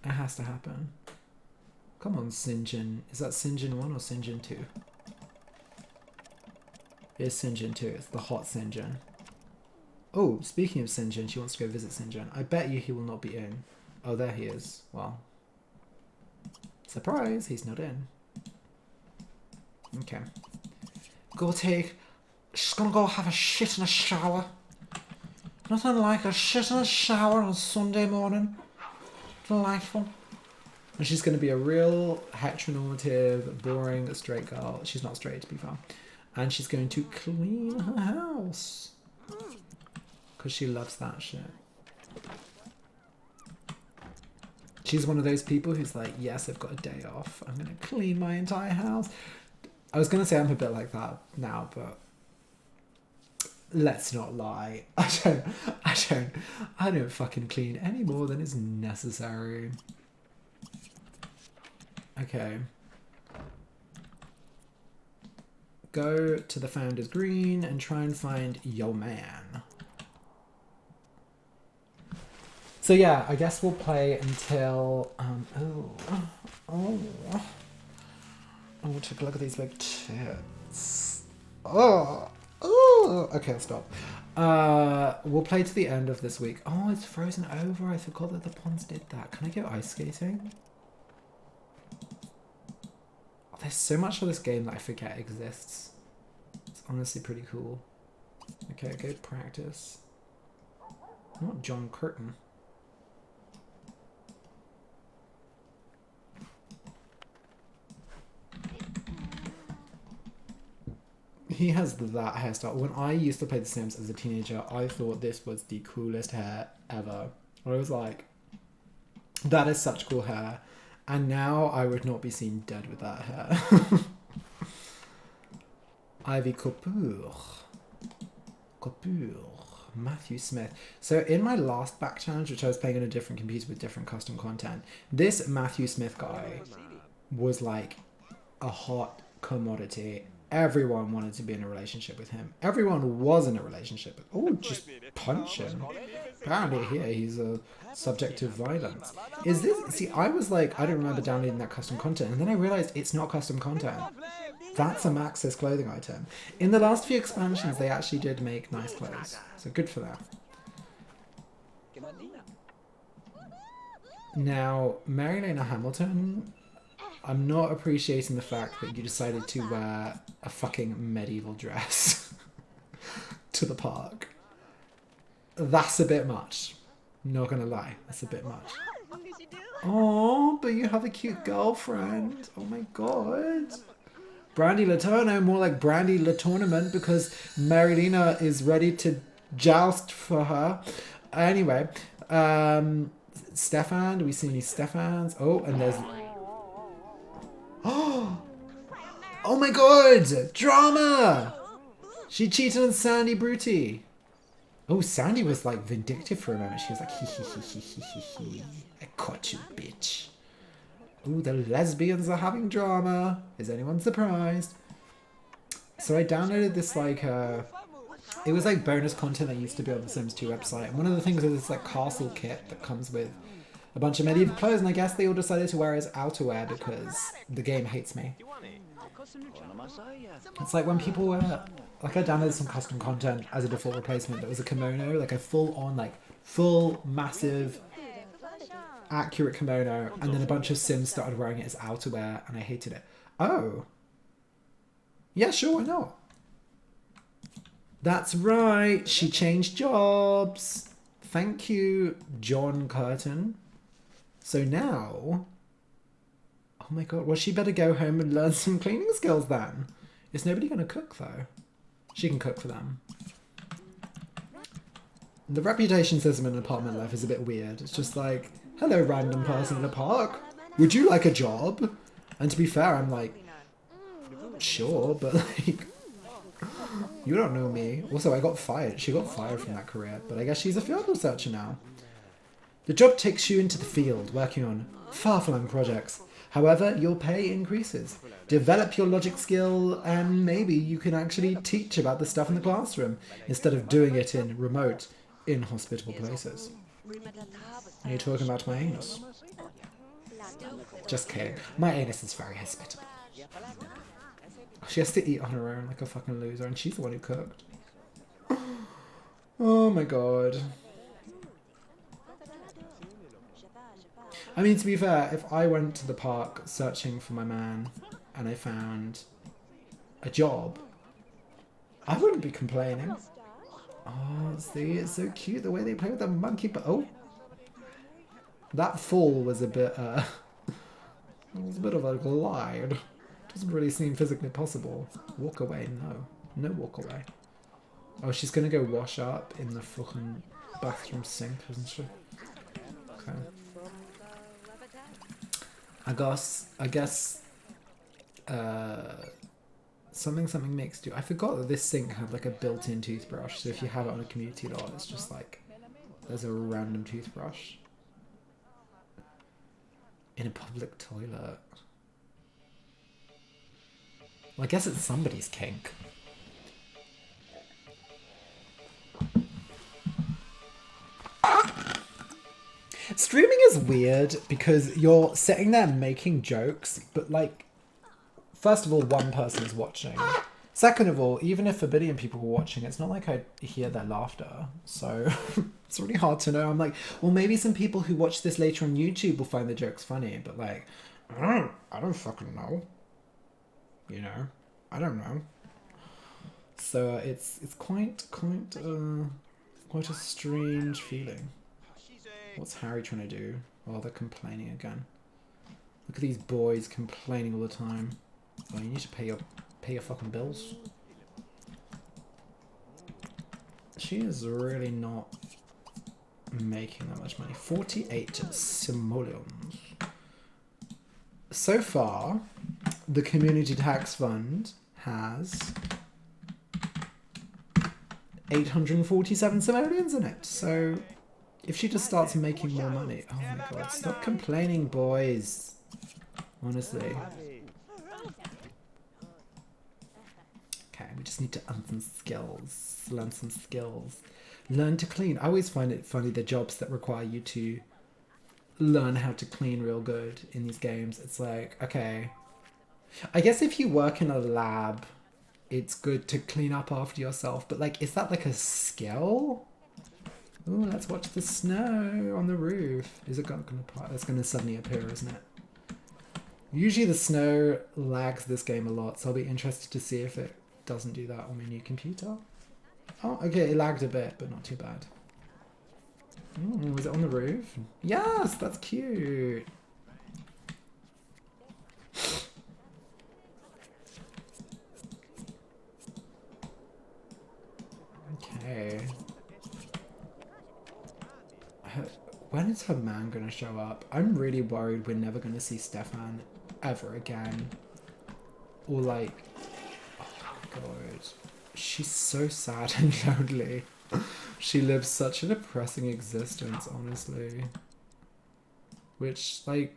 It has to happen. Come on, Sinjin. Is that Sinjin 1 or Sinjin 2? It's Sinjin 2. It's the hot Sinjin. Oh, speaking of Sinjin, she wants to go visit Sinjin. I bet you he will not be in. Oh, there he is. Well. Surprise, he's not in. Okay. She's gonna go have a shit in a shower. Nothing like a shit in a shower on a Sunday morning. Delightful. And she's gonna be a real heteronormative, boring, straight girl. She's not straight, to be fair. And she's going to clean her house. Because she loves that shit. She's one of those people who's like, yes, I've got a day off. I'm gonna clean my entire house. I was going to say I'm a bit like that now, but let's not lie. I don't fucking clean any more than is necessary. Okay. Go to the Founder's Green and try and find your man. So yeah, I guess we'll play until, Oh, take a look at these big tits. Oh, okay, I'll stop. We'll play to the end of this week. Oh, it's frozen over. I forgot that the ponds did that. Can I go ice skating? Oh, there's so much of this game that I forget exists. It's honestly pretty cool. Okay, good practice. Not John Curtin. He has that hairstyle. When I used to play The Sims as a teenager, I thought this was the coolest hair ever. I was like, that is such cool hair. And now I would not be seen dead with that hair. Ivy Kapoor. Matthew Smith. So in my last back challenge, which I was playing on a different computer with different custom content, this Matthew Smith guy was like a hot commodity. Everyone wanted to be in a relationship with him. Everyone was in a relationship with... Oh, just punch him. Apparently here he's a subject of violence. Is this... See, I was like, I don't remember downloading that custom content, and then I realised it's not custom content. That's a Max's clothing item. In the last few expansions, they actually did make nice clothes. So good for that. Now, Marilena Hamilton, I'm not appreciating the fact that you decided to wear a fucking medieval dress to the park. That's a bit much. Not gonna lie, that's a bit much. Oh, but you have a cute girlfriend. Oh my god. Brandy Latourno, more like Brandy Latournament, because Marilena is ready to joust for her. Anyway, Stefan, do we see any Stefans? Oh, and there's... Oh my god! Drama! She cheated on Sandy Bruty. Oh, Sandy was like vindictive for a moment. She was like, hee hee hee hee hee hee hee. I caught you, bitch. Ooh, the lesbians are having drama. Is anyone surprised? So I downloaded this like, it was like bonus content that used to be on the Sims 2 website. And one of the things is this like castle kit that comes with a bunch of medieval clothes. And I guess they all decided to wear as outerwear because the game hates me. It's like when people wear, like I downloaded some custom content as a default replacement that was a kimono, like a full on, like full massive accurate kimono, and then a bunch of Sims started wearing it as outerwear and I hated it. Oh. Yeah, sure, why not? That's right, she changed jobs. Thank you, John Curtin. So now... Oh my god, well she better go home and learn some cleaning skills then. Is nobody going to cook though? She can cook for them. The reputation system in apartment life is a bit weird. It's just like, hello random person in the park, would you like a job? And to be fair, I'm like, sure, but like, you don't know me. Also, I got fired. She got fired from that career, but I guess she's a field researcher now. The job takes you into the field, working on far-flung projects. However, your pay increases. Develop your logic skill, and maybe you can actually teach about the stuff in the classroom, instead of doing it in remote, inhospitable places. Are you talking about my anus? Just kidding. My anus is very hospitable. She has to eat on her own like a fucking loser, and she's the one who cooked. Oh my god. I mean, to be fair, if I went to the park searching for my man and I found a job, I wouldn't be complaining. Oh, see, it's so cute the way they play with the monkey, but oh. That fall was a bit, it was a bit of a glide. Doesn't really seem physically possible. Walk away, no. No walk away. Oh, she's gonna go wash up in the fucking bathroom sink, isn't she? Okay. I guess, something makes do. I forgot that this sink had like a built-in toothbrush, so if you have it on a community lot, it's just like, there's a random toothbrush. In a public toilet. Well, I guess it's somebody's kink. Streaming is weird because you're sitting there making jokes, but like, first of all, one person is watching. Second of all, even if a billion people were watching, it's not like I hear their laughter. So it's really hard to know. I'm like, well, maybe some people who watch this later on YouTube will find the jokes funny, but like, I don't fucking know. You know, I don't know. So it's quite a strange feeling. What's Harry trying to do? Oh, they're complaining again. Look at these boys complaining all the time. Oh, you need to pay your fucking bills. She is really not making that much money. 48 simoleons. So far, the community tax fund has 847 simoleons in it. So if she just starts making more money, oh my god, stop complaining, boys. Honestly. Okay, we just need to learn some skills. Learn to clean. I always find it funny, the jobs that require you to learn how to clean real good in these games. It's like, okay, I guess if you work in a lab, it's good to clean up after yourself, but like, is that like a skill? Ooh, let's watch the snow on the roof. Is it gonna part? It's gonna suddenly appear, isn't it? Usually the snow lags this game a lot, so I'll be interested to see if it doesn't do that on my new computer. Oh, okay, it lagged a bit, but not too bad. Ooh, is it on the roof? Yes, that's cute. Okay. When is her man gonna show up? I'm really worried we're never gonna see Stefan ever again. Or like, oh my god. She's so sad and lonely. She lives such a depressing existence, honestly. Which, like,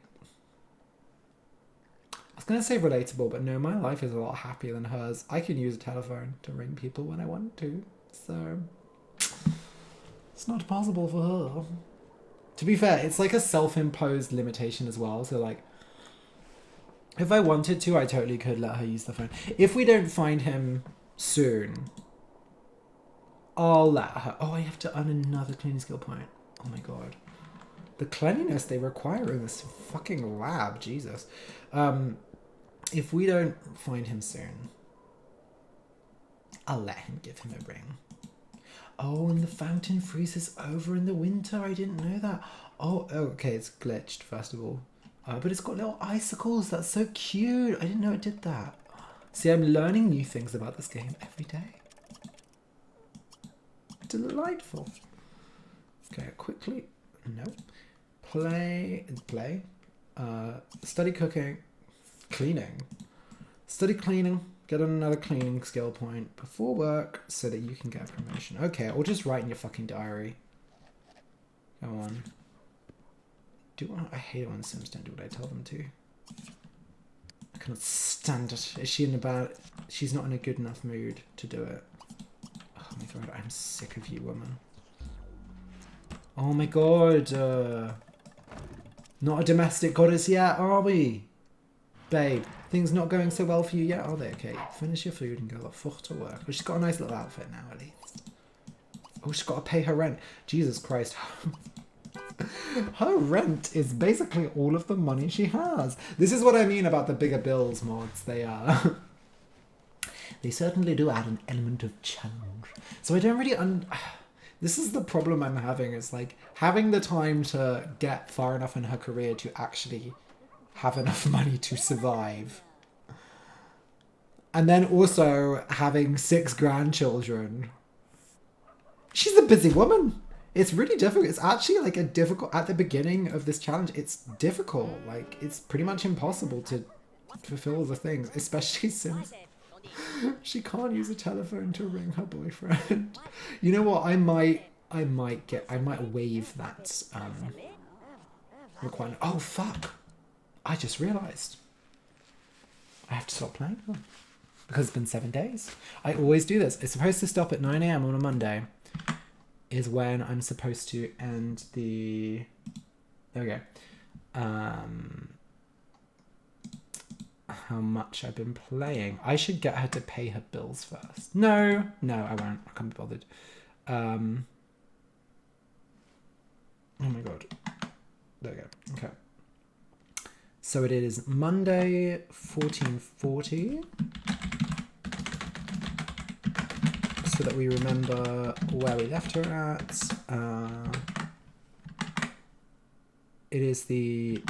I was gonna say relatable, but no, my life is a lot happier than hers. I can use a telephone to ring people when I want to, so it's not possible for her. To be fair, it's like a self-imposed limitation as well. So like, if I wanted to, I totally could let her use the phone. If we don't find him soon, I'll let her. Oh, I have to earn another cleaning skill point. Oh my god. The cleanliness they require in this fucking lab, Jesus. If we don't find him soon, I'll let him give him a ring. Oh, and the fountain freezes over in the winter. I didn't know that. Oh, okay, it's glitched, first of all. But it's got little icicles. That's so cute. I didn't know it did that. See, I'm learning new things about this game every day. Delightful. Okay, quickly. Nope. Play. Study cooking. Cleaning. Study cleaning. Get another cleaning skill point before work so that you can get a promotion. Okay, or just write in your fucking diary. Go on. I hate it when Sims don't do what I tell them to. I cannot stand it. Is she in a bad... She's not in a good enough mood to do it. Oh my god, I'm sick of you, woman. Oh my god. Not a domestic goddess yet, are we? Babe, things not going so well for you yet, are they? Okay, finish your food and go off to work. But she's got a nice little outfit now, at least. Oh, she's got to pay her rent. Jesus Christ. Her rent is basically all of the money she has. This is what I mean about the bigger bills mods. They certainly do add an element of challenge. So I don't really... This is the problem I'm having, is like having the time to get far enough in her career to actually have enough money to survive. And then also having 6 grandchildren. She's a busy woman. It's really difficult. It's actually like a difficult... At the beginning of this challenge, it's difficult. Like, it's pretty much impossible to fulfill the things, especially since she can't use a telephone to ring her boyfriend. You know what? I might waive that requirement. Oh, fuck. I just realised. I have to stop playing. Oh. Because it's been 7 days. I always do this. It's supposed to stop at 9 AM on a Monday. Is when I'm supposed to end the... There we go. How much I've been playing. I should get her to pay her bills first. No, I won't. I can't be bothered. Oh my god. There we go. Okay. So it is Monday, 1440. So that we remember where we left her at. It is the...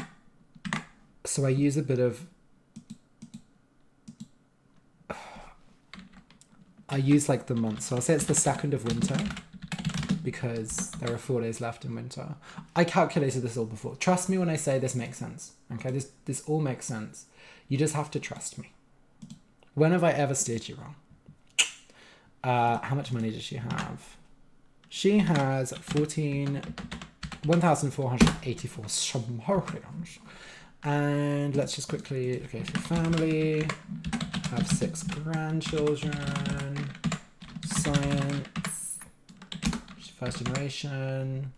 So I use a bit of... I use like the month. So I'll say it's the 2nd of winter. Because there are 4 days left in winter. I calculated this all before. Trust me when I say this makes sense. Okay, this all makes sense. You just have to trust me. When have I ever steered you wrong? How much money does she have? She has 1,484 simoleons. And let's just quickly, okay, for family, have 6 grandchildren, science, First generation.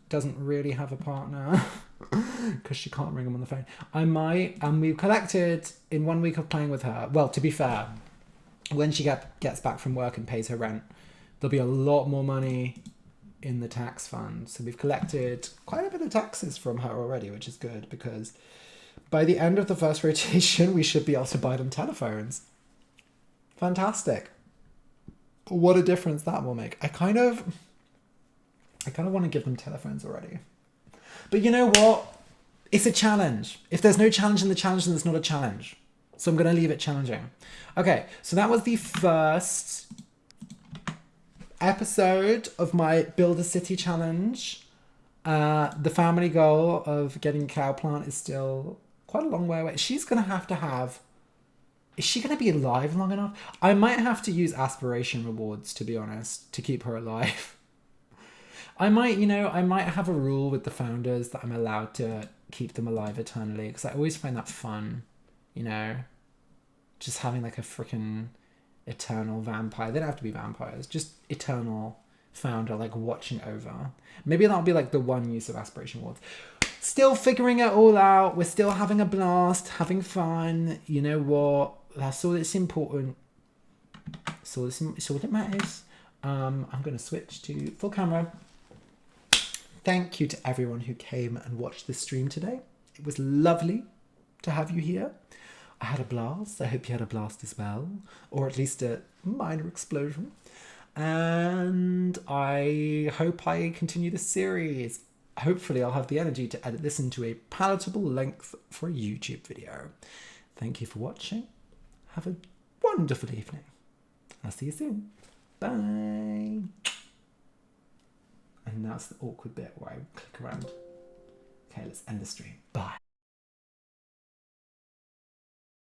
Doesn't really have a partner because she can't ring him on the phone. I might, and we've collected in 1 week of playing with her. Well, to be fair, when she gets back from work and pays her rent, there'll be a lot more money in the tax fund. So we've collected quite a bit of taxes from her already, which is good because by the end of the first rotation, we should be able to buy them telephones. Fantastic. What a difference that will make. I kind of want to give them telephones already. But you know what? It's a challenge. If there's no challenge in the challenge, then it's not a challenge. So I'm going to leave it challenging. Okay, so that was the first episode of my Build a City challenge. The family goal of getting a cow plant is still quite a long way away. She's going to have... Is she going to be alive long enough? I might have to use aspiration rewards, to be honest, to keep her alive. I might have a rule with the founders that I'm allowed to keep them alive eternally, because I always find that fun, you know? Just having like a freaking eternal vampire. They don't have to be vampires, just eternal founder, like watching over. Maybe that'll be like the one use of aspiration rewards. Still figuring it all out. We're still having a blast, having fun. You know what? That's all that's important. It's all that matters. I'm going to switch to full camera. Thank you to everyone who came and watched this stream today. It was lovely to have you here. I had a blast. I hope you had a blast as well. Or at least a minor explosion. And I hope I continue this series. Hopefully I'll have the energy to edit this into a palatable length for a YouTube video. Thank you for watching. Have a wonderful evening. I'll see you soon. Bye. And now it's the awkward bit where I click around. Okay, let's end the stream. Bye.